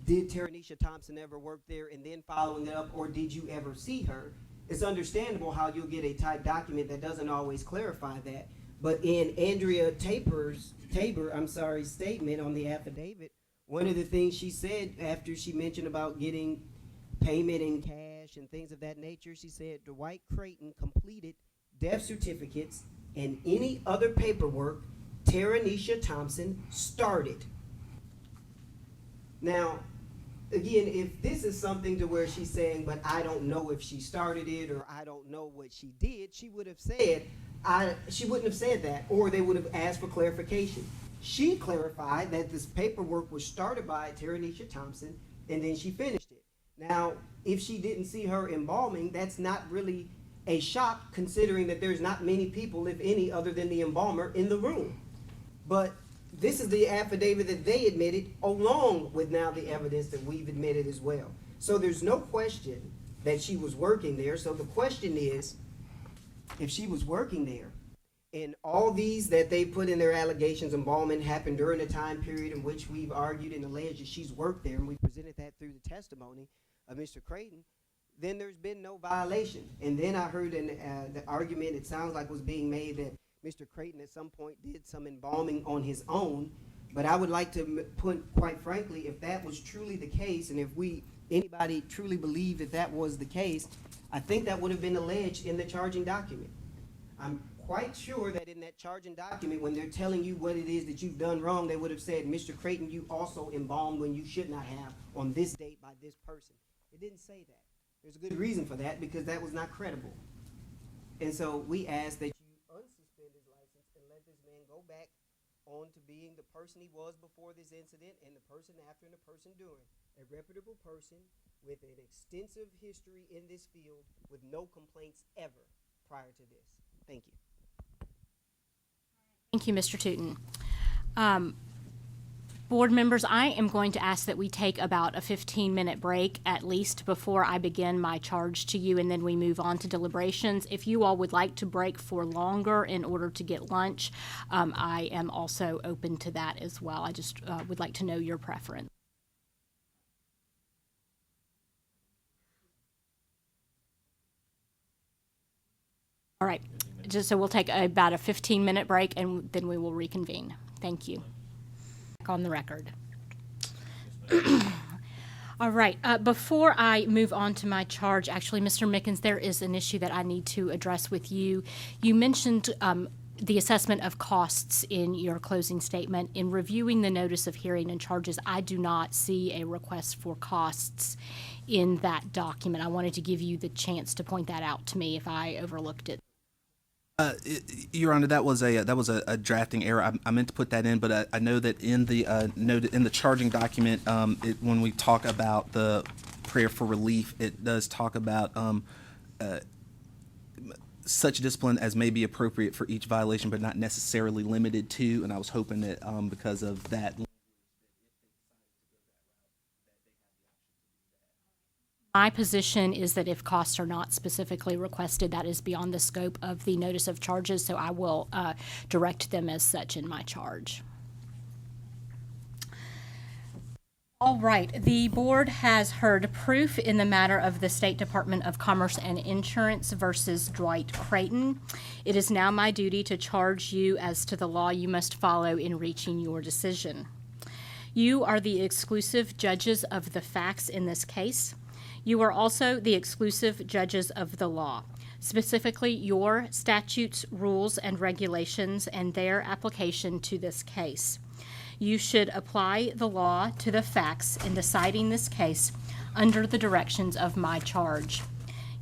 Taranisha Thompson ever work there, and then following it up, or did you ever see her, it's understandable how you'll get a typed document that doesn't always clarify that. But in Andrea Taber's statement on the affidavit, one of the things she said after she mentioned about getting payment in cash and things of that nature, she said Dwight Creighton completed death certificates and any other paperwork Taranisha Thompson started. Now, again, if this is something to where she's saying, but I don't know if she started it or I don't know what she did, she would have said, she wouldn't have said that, or they would have asked for clarification. She clarified that this paperwork was started by Taranisha Thompson and then she finished it. Now, if she didn't see her embalming, that's not really a shock, considering that there's not many people, if any, other than the embalmer in the room. But this is the affidavit that they admitted, along with now the evidence that we've admitted as well. So there's no question that she was working there. So the question is, if she was working there, and all these that they put in their allegations, embalming happened during the time period in which we've argued and alleged that she's worked there, and we presented that through the testimony of Mr. Creighton, then there's been no violation. And then I heard the argument, it sounds like, was being made that Mr. Creighton at some point did some embalming on his own. But I would like to put, quite frankly, if that was truly the case, and if anybody truly believed that that was the case, I think that would have been alleged in the charging document. I'm quite sure that in that charging document, when they're telling you what it is that you've done wrong, they would have said, Mr. Creighton, you also embalmed when you should not have on this date by this person. It didn't say that. There's a good reason for that, because that was not credible. And so we ask that you unsuspend his license and let this man go back on to being the person he was before this incident and the person after and the person during. A reputable person with an extensive history in this field with no complaints ever prior to this. Thank you. Thank you, Mr. Tootin. Board members, I am going to ask that we take about a 15-minute break at least before I begin my charge to you, and then we move on to deliberations. If you all would like to break for longer in order to get lunch, I am also open to that as well. I just would like to know your preference. All right, so we'll take about a 15-minute break and then we will reconvene. Thank you. on the record. All right, before I move on to my charge, actually, Mr. Mickens, there is an issue that I need to address with you. You mentioned the assessment of costs in your closing statement. In reviewing the notice of hearing and charges, I do not see a request for costs in that document. I wanted to give you the chance to point that out to me if I overlooked it. Your Honor, that was a drafting error. I meant to put that in, but I know that in the in the charging document, when we talk about the prayer for relief, it does talk about such discipline as may be appropriate for each violation, but not necessarily limited to. And I was hoping that because of that. My position is that if costs are not specifically requested, that is beyond the scope of the notice of charges, so I will direct them as such in my charge. All right, the board has heard proof in the matter of the State Department of Commerce and Insurance versus Dwight Creighton. It is now my duty to charge you as to the law you must follow in reaching your decision. You are the exclusive judges of the facts in this case. You are also the exclusive judges of the law, specifically your statutes, rules, and regulations and their application to this case. You should apply the law to the facts in deciding this case under the directions of my charge.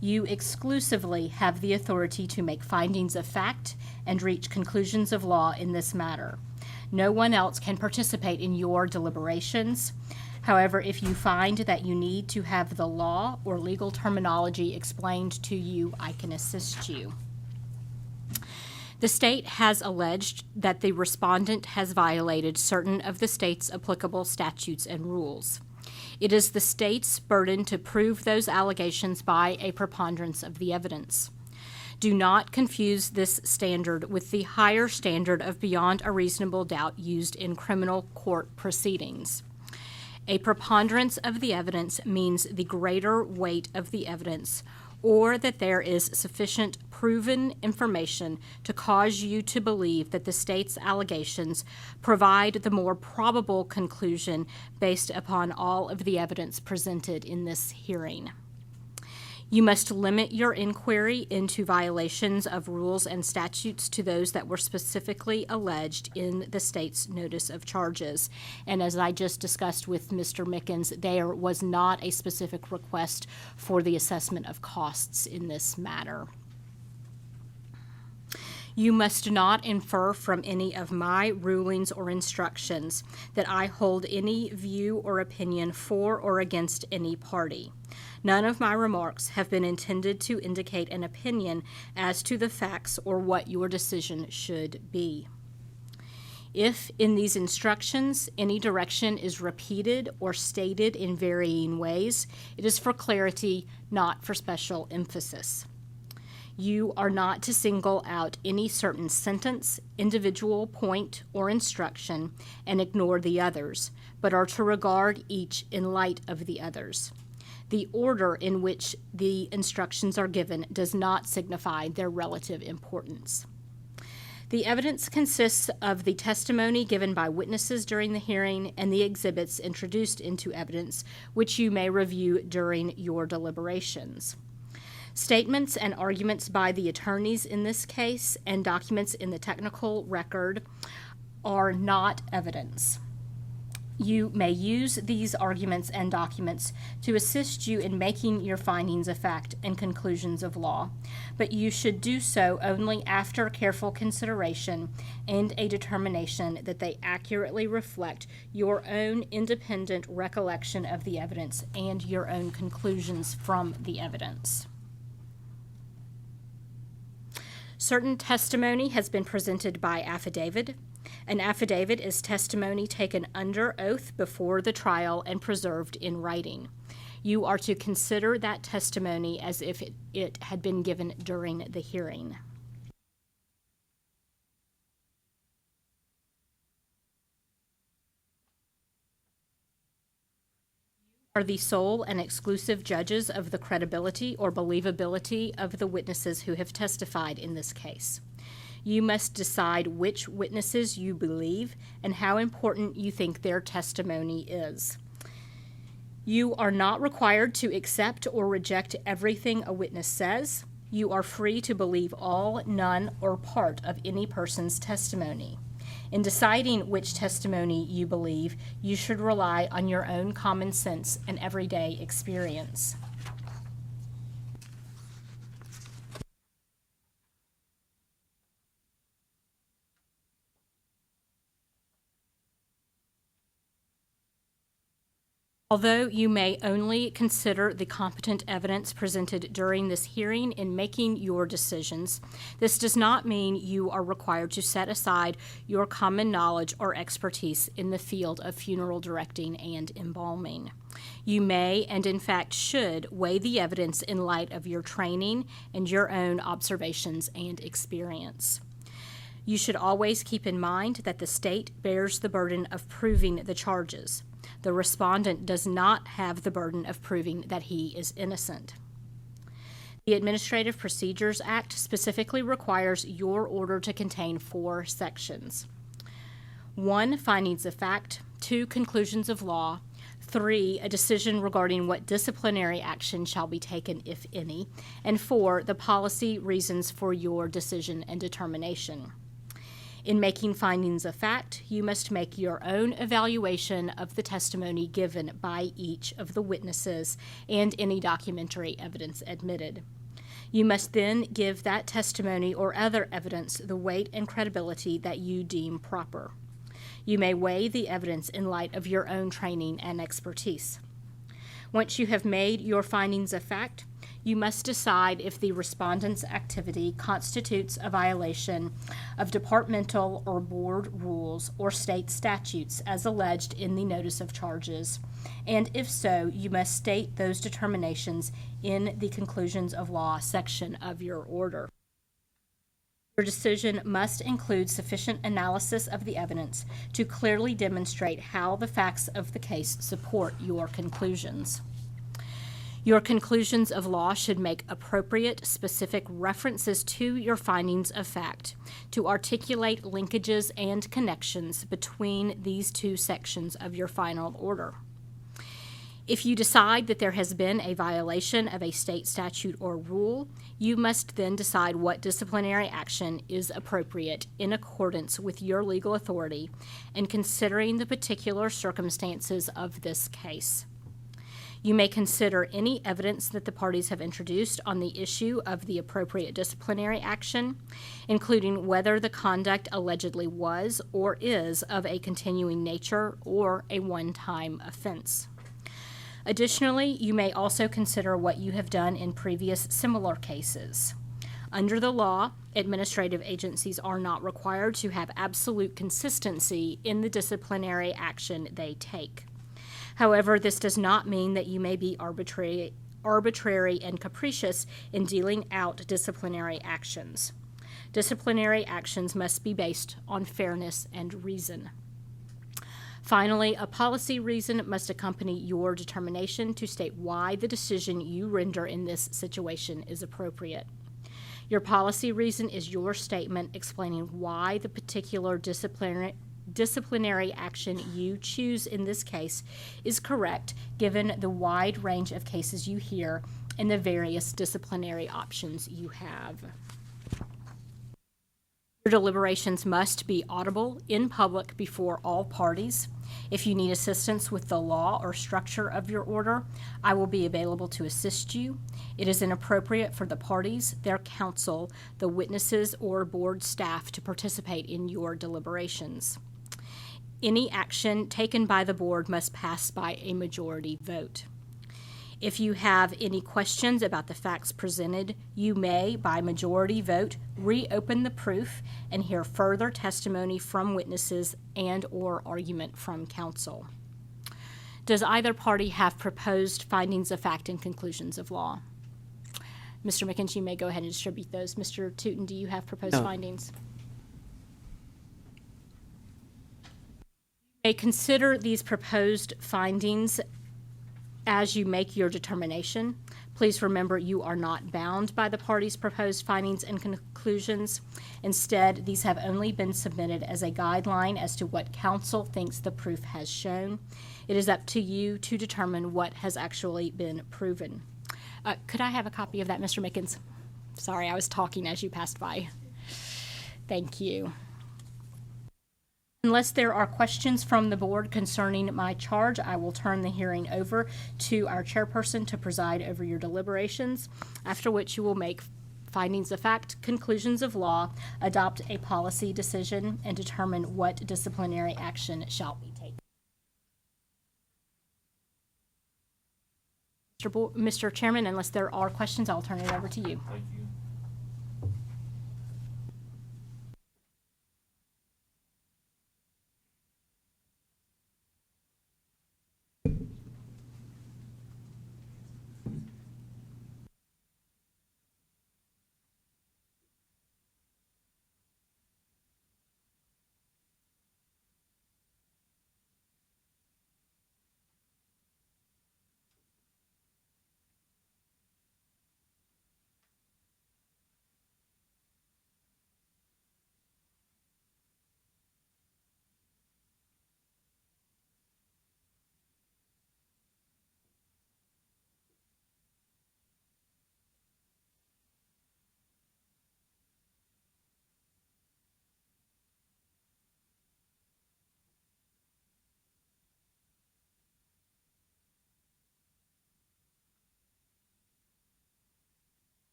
You exclusively have the authority to make findings of fact and reach conclusions of law in this matter. No one else can participate in your deliberations. However, if you find that you need to have the law or legal terminology explained to you, I can assist you. The state has alleged that the respondent has violated certain of the state's applicable statutes and rules. It is the state's burden to prove those allegations by a preponderance of the evidence. Do not confuse this standard with the higher standard of beyond a reasonable doubt used in criminal court proceedings. A preponderance of the evidence means the greater weight of the evidence, or that there is sufficient proven information to cause you to believe that the state's allegations provide the more probable conclusion based upon all of the evidence presented in this hearing. You must limit your inquiry into violations of rules and statutes to those that were specifically alleged in the state's notice of charges. And as I just discussed with Mr. Mickens, there was not a specific request for the assessment of costs in this matter. You must not infer from any of my rulings or instructions that I hold any view or opinion for or against any party. None of my remarks have been intended to indicate an opinion as to the facts or what your decision should be. If in these instructions any direction is repeated or stated in varying ways, it is for clarity, not for special emphasis. You are not to single out any certain sentence, individual point, or instruction and ignore the others, but are to regard each in light of the others. The order in which the instructions are given does not signify their relative importance. The evidence consists of the testimony given by witnesses during the hearing and the exhibits introduced into evidence, which you may review during your deliberations. Statements and arguments by the attorneys in this case and documents in the technical record are not evidence. You may use these arguments and documents to assist you in making your findings of fact and conclusions of law, but you should do so only after careful consideration and a determination that they accurately reflect your own independent recollection of the evidence and your own conclusions from the evidence. Certain testimony has been presented by affidavit. An affidavit is testimony taken under oath before the trial and preserved in writing. You are to consider that testimony as if it had been given during the hearing. Are the sole and exclusive judges of the credibility or believability of the witnesses who have testified in this case. You must decide which witnesses you believe and how important you think their testimony is. You are not required to accept or reject everything a witness says. You are free to believe all, none, or part of any person's testimony. In deciding which testimony you believe, you should rely on your own common sense and everyday experience. Although you may only consider the competent evidence presented during this hearing in making your decisions, this does not mean you are required to set aside your common knowledge or expertise in the field of funeral directing and embalming. You may, and in fact should, weigh the evidence in light of your training and your own observations and experience. You should always keep in mind that the state bears the burden of proving the charges. The respondent does not have the burden of proving that he is innocent. The Administrative Procedures Act specifically requires your order to contain 4 sections. 1, findings of fact. 2, conclusions of law. 3, a decision regarding what disciplinary action shall be taken, if any. And 4, the policy reasons for your decision and determination. In making findings of fact, you must make your own evaluation of the testimony given by each of the witnesses and any documentary evidence admitted. You must then give that testimony or other evidence the weight and credibility that you deem proper. You may weigh the evidence in light of your own training and expertise. Once you have made your findings of fact, you must decide if the respondent's activity constitutes a violation of departmental or board rules or state statutes as alleged in the notice of charges, and if so, you must state those determinations in the conclusions of law section of your order. Your decision must include sufficient analysis of the evidence to clearly demonstrate how the facts of the case support your conclusions. Your conclusions of law should make appropriate, specific references to your findings of fact to articulate linkages and connections between these 2 sections of your final order. If you decide that there has been a violation of a state statute or rule, you must then decide what disciplinary action is appropriate in accordance with your legal authority and considering the particular circumstances of this case. You may consider any evidence that the parties have introduced on the issue of the appropriate disciplinary action, including whether the conduct allegedly was or is of a continuing nature or a one-time offense. Additionally, you may also consider what you have done in previous similar cases. Under the law, administrative agencies are not required to have absolute consistency in the disciplinary action they take. However, this does not mean that you may be arbitrary and capricious in dealing out disciplinary actions. Disciplinary actions must be based on fairness and reason. Finally, a policy reason must accompany your determination to state why the decision you render in this situation is appropriate. Your policy reason is your statement explaining why the particular disciplinary action you choose in this case is correct given the wide range of cases you hear and the various disciplinary options you have. Your deliberations must be audible in public before all parties. If you need assistance with the law or structure of your order, I will be available to assist you. It is inappropriate for the parties, their counsel, the witnesses, or board staff to participate in your deliberations. Any action taken by the board must pass by a majority vote. If you have any questions about the facts presented, you may, by majority vote, reopen the proof and hear further testimony from witnesses and/or argument from counsel. Does either party have proposed findings of fact and conclusions of law? Mr. McIntyre, you may go ahead and distribute those. Mr. Tootin, do you have proposed findings? You may consider these proposed findings as you make your determination. Please remember you are not bound by the parties' proposed findings and conclusions. Instead, these have only been submitted as a guideline as to what counsel thinks the proof has shown. It is up to you to determine what has actually been proven. Could I have a copy of that, Mr. Mickens? Sorry, I was talking as you passed by. Thank you. Unless there are questions from the board concerning my charge, I will turn the hearing over to our chairperson to preside over your deliberations, after which you will make findings of fact, conclusions of law, adopt a policy decision, and determine what disciplinary action shall be taken. Mr. Chairman, unless there are questions, I'll turn it over to you. Thank you.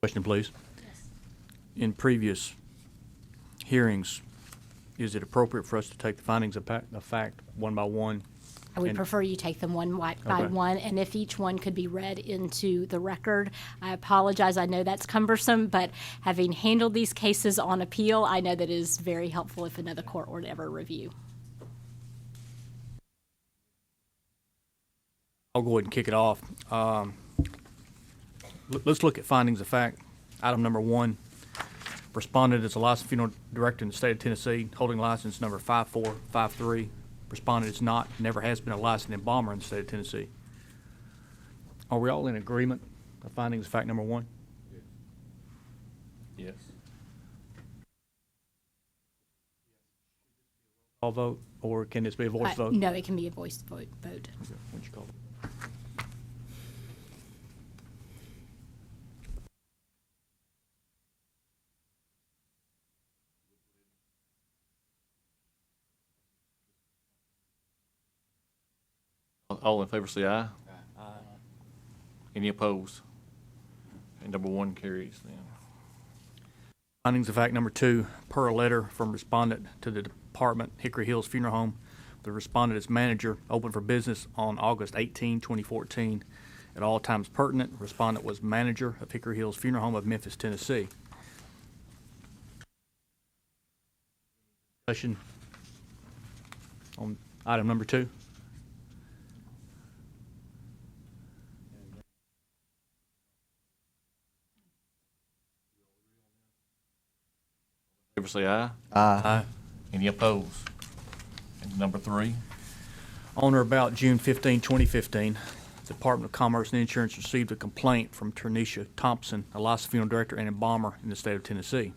Question, please. In previous hearings, is it appropriate for us to take the findings of fact one by one? I would And- prefer you take them one by Okay. one, and if each one could be read into the record. I apologize, I know that's cumbersome, but having handled these cases on appeal, I know that it is very helpful if another court were to ever review. I'll go ahead and kick it off. Let's look at findings of fact. Item number 1, respondent is a licensed funeral director in the state of Tennessee, holding license number 5453. Respondent is not, never has been a licensed embalmer in the state of Tennessee. Are we all in agreement of findings of fact number 1? Yes. All vote, or can this be a voice vote? No, it can be a voice vote. Okay, what'd you call it? All in favor say aye. Any opposed? And number 1 carries then. Findings of fact number 2, per a letter from respondent to the department, Hickory Hills Funeral Home, the respondent as manager, opened for business on August 18, 2014. At all times pertinent, respondent was manager of Hickory Hills Funeral Home of Memphis, Tennessee. Discussion on item number 2. Favor say aye. Aye. Any opposed? And number 3. On or about June 15, 2015, the Department of Commerce and Insurance received a complaint from Ternisha Thompson, a licensed funeral director and embalmer in the state of Tennessee.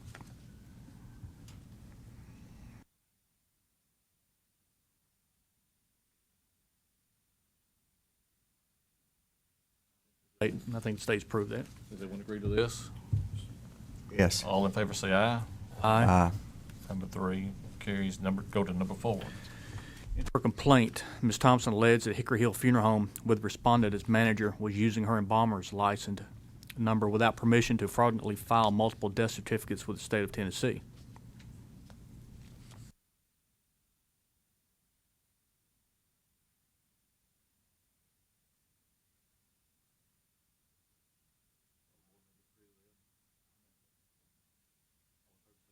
I think the state's proved that. Does everyone agree to this? Yes. All in favor say aye. Aye. Number 3 carries. Go to number 4. In her complaint, Ms. Thompson alleged that Hickory Hill Funeral Home, with respondent as manager, was using her embalmer's license number without permission to fraudulently file multiple death certificates with the state of Tennessee.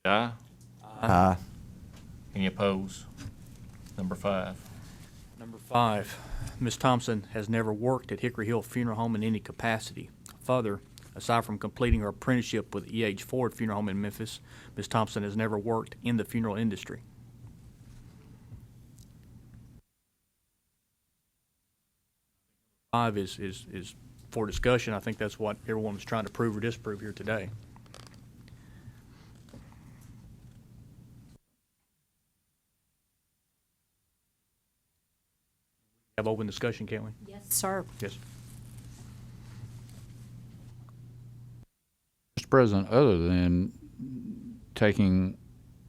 Aye. Aye. Any opposed? Number 5. Number 5, Ms. Thompson has never worked at Hickory Hill Funeral Home in any capacity. Further, aside from completing her apprenticeship with E.H. Ford Funeral Home in Memphis, Ms. Thompson has never worked in the funeral industry. Five is for discussion. I think that's what everyone was trying to prove or disprove here today. Have open discussion, can't we? Yes, sir. Yes. Mr. President, other than taking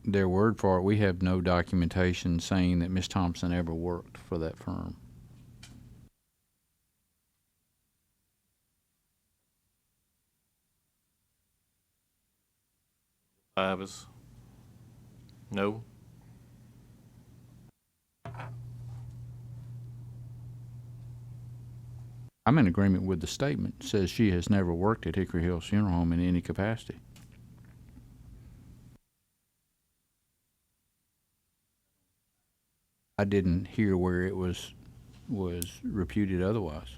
their word for it, we have no documentation saying that Ms. Thompson ever worked for that firm. Five is no. I'm in agreement with the statement. It says she has never worked at Hickory Hills Funeral Home in any capacity. I didn't hear where it was reputed otherwise,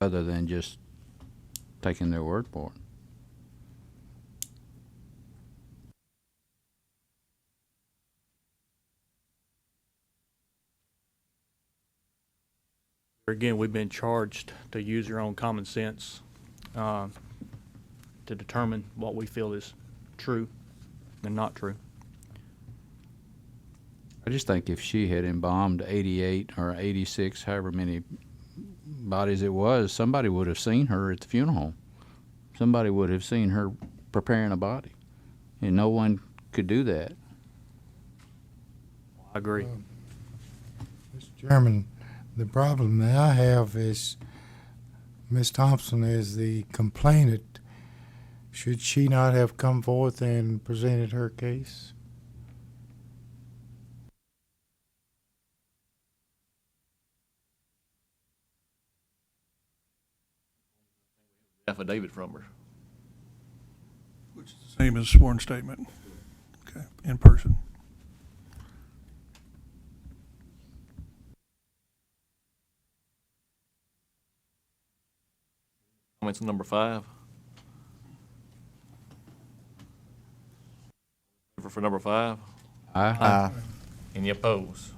other than just taking their word for it. Again, we've been charged to use your own common sense to determine what we feel is true and not true. I just think if she had embalmed 88 or 86, however many bodies it was, somebody would have seen her at the funeral home. Somebody would have seen her preparing a body, and no one could do that. I agree. Mr. Chairman, the problem that I have is Ms. Thompson is the complainant. Should she not have come forth and presented her case? Affidavit from her. Which is the same as sworn statement. Okay, in person. Comments on number 5? For number 5? Aye. Any opposed?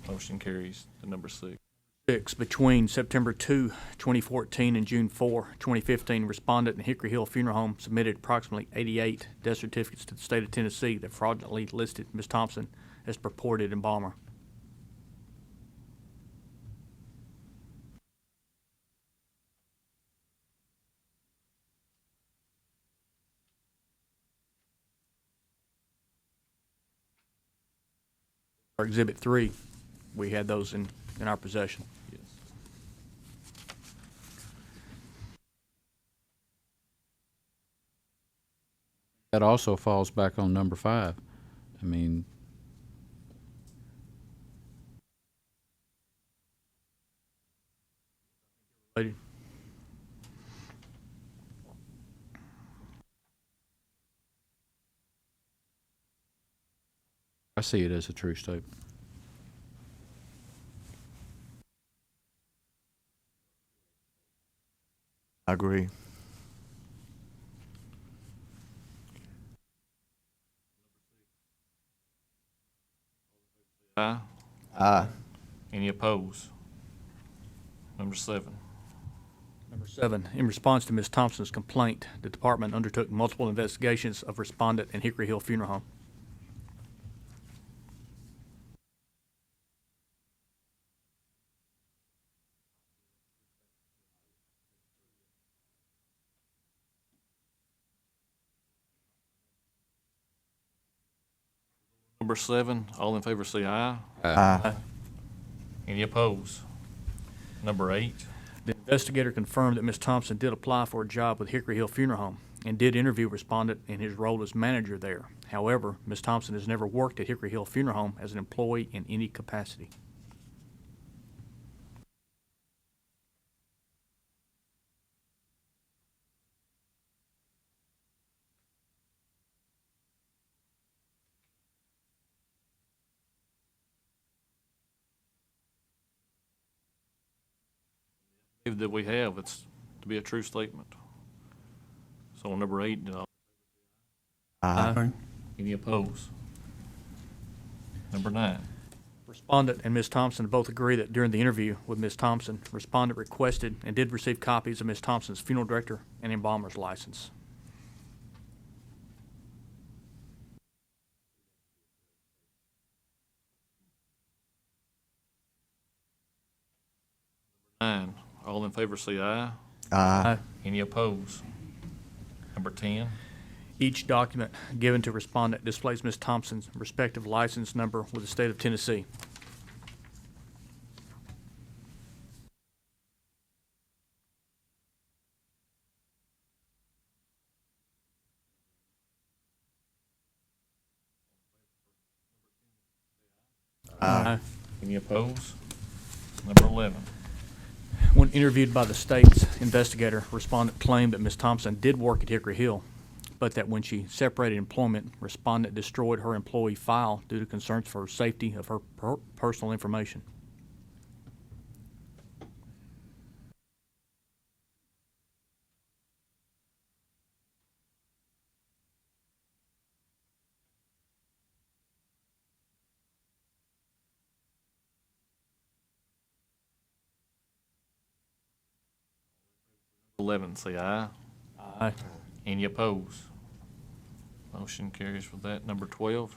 Motion carries to number 6. Between September 2, 2014 and June 4, 2015, respondent in Hickory Hill Funeral Home submitted approximately 88 death certificates to the state of Tennessee that fraudulently listed Ms. Thompson as purported embalmer. For Exhibit 3, we had those in our possession. Yes. That also falls back on number 5. I mean, I see it as a true statement. I agree. Aye. Aye. Any opposed? Number 7. Number 7, in response to Ms. Thompson's complaint, the department undertook multiple investigations of respondent and Hickory Hill Funeral Home. Number 7, all in favor say aye. Aye. Any opposed? Number 8. The investigator confirmed that Ms. Thompson did apply for a job with Hickory Hill Funeral Home and did interview respondent in his role as manager there. However, Ms. Thompson has never worked at Hickory Hill Funeral Home as an employee in any capacity. That we have, it's to be a true statement. So on number 8, Aye. any opposed? Number 9. Respondent and Ms. Thompson both agree that during the interview with Ms. Thompson, respondent requested and did receive copies of Ms. Thompson's funeral director and embalmer's license. All in favor say aye. Aye. Any opposed? Number 10. Each document given to respondent displays Ms. Thompson's respective license number with the state of Tennessee. Aye. Any opposed? Number 11. When interviewed by the state's investigator, respondent claimed that Ms. Thompson did work at Hickory Hill, but that when she separated employment, respondent destroyed her employee file due to concerns for safety of her personal information. Number 11 say aye. Aye. Any opposed? Motion carries for that. Number 12.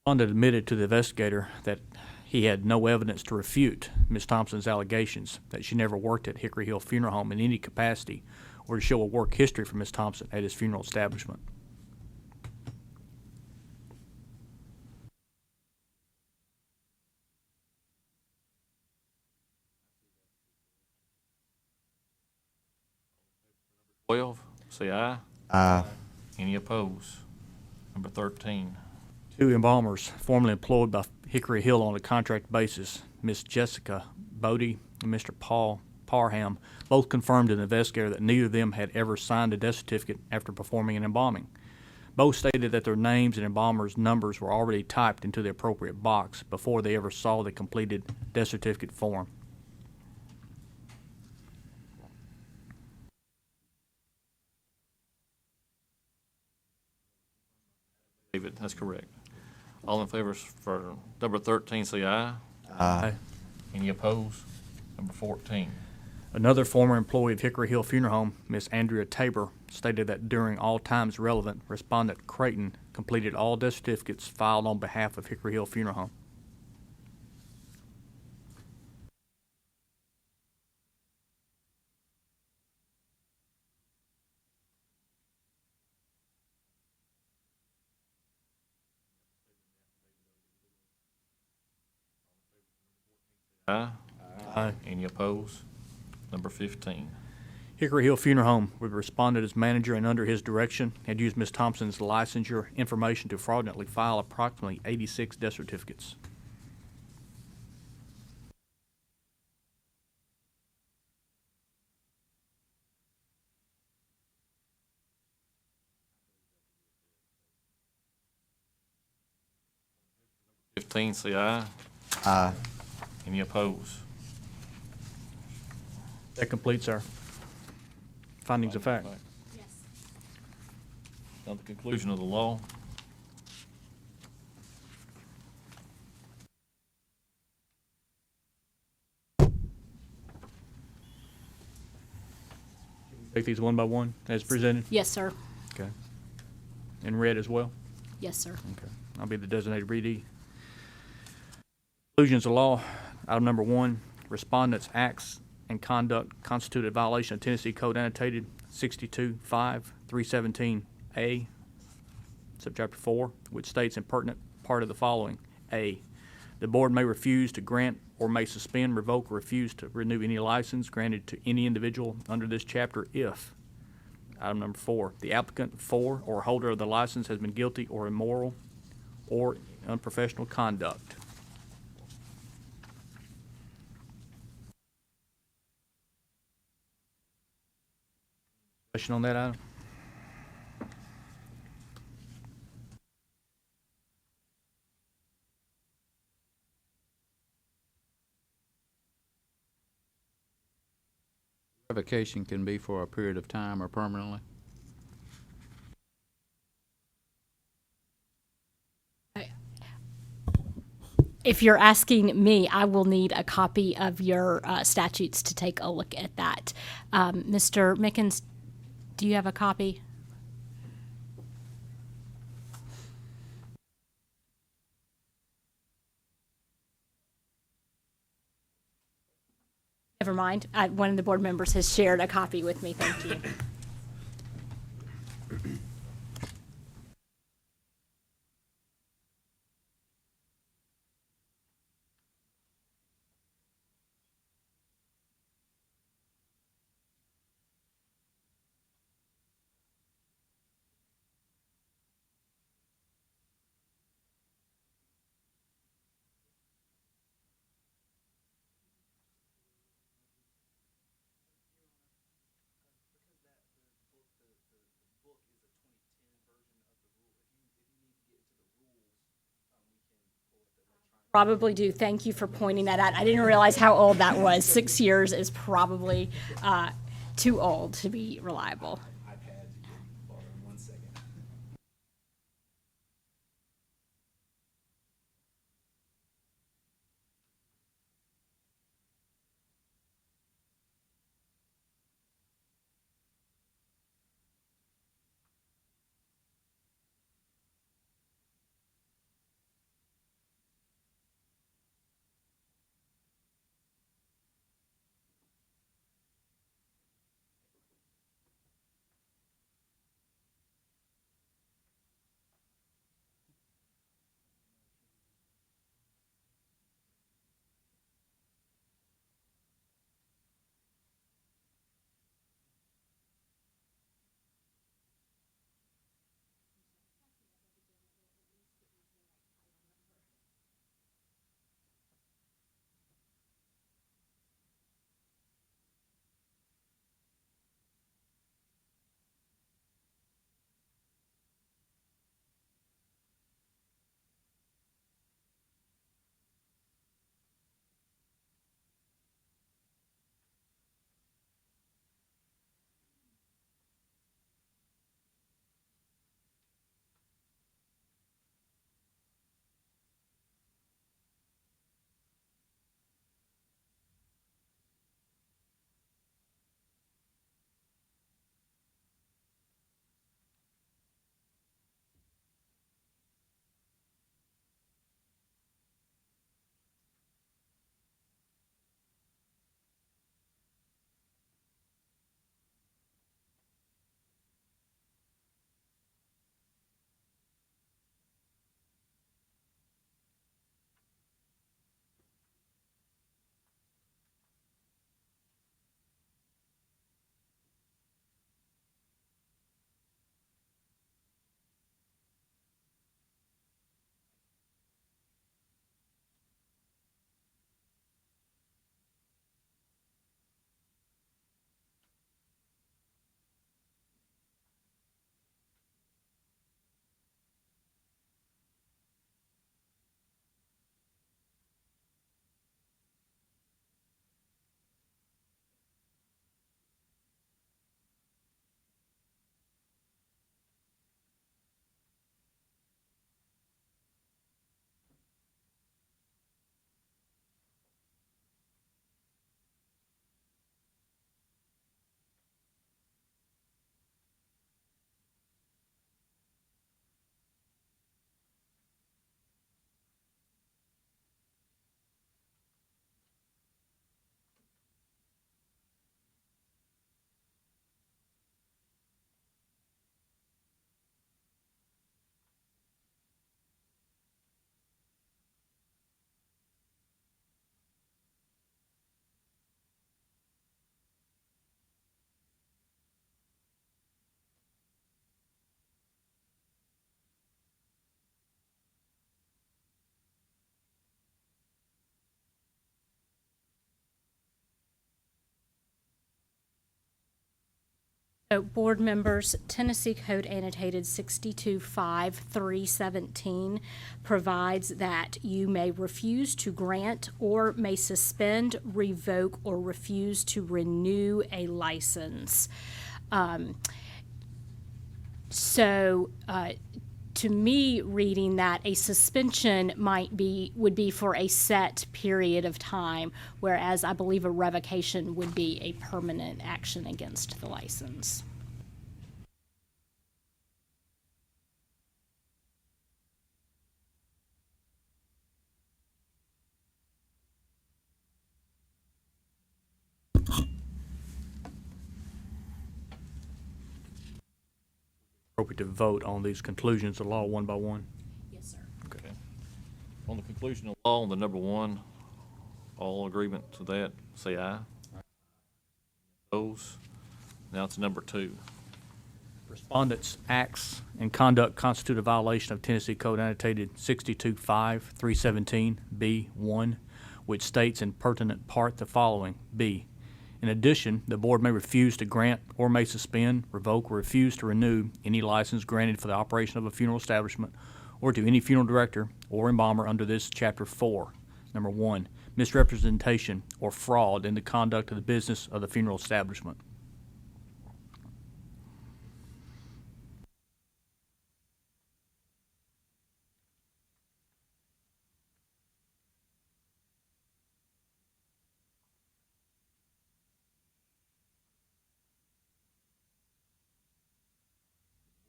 Respondent admitted to the investigator that he had no evidence to refute Ms. Thompson's allegations that she never worked at Hickory Hill Funeral Home in any capacity or to show a work history for Ms. Thompson at his funeral establishment. Number 12 say aye. Aye. Any opposed? Number 13. 2 embalmers formerly employed by Hickory Hill on a contract basis, Miss Jessica Bodie and Mr. Paul Parham, both confirmed to the investigator that neither of them had ever signed a death certificate after performing an embalming. Both stated that their names and embalmers' numbers were already typed into the appropriate box before they ever saw the completed death certificate form. David, that's correct. All in favor for number 13 say aye. Aye. Any opposed? Number 14. Another former employee of Hickory Hill Funeral Home, Miss Andrea Tabor, stated that during all times relevant, respondent Creighton completed all death certificates filed on behalf of Hickory Hill Funeral Home. Aye. Aye. Any opposed? Number 15. Hickory Hill Funeral Home, we responded as manager and under his direction had used Ms. Thompson's licensure information to fraudulently file approximately 86 death certificates. Fifteen, say aye. Aye. Any opposed? That completes our findings of fact. Now the conclusion of the law. Take these one by one as presented. Yes, sir. Okay. And read as well. Yes, sir. Okay. I'll be the designated readee. Conclusions of law. Item number 1, respondents' acts and conduct constituted violation of Tennessee Code annotated 62-5-317A, subchapter 4, which states in pertinent part of the following. A, the board may refuse to grant or may suspend, revoke, or refuse to renew any license granted to any individual under this chapter if, item number 4, the applicant for or holder of the license has been guilty or immoral or unprofessional conduct. Question on that item? Revocation can be for a period of time or permanently. If you're asking me, I will need a copy of your statutes to take a look at that. Mr. Mickens, do you have a copy? Never mind. One of the board members has shared a copy with me. Thank you. Probably do. Thank you for pointing that out. I didn't realize how old that was. 6 years is probably too old to be reliable. So, board members, Tennessee Code Annotated 625317 provides that you may refuse to grant or may suspend, revoke, or refuse to renew a license. To me, reading that, a suspension would be for a set period of time, whereas I believe a revocation would be a permanent action against the license. Appropriate to vote on these conclusions of law one by one. Yes, sir. Okay. On the conclusion of law, on the number one, all agreement to that, say aye. Opposed? Now it's number two. Respondents' acts and conduct constitute a violation of Tennessee Code Annotated 625317B1, which states in pertinent part the following. B. In addition, the board may refuse to grant or may suspend, revoke, or refuse to renew any license granted for the operation of a funeral establishment or to any funeral director or embalmer under this Chapter 4. Number 1, misrepresentation or fraud in the conduct of the business of the funeral establishment.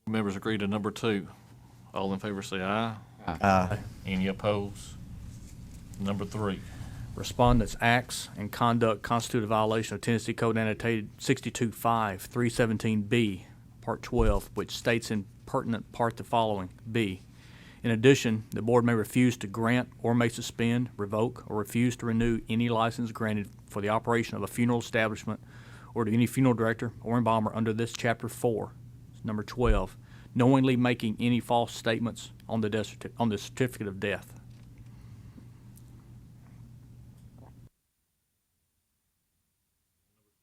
Members agree to number two. All in favor say aye. Aye. Any opposed? Number three. Respondents' acts and conduct constitute a violation of Tennessee Code Annotated 625317B, Part 12, which states in pertinent part the following. B. In addition, the board may refuse to grant or may suspend, revoke, or refuse to renew any license granted for the operation of a funeral establishment or to any funeral director or embalmer under this Chapter 4. Number 12, knowingly making any false statements on the certificate of death.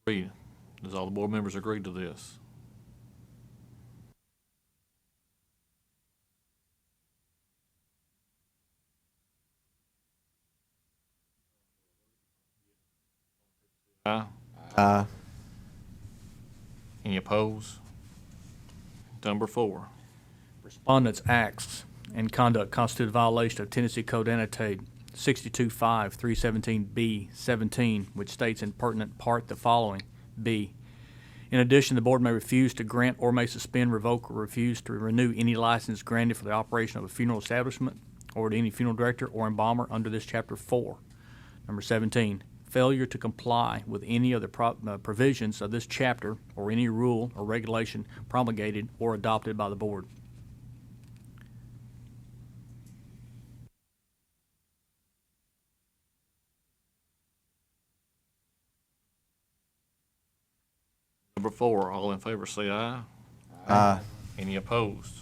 Three. Does all the board members agree to this? Aye. Aye. Any opposed? Number four. Respondents' acts and conduct constitute a violation of Tennessee Code Annotated 625317B17, which states in pertinent part the following. B. In addition, the board may refuse to grant or may suspend, revoke, or refuse to renew any license granted for the operation of a funeral establishment or to any funeral director or embalmer under this Chapter 4. Number 17. Failure to comply with any of the provisions of this chapter or any rule or regulation promulgated or adopted by the board. Number four. All in favor say aye. Aye. Any opposed?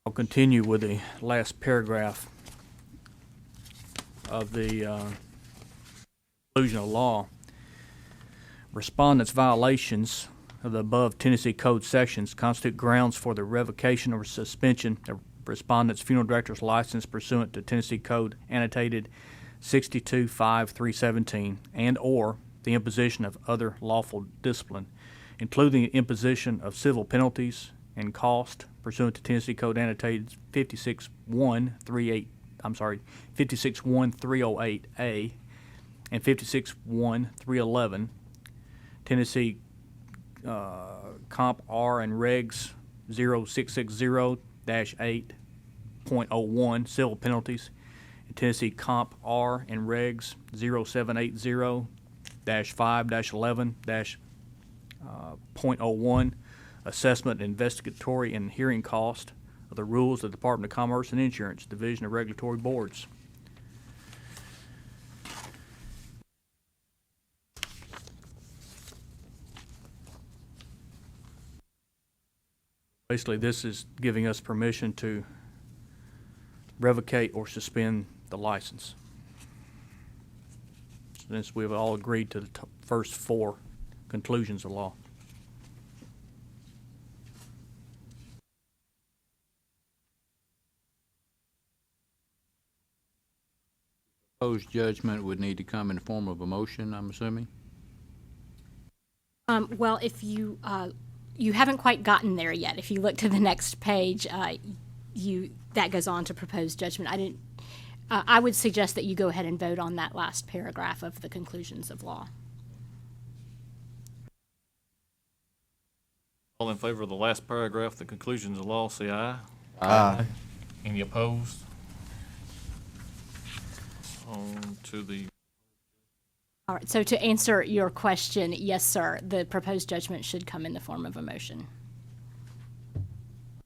I'll continue with the last paragraph of the conclusion of law. Respondents' violations of the above Tennessee Code sections constitute grounds for the revocation or suspension of respondent's funeral director's license pursuant to Tennessee Code Annotated 625317 and or the imposition of other lawful discipline, including the imposition of civil penalties and cost pursuant to Tennessee Code Annotated 5610308A and 561-311, Tennessee Comp R and Regs 0660-8.01 civil penalties, and Tennessee Comp R and Regs 0780-5-11-.01 assessment, investigatory, and hearing cost of the rules of the Department of Commerce and Insurance, Division of Regulatory Boards. Basically, this is giving us permission to revocate or suspend the license. Since we've all agreed to the first four conclusions of law. Proposed judgment would need to come in the form of a motion, I'm assuming? Well, if you, you haven't quite gotten there yet. If you look to the next page, that goes on to proposed judgment. I would suggest that you go ahead and vote on that last paragraph of the conclusions of law. All in favor of the last paragraph, the conclusions of law, say aye. Aye. Any opposed? On to the, All right, so to answer your question, yes, sir, the proposed judgment should come in the form of a motion.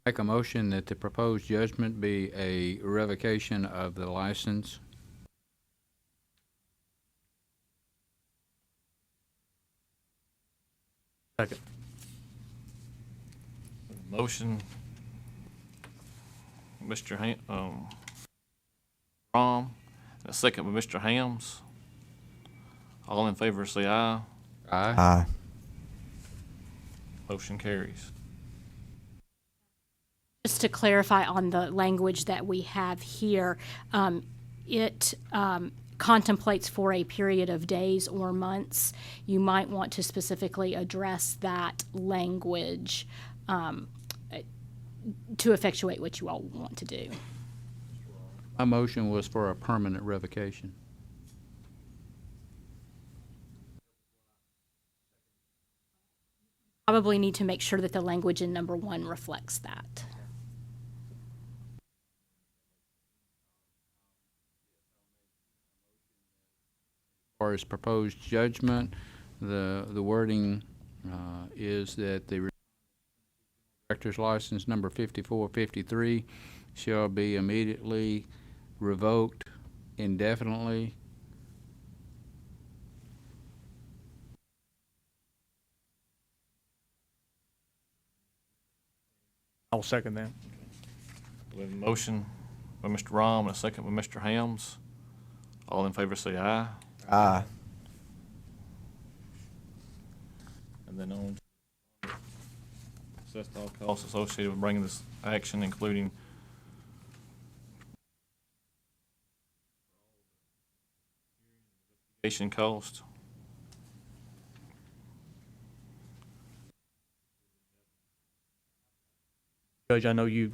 Make a motion that the proposed judgment be a revocation of the license. Second. motion, Mr. Rom, and a second by Mr. Hams. All in favor say aye. Aye. Aye. Motion carries. Just to clarify on the language that we have here, it contemplates for a period of days or months. You might want to specifically address that language to effectuate what you all want to do. My motion was for a permanent revocation. Probably need to make sure that the language in number 1 reflects that. As far as proposed judgment, the wording is that the director's license number 5453 shall be immediately revoked indefinitely. I'll second that. We have a motion by Mr. Rom and a second by Mr. Hams. All in favor say aye. Aye. And then on to assess all costs associated with bringing this action, including investigation cost. Judge, I know you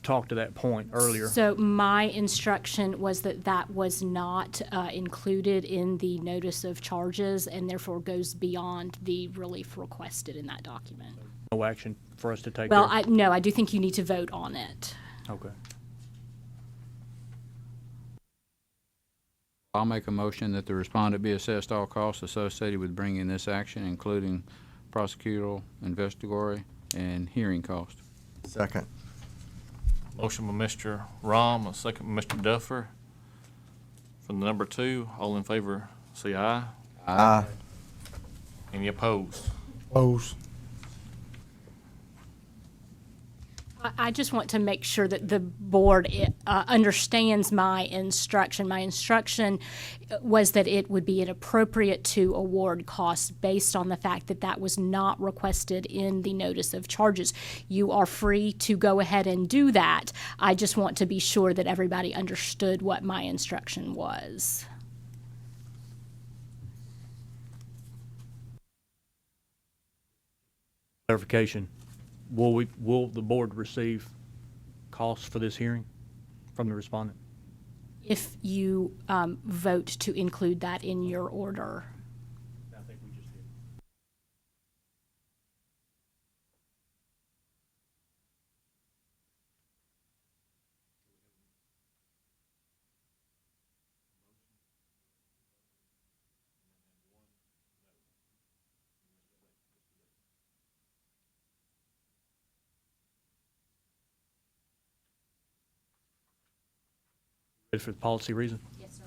talked to that point earlier. So my instruction was that that was not included in the notice of charges and therefore goes beyond the relief requested in that document. No action for us to take Well, there? no, I do think you need to vote on it. Okay. I'll make a motion that the respondent be assessed all costs associated with bringing this action, including prosecutorial, investigatory, and hearing cost. Second. Motion by Mr. Rom, a second by Mr. Duffer. From the number 2, all in favor say aye. Aye. Any opposed? Opposed. I just want to make sure that the board understands my instruction. My instruction was that it would be inappropriate to award costs based on the fact that that was not requested in the notice of charges. You are free to go ahead and do that. I just want to be sure that everybody understood what my instruction was. Clarification. Will the board receive costs for this hearing from the respondent? If you vote to include that in your order. I think we just did. Ready for the policy reason? Yes, sir.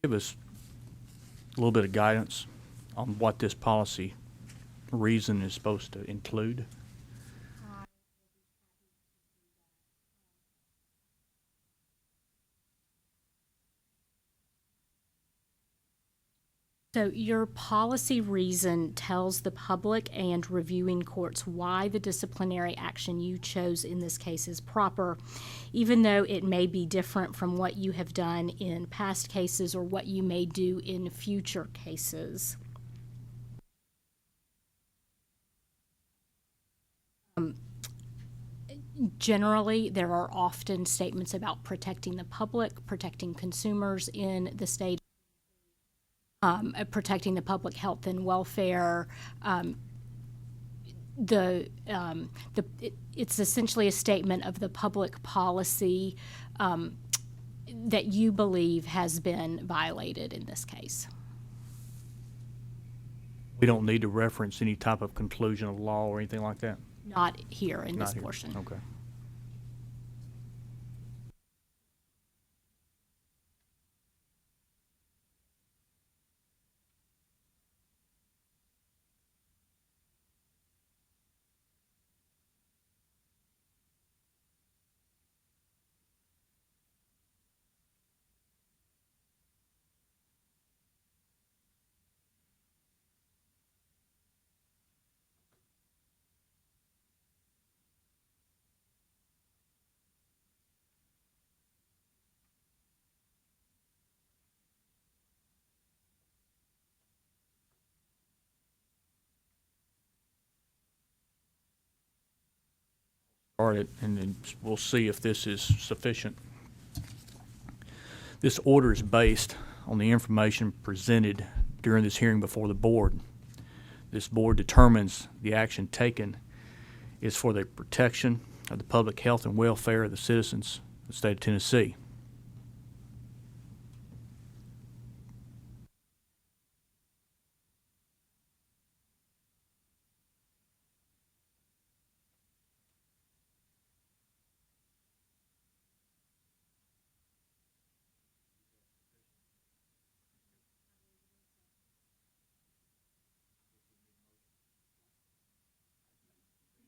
give us a little bit of guidance on what this policy reason is supposed to include? So your policy reason tells the public and reviewing courts why the disciplinary action you chose in this case is proper, even though it may be different from what you have done in past cases or what you may do in future cases. Generally, there are often statements about protecting the public, protecting consumers in the state, protecting the public health and welfare. It's essentially a statement of the public policy that you believe has been violated in this case. We don't need to reference any type of conclusion of law or anything like that? Not here in Not this here. portion. Okay. Started, and then we'll see if this is sufficient. This order is based on the information presented during this hearing before the board. This board determines the action taken is for the protection of the public health and welfare of the citizens of the state of Tennessee.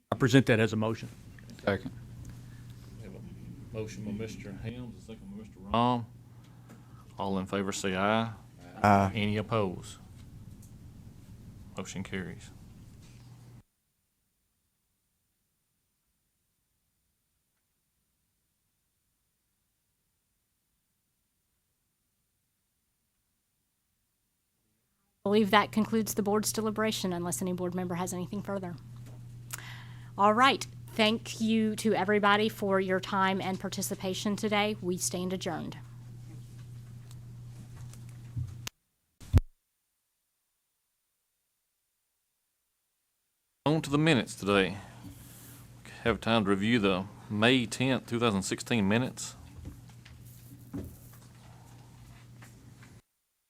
I present that as a motion. Second. We have a motion by Mr. Helms, a second by Mr. Rahm. All in favor say aye. Aye. Any opposed? Motion carries. I believe that concludes the board's deliberation unless any board member has anything further. All right. Thank you to everybody for your time and participation today. We stand adjourned. On to the minutes today. Have time to review the May 10th, 2016 minutes.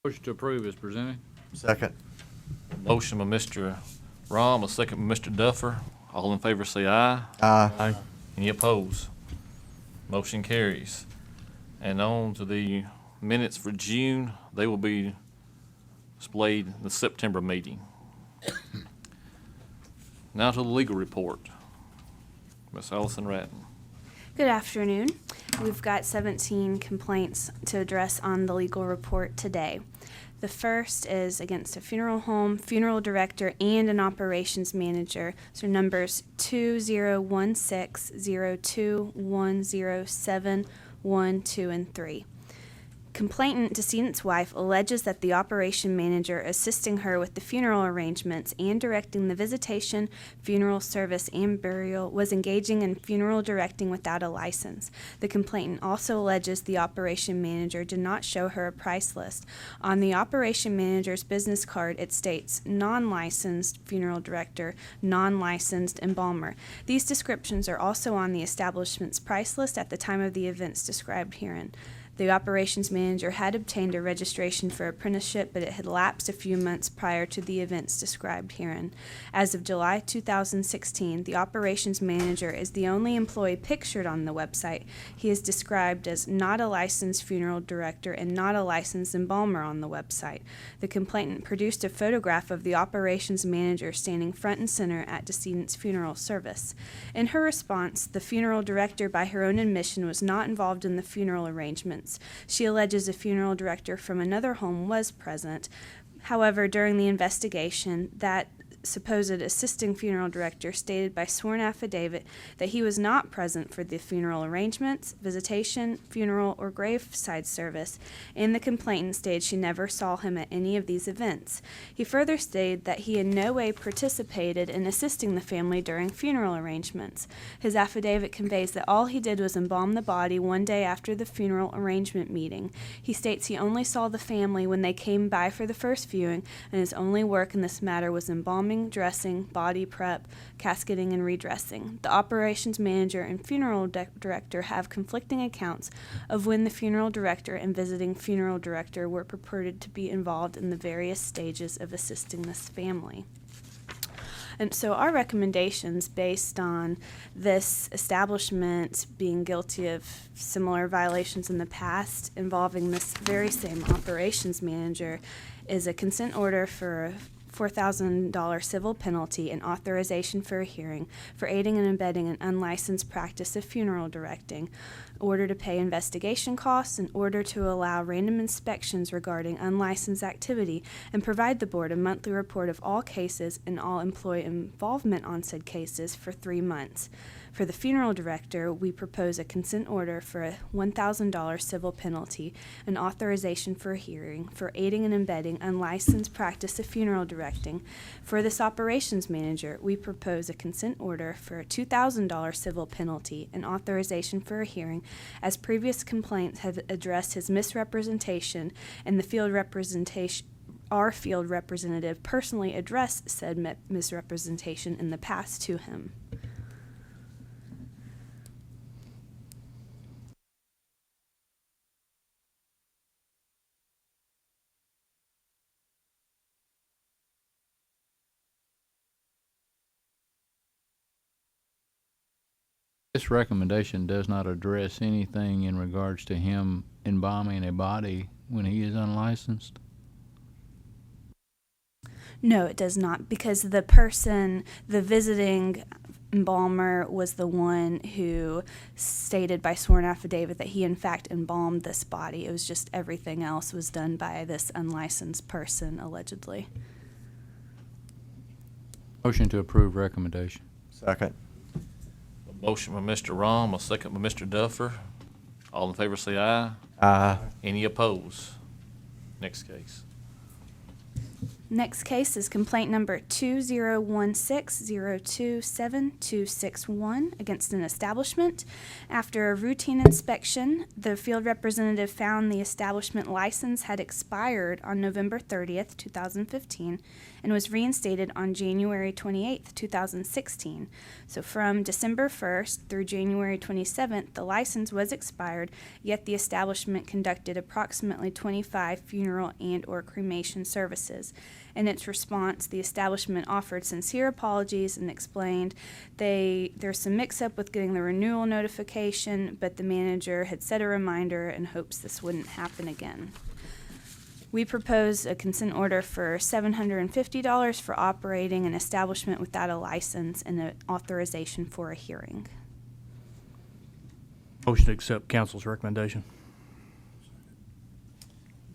Motion to approve is presented. Second. Motion by Mr. Rahm, a second by Mr. Duffer. All in favor say aye. Aye. Any opposed? Motion carries. And on to the minutes for June. They will be displayed in the September meeting. Now to the legal report. Ms. Allison Ratton. Good afternoon. We've got 17 complaints to address on the legal report today. The first is against a funeral home, funeral director, and an operations manager. So numbers 2016021071, 2, and 3. Complainant, decedent's wife, alleges that the operation manager assisting her with the funeral arrangements and directing the visitation, funeral service, and burial was engaging in funeral directing without a license. The complainant also alleges the operation manager did not show her a price list. On the operation manager's business card, it states non-licensed funeral director, non-licensed embalmer. These descriptions are also on the establishment's price list at the time of the events described herein. The operations manager had obtained a registration for apprenticeship, but it had lapsed a few months prior to the events described herein. As of July 2016, the operations manager is the only employee pictured on the website. He is described as not a licensed funeral director and not a licensed embalmer on the website. The complainant produced a photograph of the operations manager standing front and center at decedent's funeral service. In her response, the funeral director, by her own admission, was not involved in the funeral arrangements. She alleges a funeral director from another home was present. However, during the investigation, that supposed assisting funeral director stated by sworn affidavit that he was not present for the funeral arrangements, visitation, funeral, or graveside service, and the complainant stated she never saw him at any of these events. He further stated that he in no way participated in assisting the family during funeral arrangements. His affidavit conveys that all he did was embalm the body one day after the funeral arrangement meeting. He states he only saw the family when they came by for the first viewing, and his only work in this matter was embalming, dressing, body prep, casketing, and redressing. The operations manager and funeral director have conflicting accounts of when the funeral director and visiting funeral director were purported to be involved in the various stages of assisting this family. And so our recommendations based on this establishment being guilty of similar violations in the past involving this very same operations manager is a consent order for a $4,000 civil penalty and authorization for a hearing for aiding and abetting an unlicensed practice of funeral directing, order to pay investigation costs, and order to allow random inspections regarding unlicensed activity, and provide the board a monthly report of all cases and all employee involvement on said cases for 3 months. For the funeral director, we propose a consent order for a $1,000 civil penalty and authorization for a hearing for aiding and abetting unlicensed practice of funeral directing. For this operations manager, we propose a consent order for a $2,000 civil penalty and authorization for a hearing, as previous complaints have addressed his misrepresentation and the field representation. Our field representative personally addressed said misrepresentation in the past to him. This recommendation does not address anything in regards to him embalming a body when he is unlicensed? No, it does not, because the visiting embalmer was the one who stated by sworn affidavit that he in fact embalmed this body. It was just everything else was done by this unlicensed person, allegedly. Motion to approve recommendation. Second. A motion by Mr. Rom, a second by Mr. Duffer. All in favor say aye. Aye. Any opposed? Next case. Next case is complaint number 2016027261 against an establishment. After a routine inspection, the field representative found the establishment license had expired on November 30th, 2015, and was reinstated on January 28th, 2016. So from December 1st through January 27th, the license was expired, yet the establishment conducted approximately 25 funeral and/or cremation services. In its response, the establishment offered sincere apologies and explained there's some mix-up with getting the renewal notification, but the manager had set a reminder in hopes this wouldn't happen again. We propose a consent order for $750 for operating an establishment without a license and an authorization for a hearing. Motion to accept council's recommendation.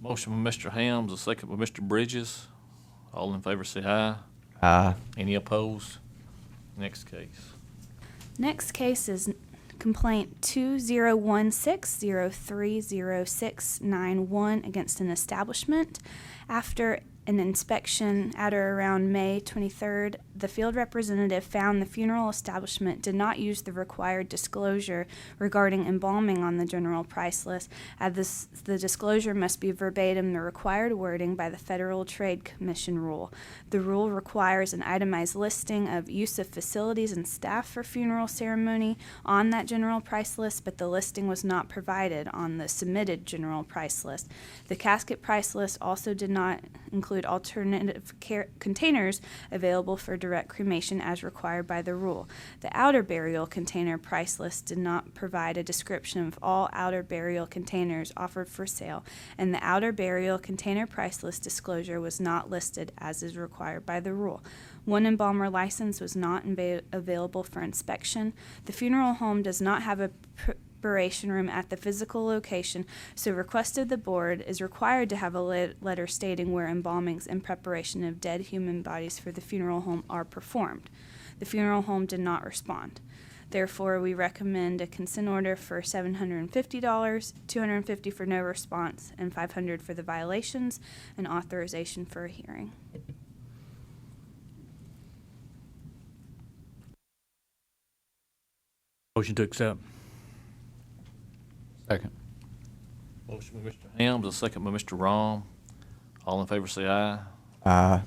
Motion by Mr. Helms, a second by Mr. Bridges. All in favor say aye. Aye. Any opposed? Next case. Next case is complaint 2016030691 against an establishment. After an inspection at or around May 23rd the field representative found the funeral establishment did not use the required disclosure regarding embalming on the general price list, as the disclosure must be verbatim the required wording by the Federal Trade Commission rule. The rule requires an itemized listing of use of facilities and staff for funeral ceremony on that general price list, but the listing was not provided on the submitted general price list. The casket price list also did not include alternative containers available for direct cremation as required by the rule. The outer burial container price list did not provide a description of all outer burial containers offered for sale, and the outer burial container price list disclosure was not listed as is required by the rule. One embalmer license was not available for inspection. The funeral home does not have a preparation room at the physical location, so request of the board is required to have a letter stating where embalmings and preparation of dead human bodies for the funeral home are performed. The funeral home did not respond. Therefore, we recommend a consent order for $750, $250 for no response, and $500 for the violations, and authorization for a hearing. Motion to accept. Second. Motion by Mr. Helms, a second by Mr. Rom. All in favor say aye. Aye.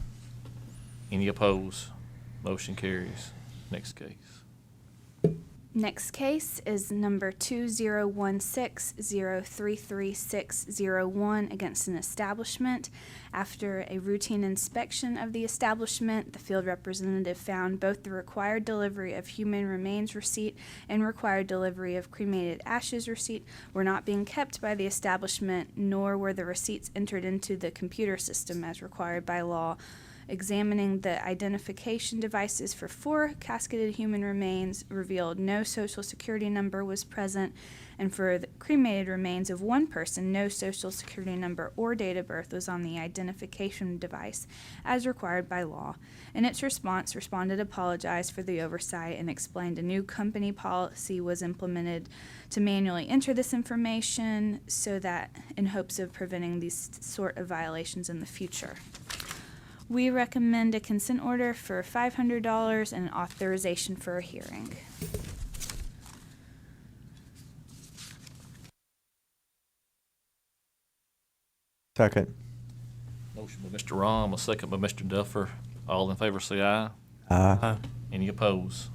Any opposed? Motion carries. Next case. Next case is number 2016-033601 against an establishment. After a routine inspection of the establishment, the field representative found both the required delivery of human remains receipt and required delivery of cremated ashes receipt were not being kept by the establishment, nor were the receipts entered into the computer system as required by law. Examining the identification devices for 4 casketed human remains revealed no social security number was present, and for the cremated remains of one person, no social security number or date of birth was on the identification device, as required by law. In its response, respondent apologized for the oversight and explained a new company policy was implemented to manually enter this information so that in hopes of preventing these sort of violations in the future. We recommend a consent order for $500 and an authorization for a hearing. Second. Motion by Mr. Rom, a second by Mr. Duffer. All in favor say aye. Aye. Any opposed?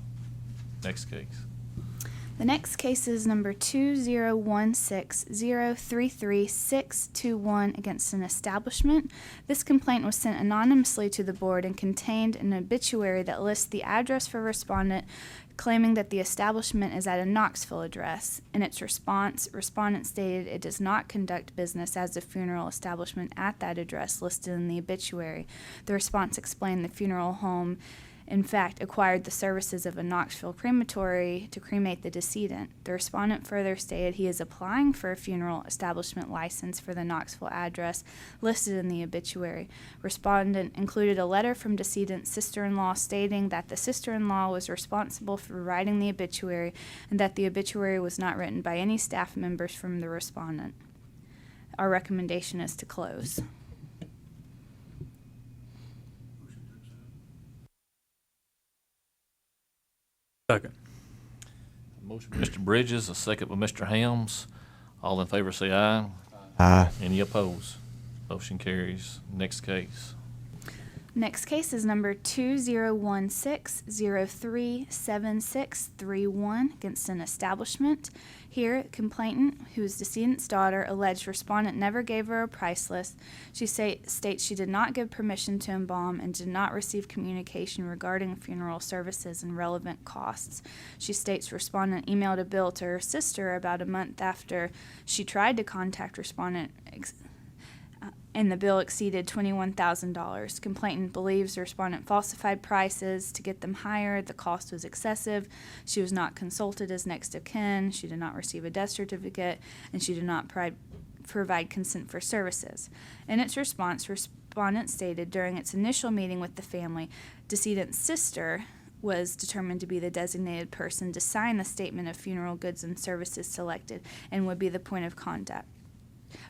Next case. The next case is number 2016-033621 against an establishment. This complaint was sent anonymously to the board and contained an obituary that lists the address for respondent, claiming that the establishment is at a Knoxville address. In its response, respondent stated it does not conduct business as a funeral establishment at that address listed in the obituary. The response explained the funeral home in fact, acquired the services of a Knoxville crematory to cremate the decedent. The respondent further stated he is applying for a funeral establishment license for the Knoxville address listed in the obituary. Respondent included a letter from decedent's sister-in-law stating that the sister-in-law was responsible for writing the obituary and that the obituary was not written by any staff members from the respondent. Our recommendation is to close. Second. Motion by Mr. Bridges, a second by Mr. Helms. All in favor say aye. Aye. Any opposed? Motion carries. Next case. Next case is number 2016-037631 against an establishment. Here, complainant, who is decedent's daughter, alleged respondent never gave her a price list. She states she did not give permission to embalm and did not receive communication regarding funeral services and relevant costs. She states respondent emailed a bill to her sister about a month after she tried to contact respondent, and the bill exceeded $21,000. Complainant believes the respondent falsified prices to get them higher. The cost was excessive. She was not consulted as next of kin. She did not receive a death certificate, and she did not provide consent for services. In its response, respondent stated during its initial meeting with the family, decedent's sister was determined to be the designated person to sign the statement of funeral goods and services selected and would be the point of contact.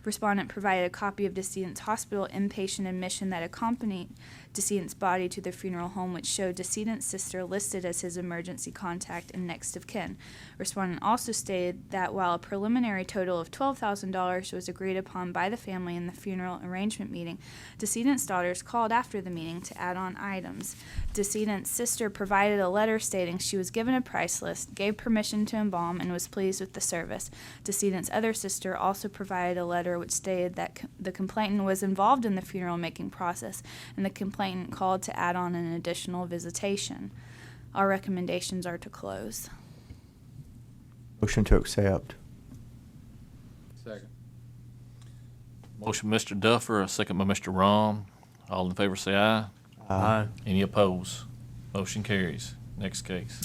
Respondent provided a copy of decedent's hospital inpatient admission that accompanied decedent's body to the funeral home, which showed decedent's sister listed as his emergency contact and next of kin. Respondent also stated that while a preliminary total of $12,000 was agreed upon by the family in the funeral arrangement meeting, decedent's daughters called after the meeting to add on items. Decedent's sister provided a letter stating she was given a price list, gave permission to embalm, and was pleased with the service. Decedent's other sister also provided a letter which stated that the complainant was involved in the funeral making process, and the complainant called to add on an additional visitation. Our recommendations are to close. Motion to accept. Second. Motion by Mr. Duffer, a second by Mr. Rom. All in favor say aye. Aye. Any opposed? Motion carries. Next case.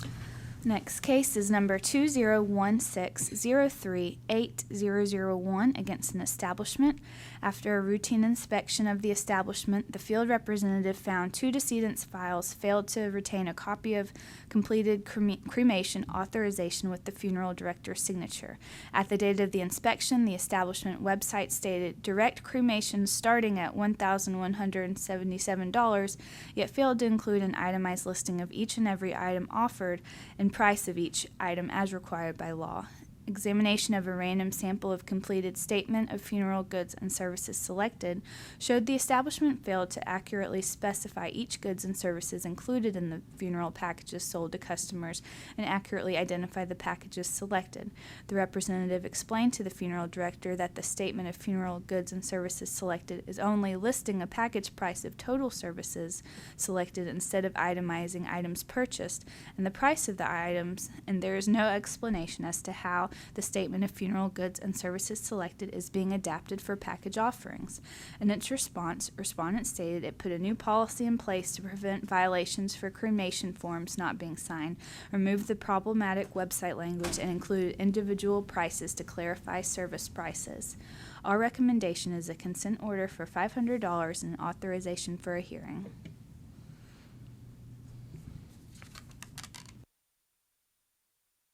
Next case is number 2016-03-8001 against an establishment. After a routine inspection of the establishment, the field representative found two decedent's files failed to retain a copy of completed cremation authorization with the funeral director's signature. At the date of the inspection, the establishment website stated direct cremation starting at $1,177, yet failed to include an itemized listing of each and every item offered and price of each item as required by law. Examination of a random sample of completed statement of funeral goods and services selected showed the establishment failed to accurately specify each goods and services included in the funeral packages sold to customers and accurately identify the packages selected. The representative explained to the funeral director that the statement of funeral goods and services selected is only listing a package price of total services selected instead of itemizing items purchased and the price of the items, and there is no explanation as to how the statement of funeral goods and services selected is being adapted for package offerings. In its response, respondent stated it put a new policy in place to prevent violations for cremation forms not being signed, removed the problematic website language, and included individual prices to clarify service prices. Our recommendation is a consent order for $500 and authorization for a hearing.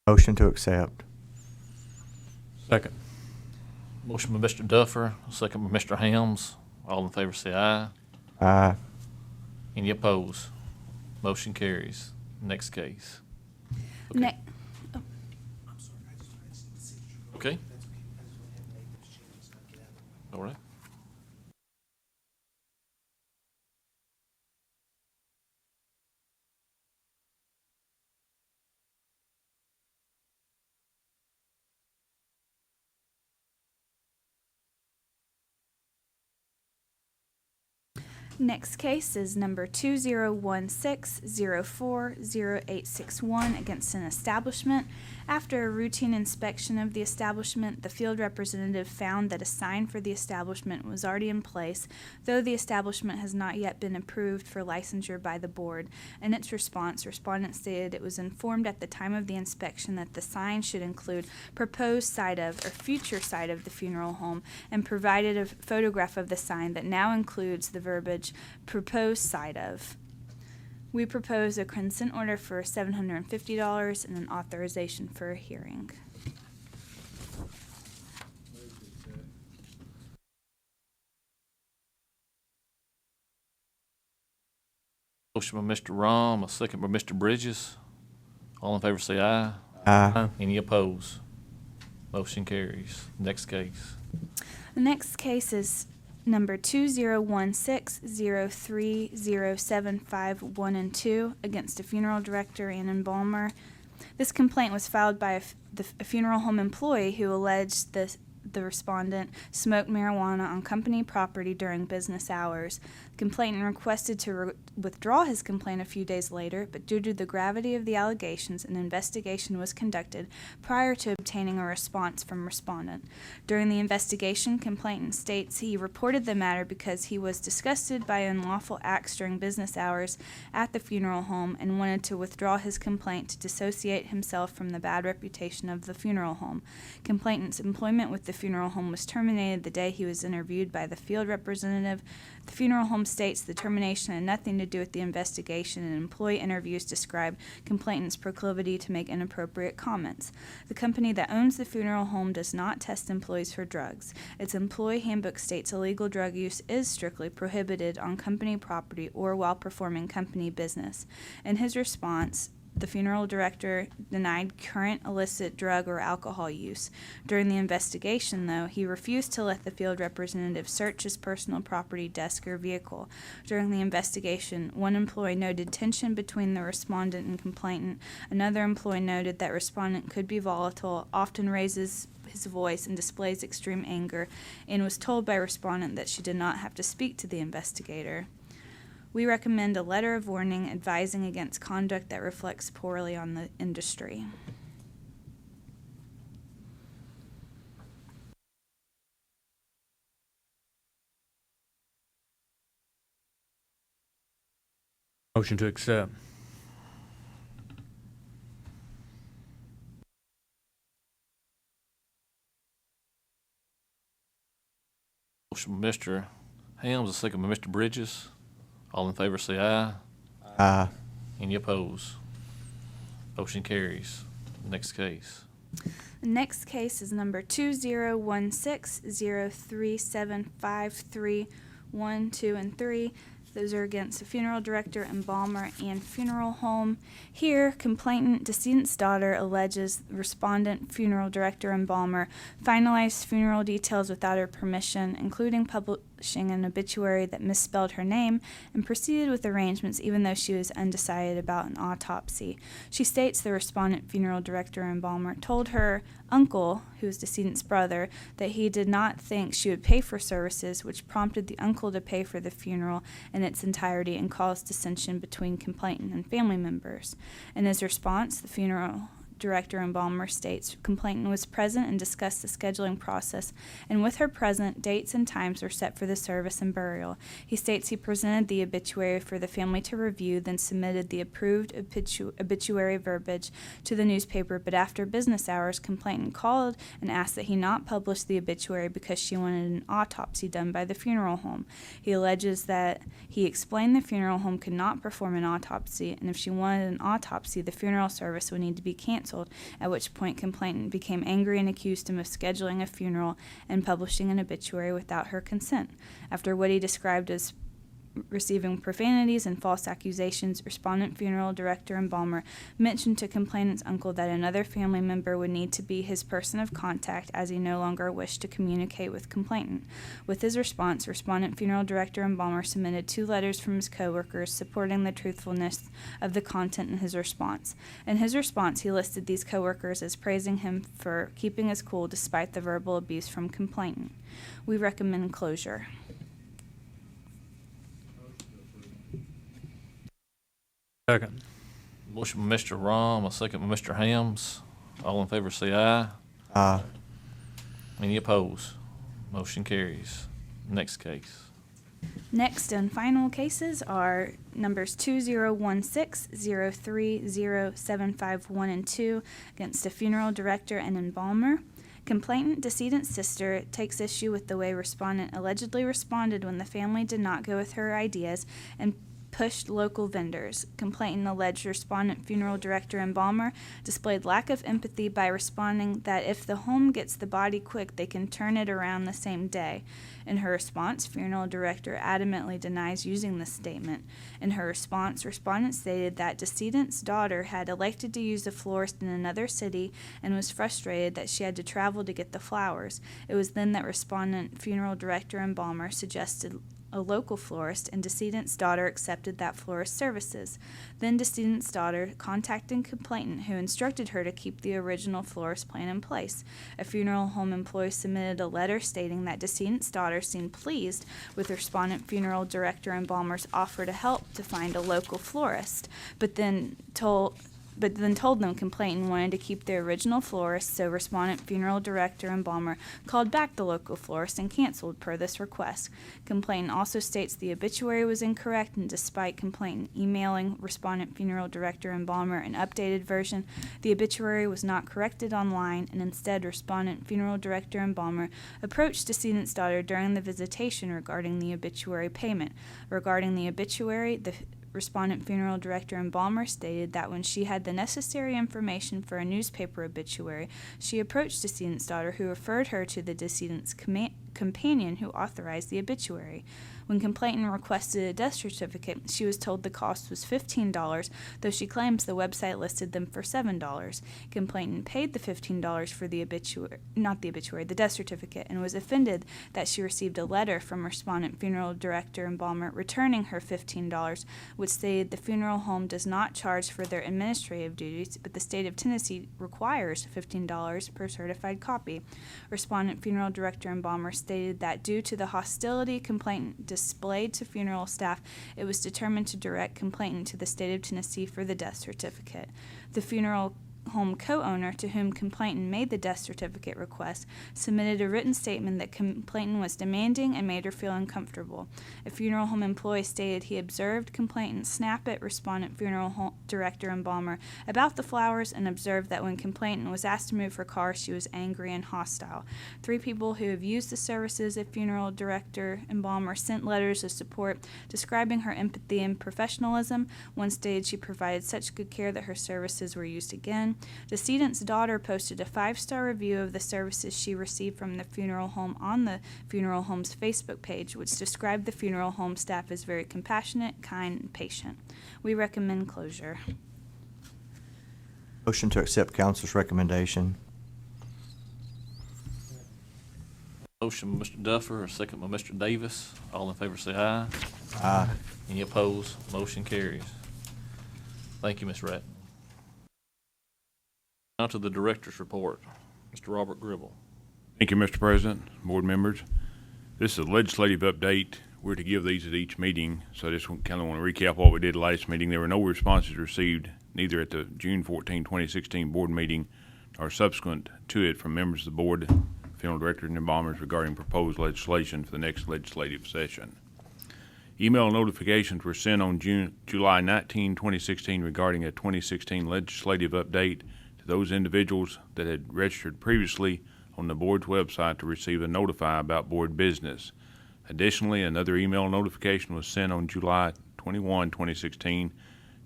Motion to accept. Second. Motion by Mr. Duffer, second by Mr. Helms. All in favor say aye. Aye. Any opposed? Motion carries. Next case. Okay. Ne- Okay. All right. Next case is number 2016-04-0861 against an establishment. After a routine inspection of the establishment, the field representative found that a sign for the establishment was already in place, though the establishment has not yet been approved for licensure by the board. In its response, respondent stated it was informed at the time of the inspection that the sign should include proposed site of or future site of the funeral home, and provided a photograph of the sign that now includes the verbiage proposed site of. We propose a consent order for $750 and an authorization for a hearing. Motion by Mr. Rom, a second by Mr. Bridges. All in favor say aye. Aye. Any opposed? Motion carries. Next case. The next case is number 2016-03-0751 and 2 against a funeral director and embalmer. This complaint was filed by a funeral home employee who alleged the respondent smoked marijuana on company property during business hours. The complainant requested to withdraw his complaint a few days later, but due to the gravity of the allegations, an investigation was conducted prior to obtaining a response from respondent. During the investigation, complainant states he reported the matter because he was disgusted by unlawful acts during business hours at the funeral home and wanted to withdraw his complaint to dissociate himself from the bad reputation of the funeral home. Complainant's employment with the funeral home was terminated the day he was interviewed by the field representative. The funeral home states the termination had nothing to do with the investigation, and employee interviews describe complainant's proclivity to make inappropriate comments. The company that owns the funeral home does not test employees for drugs. Its employee handbook states illegal drug use is strictly prohibited on company property or while performing company business. In his response, the funeral director denied current illicit drug or alcohol use. During the investigation, though, he refused to let the field representative search his personal property, desk, or vehicle. During the investigation, one employee noted tension between the respondent and complainant. Another employee noted that respondent could be volatile, often raises his voice and displays extreme anger, and was told by respondent that she did not have to speak to the investigator. We recommend a letter of warning advising against conduct that reflects poorly on the industry. Motion to accept. Motion by Mr. Helms, a second by Mr. Bridges. All in favor say aye. Aye. Any opposed? Motion carries. Next case. The next case is number 2016-03753, 1, 2, and 3. Those are against the funeral director, embalmer, and funeral home. Here, complainant, decedent's daughter, alleges respondent, funeral director, embalmer, finalized funeral details without her permission, including publishing an obituary that misspelled her name, and proceeded with arrangements even though she was undecided about an autopsy. She states the respondent, funeral director, embalmer, told her uncle, who is decedent's brother, that he did not think she would pay for services, which prompted the uncle to pay for the funeral in its entirety and caused dissension between complainant and family members. In his response, the funeral director embalmer states complainant was present and discussed the scheduling process, and with her present, dates and times were set for the service and burial. He states he presented the obituary for the family to review, then submitted the approved obituary verbiage to the newspaper, but after business hours, complainant called and asked that he not publish the obituary because she wanted an autopsy done by the funeral home. He alleges that he explained the funeral home could not perform an autopsy, and if she wanted an autopsy, the funeral service would need to be canceled, at which point complainant became angry and accused him of scheduling a funeral and publishing an obituary without her consent. After what he described as receiving profanities and false accusations, respondent, funeral director, embalmer mentioned to complainant's uncle that another family member would need to be his person of contact as he no longer wished to communicate with complainant. With his response, respondent, funeral director, embalmer submitted 2 letters from his coworkers supporting the truthfulness of the content in his response. In his response, he listed these coworkers as praising him for keeping his cool despite the verbal abuse from complainant. We recommend closure. Second. Motion by Mr. Rom, a second by Mr. Helms. All in favor say aye. Aye. Any opposed? Motion carries. Next case. Next and final cases are numbers 2016-030-751 and 2 against a funeral director and embalmer. Complainant, decedent's sister, takes issue with the way respondent allegedly responded when the family did not go with her ideas and pushed local vendors. Complainant alleged respondent, funeral director, embalmer displayed lack of empathy by responding that if the home gets the body quick, they can turn it around the same day. In her response, funeral director adamantly denies using this statement. In her response, respondent stated that decedent's daughter had elected to use a florist in another city and was frustrated that she had to travel to get the flowers. It was then that respondent, funeral director, embalmer suggested a local florist, and decedent's daughter accepted that florist's services. Then decedent's daughter contacted complainant, who instructed her to keep the original florist plan in place. A funeral home employee submitted a letter stating that decedent's daughter seemed pleased with respondent, funeral director, embalmer's offer to help to find a local florist, but then told but then told them complainant wanted to keep their original florist, so respondent funeral director embalmer called back the local florist and canceled per this request. Complainant also states the obituary was incorrect, and despite complainant emailing respondent funeral director embalmer an updated version, the obituary was not corrected online, and instead respondent funeral director embalmer approached decedent's daughter during the visitation regarding the obituary payment. Regarding the obituary, the respondent funeral director embalmer stated that when she had the necessary information for a newspaper obituary, she approached decedent's daughter, who referred her to the decedent's companion who authorized the obituary. When complainant requested a death certificate, she was told the cost was $15, though she claims the website listed them for $7. Complainant paid the $15 for the the death certificate, and was offended that she received a letter from respondent funeral director embalmer returning her $15, which stated the funeral home does not charge for their administrative duties, but the state of Tennessee requires $15 per certified copy. Respondent funeral director embalmer stated that due to the hostility complainant displayed to funeral staff, it was determined to direct complainant to the state of Tennessee for the death certificate. The funeral home co-owner, to whom complainant made the death certificate request, submitted a written statement that complainant was demanding and made her feel uncomfortable. A funeral home employee stated he observed complainant snap at respondent funeral home director embalmer about the flowers, and observed that when complainant was asked to move her car, she was angry and hostile. 3 people who have used the services of funeral director embalmer sent letters of support describing her empathy and professionalism. One stated she provided such good care that her services were used again. Decedent's daughter posted a 5-star review of the services she received from the funeral home on the funeral home's Facebook page, which described the funeral home staff as very compassionate, kind, and patient. We recommend closure. Motion to accept council's recommendation. Motion by Mr. Duffer, a second by Mr. Davis. All in favor say aye. Aye. Any opposed? Motion carries. Thank you, Ms. Ratton. Now to the director's report. Mr. Robert Gribble. Thank you, Mr. President, board members. This is a legislative update. We're to give these at each meeting, so I just kind of want to recap what we did last meeting. There were no responses received, neither at the June 14, 2016 board meeting or subsequent to it, from members of the board, funeral directors, and embalmers regarding proposed legislation for the next legislative session. Email notifications were sent on July 19, 2016 regarding a 2016 legislative update to those individuals that had registered previously on the board's website to receive a notify about board business. Additionally, another email notification was sent on July 21, 2016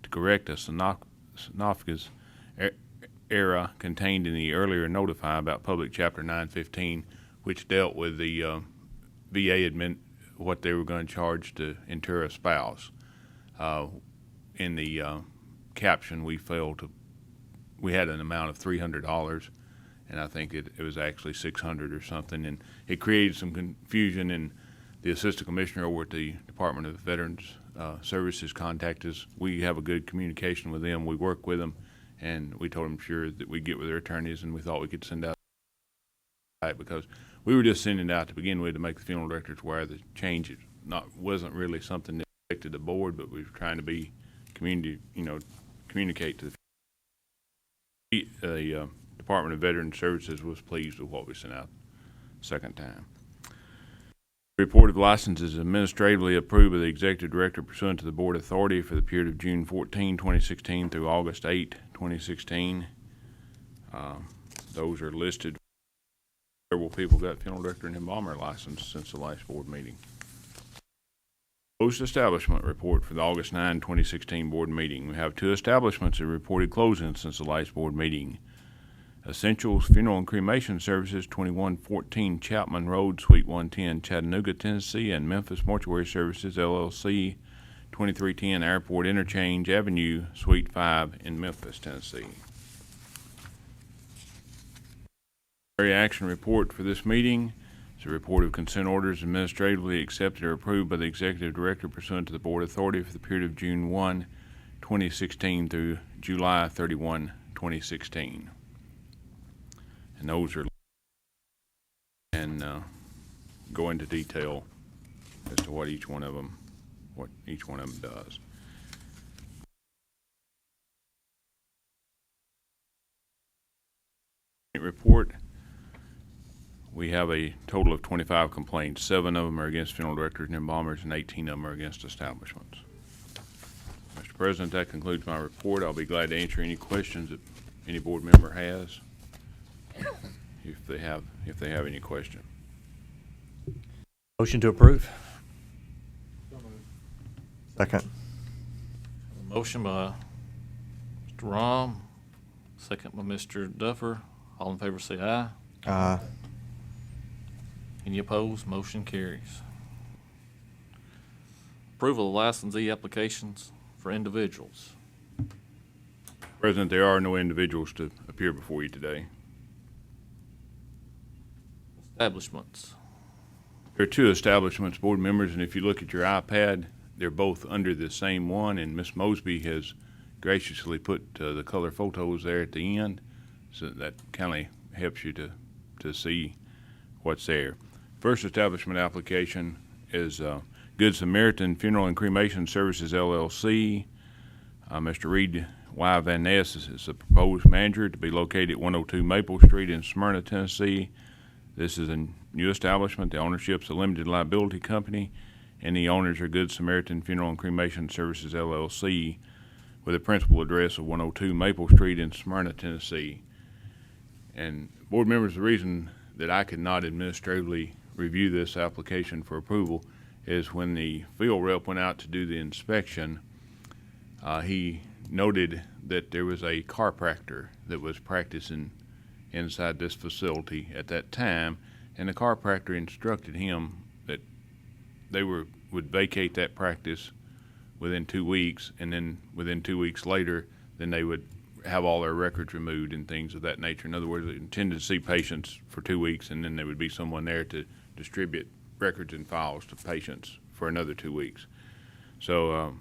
to correct a synopsis error contained in the earlier notify about Public Chapter 915, which dealt with the VA what they were going to charge to inter a spouse. In the caption, we had an amount of $300, and I think it was actually $600 or something, and it created some confusion. And the assistant commissioner over at the Department of Veterans Services contacted us. We have a good communication with them. We work with them, and we told them sure that we'd get with their attorneys, and we thought we could send out because we were just sending it out to begin with to make the funeral directors aware the change wasn't really something that affected the board, but we were trying to be communicate to the Department of Veterans Services was pleased with what we sent out the second time. Report of licenses administratively approved by the Executive Director pursuant to the Board authority for the period of June 14, 2016 through August 8, 2016. Those are listed. Several people got funeral director and embalmer license since the last board meeting. Closed establishment report for the August 9, 2016 board meeting. We have 2 establishments that reported closing since the last board meeting. Essentials Funeral and Cremation Services, 2114 Chapman Road, Suite 110, Chattanooga, Tennessee, and Memphis Mortuary Services, LLC, 2310 Airport Interchange Avenue, Suite 5 in Memphis, Tennessee. Action report for this meeting. It's a report of consent orders administratively accepted or approved by the Executive Director pursuant to the Board authority for the period of June 1, 2016 through July 31, 2016. And those are go into detail as to what each one of them does. report. We have a total of 25 complaints. 7 of them are against funeral directors and embalmers, and 18 of them are against establishments. Mr. President, that concludes my report. I'll be glad to answer any questions that any board member has, if they have any question. Motion to approve. Second. Motion by Mr. Rom, second by Mr. Duffer. All in favor say aye. Aye. Any opposed? Motion carries. Approval of licensee applications for individuals. President, there are no individuals to appear before you today. Establishments. There are 2 establishments, board members, and if you look at your iPad, they're both under the same one, and Ms. Mosby has graciously put the color photos there at the end, so that kind of helps you to see what's there. First establishment application is Good Samaritan Funeral and Cremation Services, LLC. Mr. Reed Y. Van Ness is the proposed manager, to be located at 102 Maple Street in Smyrna, Tennessee. This is a new establishment. The ownership's a limited liability company, and the owners are Good Samaritan Funeral and Cremation Services, LLC, with a principal address of 102 Maple Street in Smyrna, Tennessee. And board members, the reason that I could not administratively review this application for approval is when the field rep went out to do the inspection, he noted that there was a chiropractor that was practicing inside this facility at that time, and the chiropractor instructed him that they would vacate that practice within 2 weeks, and then within 2 weeks later, then they would have all their records removed and things of that nature. In other words, they intended to see patients for 2 weeks, and then there would be someone there to distribute records and files to patients for another 2 weeks. So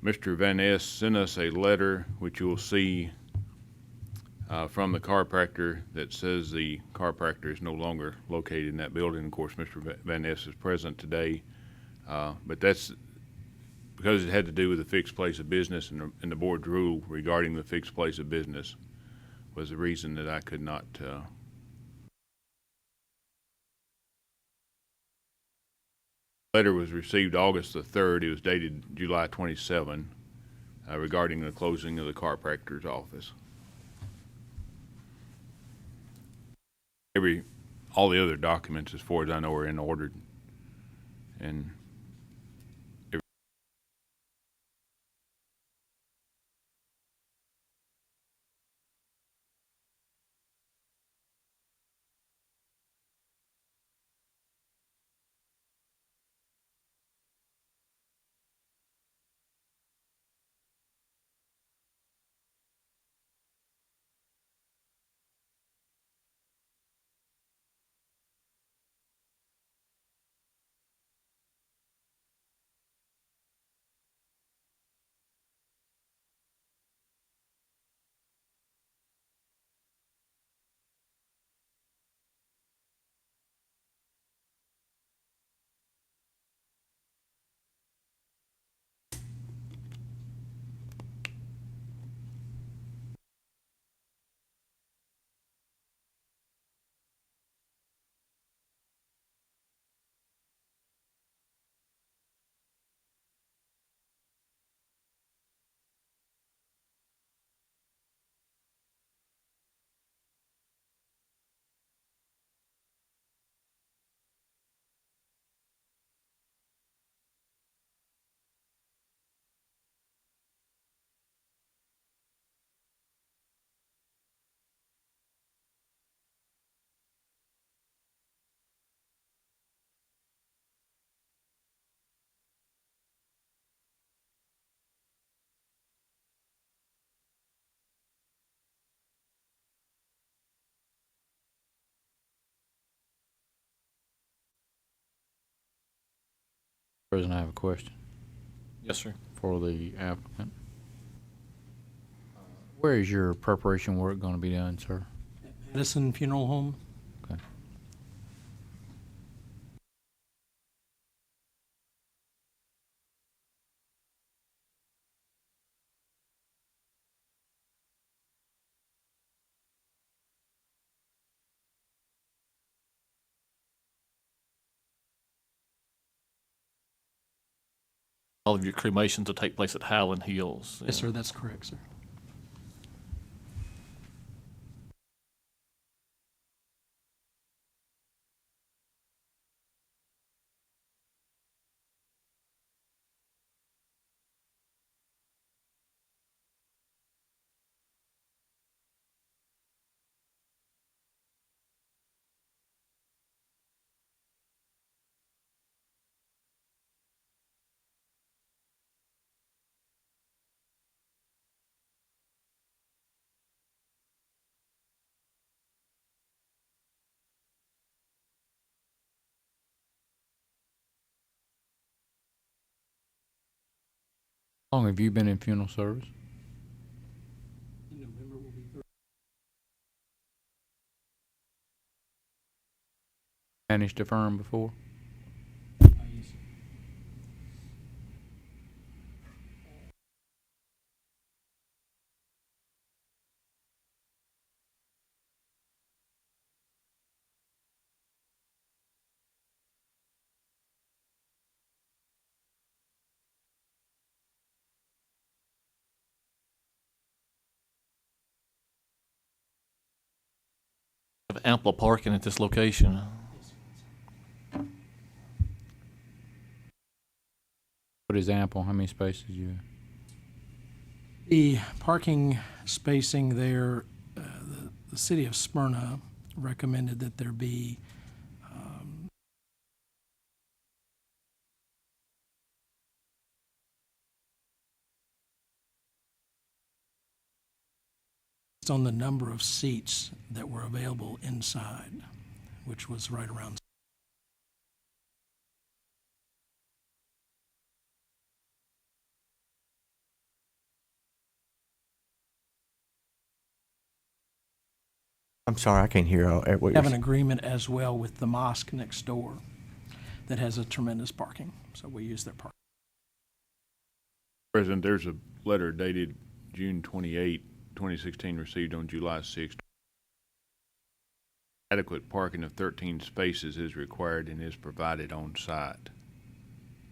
Mr. Van Ness sent us a letter, which you'll see from the chiropractor, that says the chiropractor is no longer located in that building. Of course, Mr. Van Ness is present today, but that's because it had to do with the fixed place of business, and the board's rule regarding the fixed place of business was the reason that I could not letter was received August the 3rd. It was dated July 27 regarding the closing of the chiropractor's office. All the other documents, as far as I know, are in order, and President, I have a question Yes, sir. for the applicant. Where is your preparation work going to be done, sir? Edison Funeral Home. Okay. All of your cremations will take place at Highland Hills. Yes, sir, that's correct, sir. How long have you been in funeral service? Managed a firm before? Have ample parking at this location. What is ample? How many spaces you have? The parking spacing there, the city of Smyrna recommended that there be based on the number of seats that were available inside, which was right around. I'm sorry, I can't hear what We you're have an saying. agreement as well with the mosque next door that has a tremendous parking, so we use their parking. President, there's a letter dated June 28, 2016, received on July 6. Adequate parking of 13 spaces is required and is provided on site.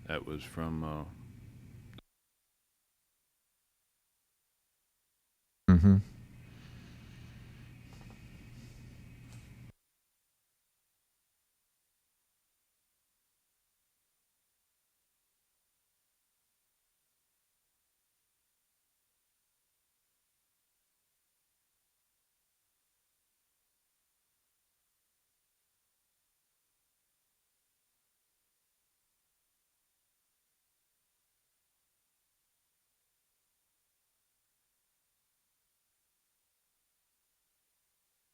That was from, Mm-hmm.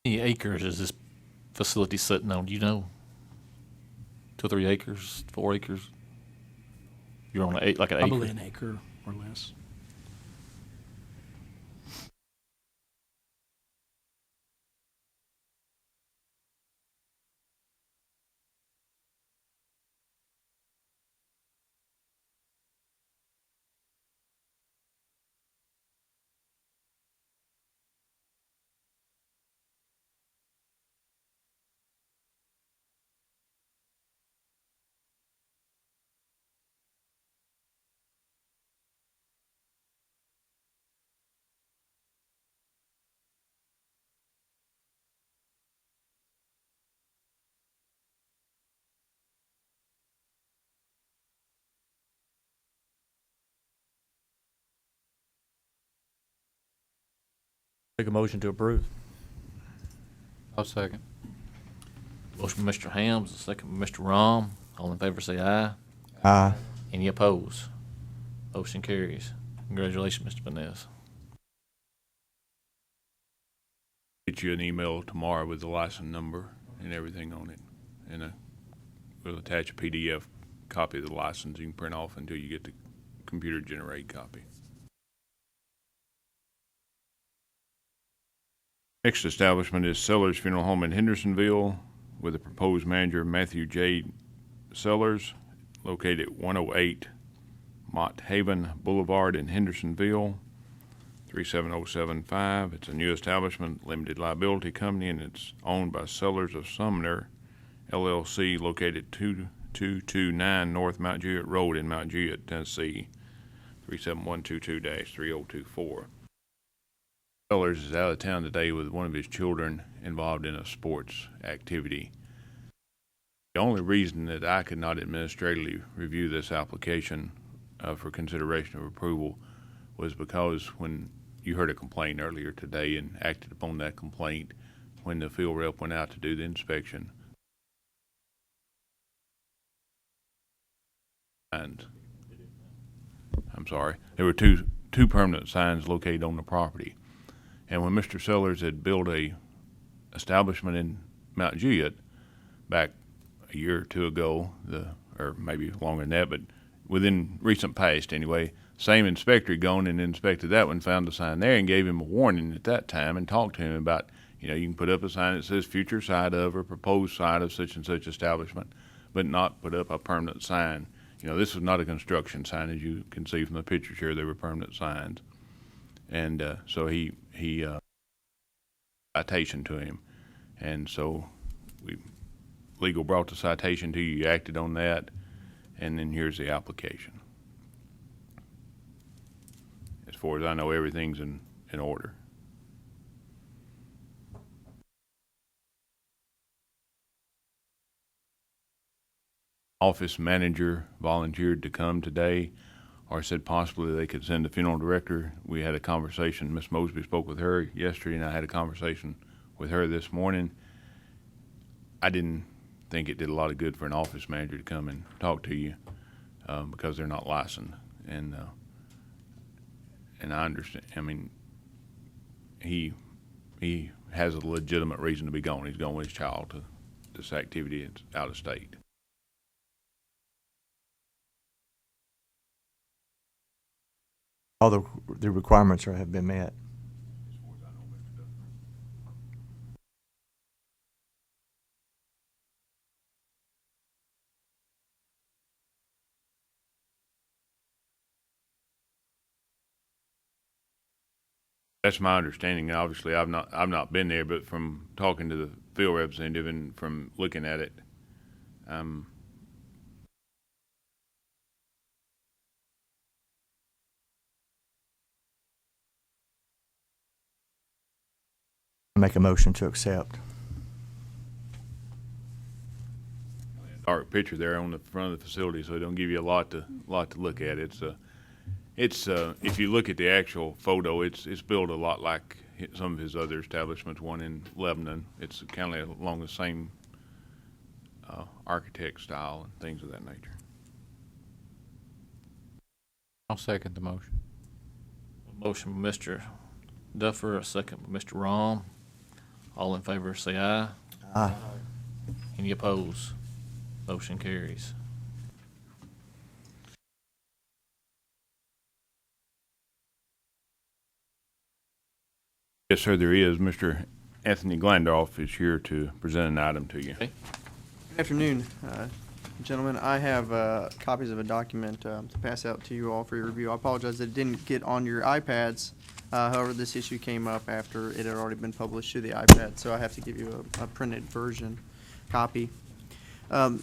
How many acres is this facility sitting on? Do you know? 2 or 3 acres, 4 acres? You're on like an acre? Probably an acre or less. Take a motion to approve. I'll second. Motion by Mr. Hams, a second by Mr. Rom. All in favor say aye. Aye. Any opposed? Motion carries. Congratulations, Mr. Vanez. get you an email tomorrow with the license number and everything on it. And we'll attach a PDF copy of the license you can print off until you get the computer generated copy. Next establishment is Sellers Funeral Home in Hendersonville with the proposed manager Matthew J. Sellers, located at 108 Mott Haven Boulevard in Hendersonville, 37075. It's a new establishment, limited liability company, and it's owned by Sellers of Sumner, LLC, located 229 North Mount Juliet Road in Mount Juliet, Tennessee, 37122-3024. Sellers is out of town today with one of his children involved in a sports activity. The only reason that I could not administratively review this application for consideration of approval was because when you heard a complaint earlier today and acted upon that complaint, when the field rep went out to do the inspection, and I'm sorry, there were two permanent signs located on the property. And when Mr. Sellers had built a establishment in Mount Juliet back a year or two ago, or maybe longer than that, but within recent past anyway, same inspector had gone and inspected that one, found the sign there, and gave him a warning at that time and talked to him about, you know, you can put up a sign that says future site of or proposed site of such and such establishment, but not put up a permanent sign. You know, this was not a construction sign, as you can see from the pictures here. They were permanent signs. And so he citation to him. And so legal brought the citation to you, you acted on that, and then here's the application. As far as I know, everything's in order. Office manager volunteered to come today, or said possibly they could send the funeral director. We had a conversation. Ms. Mosby spoke with her yesterday, and I had a conversation with her this morning. I didn't think it did a lot of good for an office manager to come and talk to you because they're not licensed. And I understand. I mean, he has a legitimate reason to be gone. He's going with his child to this activity. It's out of state. All the requirements have been met. That's my understanding. Obviously, I've not been there, but from talking to the field representative and from looking at it, Make a motion to accept. dark picture there on the front of the facility, so it don't give you a lot to look at. It's if you look at the actual photo, it's built a lot like some of his other establishments. One in Lebanon. It's kind of along the same architect style and things of that nature. I'll second the motion. A motion by Mr. Duffer, a second by Mr. Rom. All in favor say aye. Aye. Any opposed? Motion carries. Yes, sir, there is. Mr. Anthony Glandorf is here to present an item to you. Okay. Good afternoon, gentlemen. I have copies of a document to pass out to you all for your review. I apologize that it didn't get on your iPads. However, this issue came up after it had already been published to the iPad, so I have to give you a printed version copy. The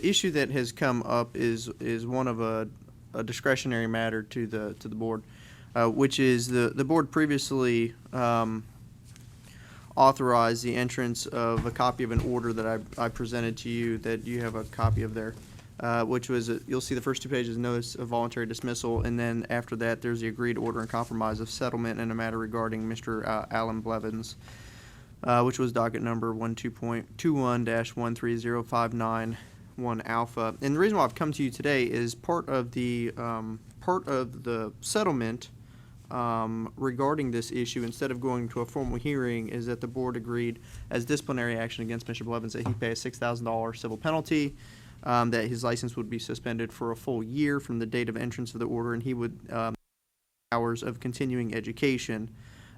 issue that has come up is one of a discretionary matter to the board, which is the board previously authorized the entrance of a copy of an order that I presented to you, that you have a copy of there, which was, you'll see the first 2 pages, notice of voluntary dismissal, and then after that, there's the agreed order and compromise of settlement in a matter regarding Mr. Alan Blevins, which was docket number 12.21-130591 alpha. And the reason why I've come to you today is part of the settlement regarding this issue, instead of going to a formal hearing, is that the board agreed as disciplinary action against Mr. Blevins that he pay a $6,000 civil penalty, that his license would be suspended for a full year from the date of entrance of the order, and he would hours of continuing education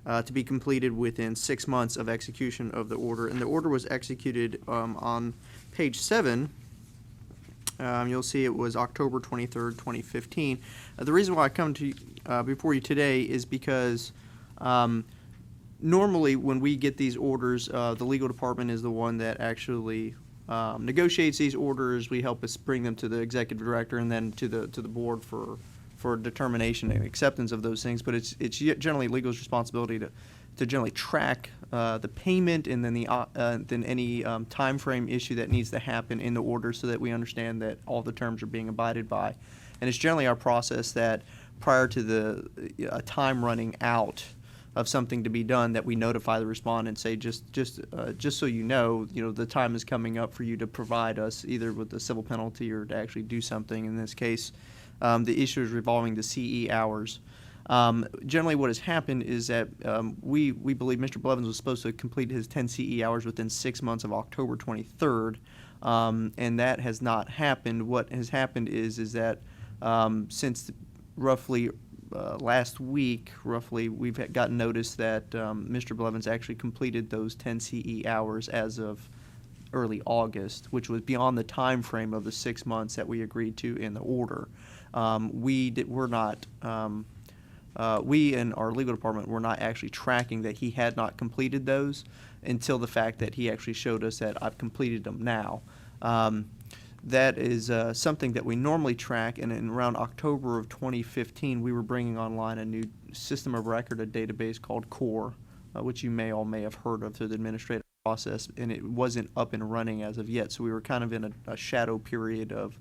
to be completed within 6 months of execution of the order. And the order was executed on page 7. You'll see it was October 23rd, 2015. The reason why I come to before you today is because normally when we get these orders, the legal department is the one that actually negotiates these orders. We help us bring them to the executive director and then to the board for determination and acceptance of those things. But it's generally legal's responsibility to generally track the payment and then then any time frame issue that needs to happen in the order so that we understand that all the terms are being abided by. And it's generally our process that prior to the time running out of something to be done, that we notify the respondent and say, just so you know, the time is coming up for you to provide us either with a civil penalty or to actually do something. In this case, the issue is revolving the CE hours. Generally what has happened is that we believe Mr. Blevins was supposed to complete his 10 CE hours within 6 months of October 23rd, and that has not happened. What has happened is that since roughly last week, we've gotten notice that Mr. Blevins actually completed those 10 CE hours as of early August, which was beyond the time frame of the 6 months that we agreed to in the order. We and our legal department were not actually tracking that he had not completed those until the fact that he actually showed us that I've completed them now. That is something that we normally track, and in around October of 2015, we were bringing online a new system of record, a database called CORE, which you may have heard of through the administrative process, and it wasn't up and running as of yet, so we were kind of in a shadow period of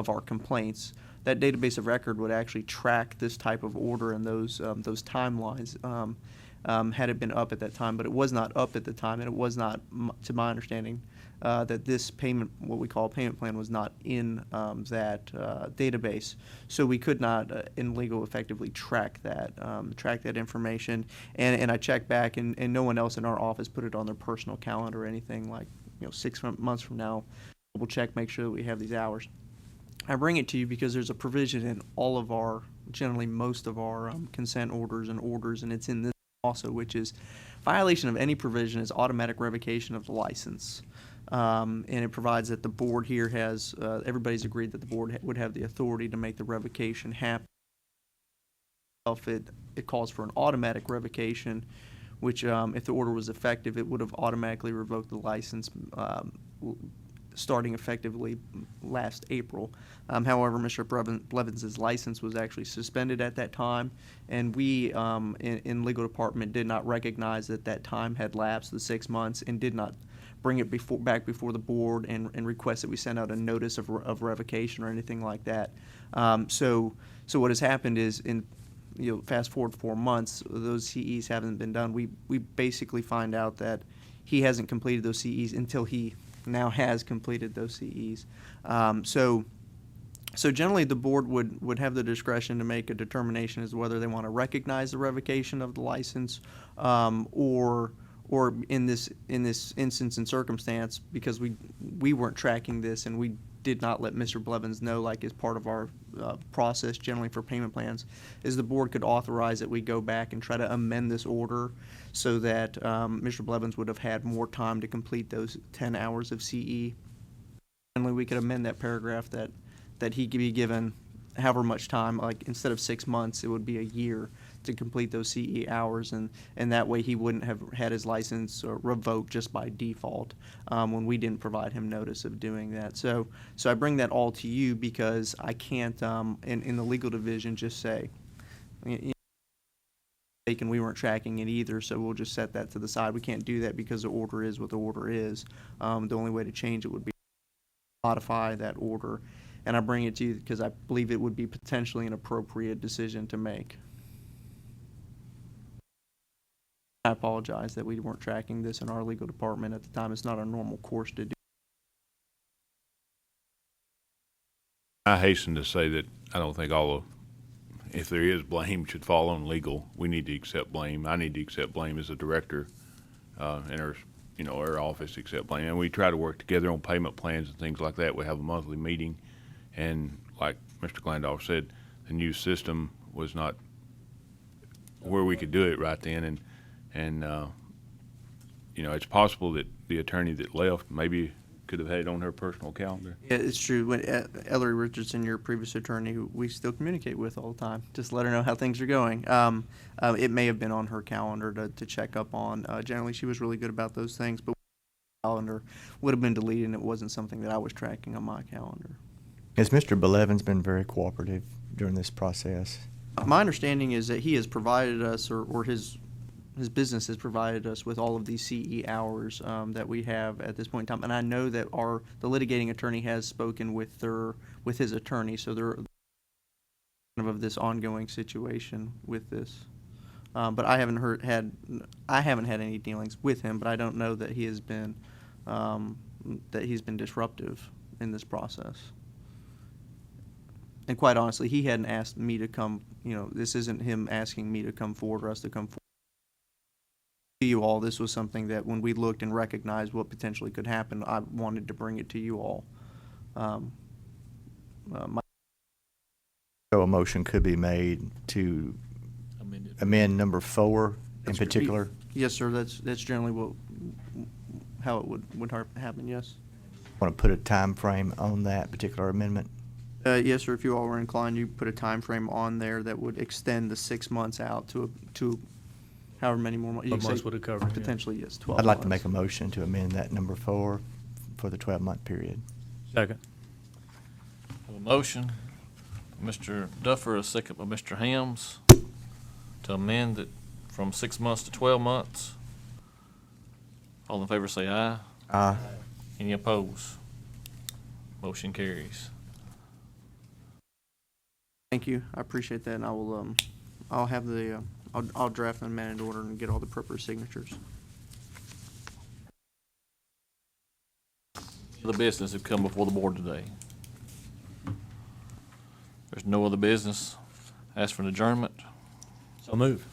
our complaints. That database of record would actually track this type of order and those timelines had it been up at that time, but it was not up at the time, and it was not, to my understanding, that this payment, what we call a payment plan, was not in that database. So we could not, in legal, effectively track that information. And I checked back, and no one else in our office put it on their personal calendar or anything like, 6 months from now, we'll check, make sure that we have these hours. I bring it to you because there's a provision in all of our, generally most of our consent orders, and it's in this also, which is violation of any provision is automatic revocation of the license. And it provides that the board here has, everybody's agreed that the board would have the authority to make the revocation happen. It calls for an automatic revocation, which if the order was effective, it would have automatically revoked the license starting effectively last April. However, Mr. Blevins' license was actually suspended at that time, and we in legal department did not recognize that time had lapsed, the 6 months, and did not bring it back before the board and request that we send out a notice of revocation or anything like that. So what has happened is, fast forward 4 months, those CEs haven't been done. We basically find out that he hasn't completed those CEs until he now has completed those CEs. So generally the board would have the discretion to make a determination as to whether they want to recognize the revocation of the license, or in this instance and circumstance, because we weren't tracking this and we did not let Mr. Blevins know, like as part of our process generally for payment plans, is the board could authorize that we go back and try to amend this order so that Mr. Blevins would have had more time to complete those 10 hours of CE. Finally, we could amend that paragraph that he could be given however much time, like instead of 6 months, it would be a year to complete those CE hours, and that way he wouldn't have had his license revoked just by default when we didn't provide him notice of doing that. So I bring that all to you because I can't, in the legal division, just say, and we weren't tracking it either, so we'll just set that to the side. We can't do that because the order is what the order is. The only way to change it would be to modify that order. And I bring it to you because I believe it would be potentially an appropriate decision to make. I apologize that we weren't tracking this in our legal department at the time. It's not our normal course to do. I hasten to say that I don't think if there is blame, should fall on legal. We need to accept blame. I need to accept blame as a director, and our office accept blame. And we try to work together on payment plans and things like that. We have a monthly meeting, and like Mr. Glandolf said, the new system was not where we could do it right then, and it's possible that the attorney that left maybe could have had it on her personal calendar. Yeah, it's true. When Ellery Richardson, your previous attorney, who we still communicate with all the time, just let her know how things are going. It may have been on her calendar to check up on. Generally, she was really good about those things, but calendar would have been deleted, and it wasn't something that I was tracking on my calendar. Has Mr. Belevins been very cooperative during this process? My understanding is that he has provided us, or his business has provided us with all of these CE hours that we have at this point in time. And I know that the litigating attorney has spoken with his attorney, so they're of this ongoing situation with this. But I haven't had any dealings with him, but I don't know that he has been disruptive in this process. And quite honestly, he hadn't asked me to come, this isn't him asking me to come forward or us to come forward to you all. This was something that when we looked and recognized what potentially could happen, I wanted to bring it to you all. So a motion could be made to amend number 4 in particular? Yes, sir, that's generally how it would happen, yes. Want to put a time frame on that particular amendment? Yes, sir, if you all were inclined, you put a time frame on there that would extend the 6 months out to however many more months. What months would it cover? Potentially, yes, 12 I'd like to months. make a motion to amend that number 4 for the 12-month period. Second. Have a motion, Mr. Duffer, a second by Mr. Helms, to amend it from 6 months to 12 months. All in favor say aye. Aye. Any opposed? Motion carries. Thank you, I appreciate that, and I will, I'll have I'll draft an amended order and get all the appropriate signatures. The business have come before the board today. There's no other business. Ask for an adjournment. So move.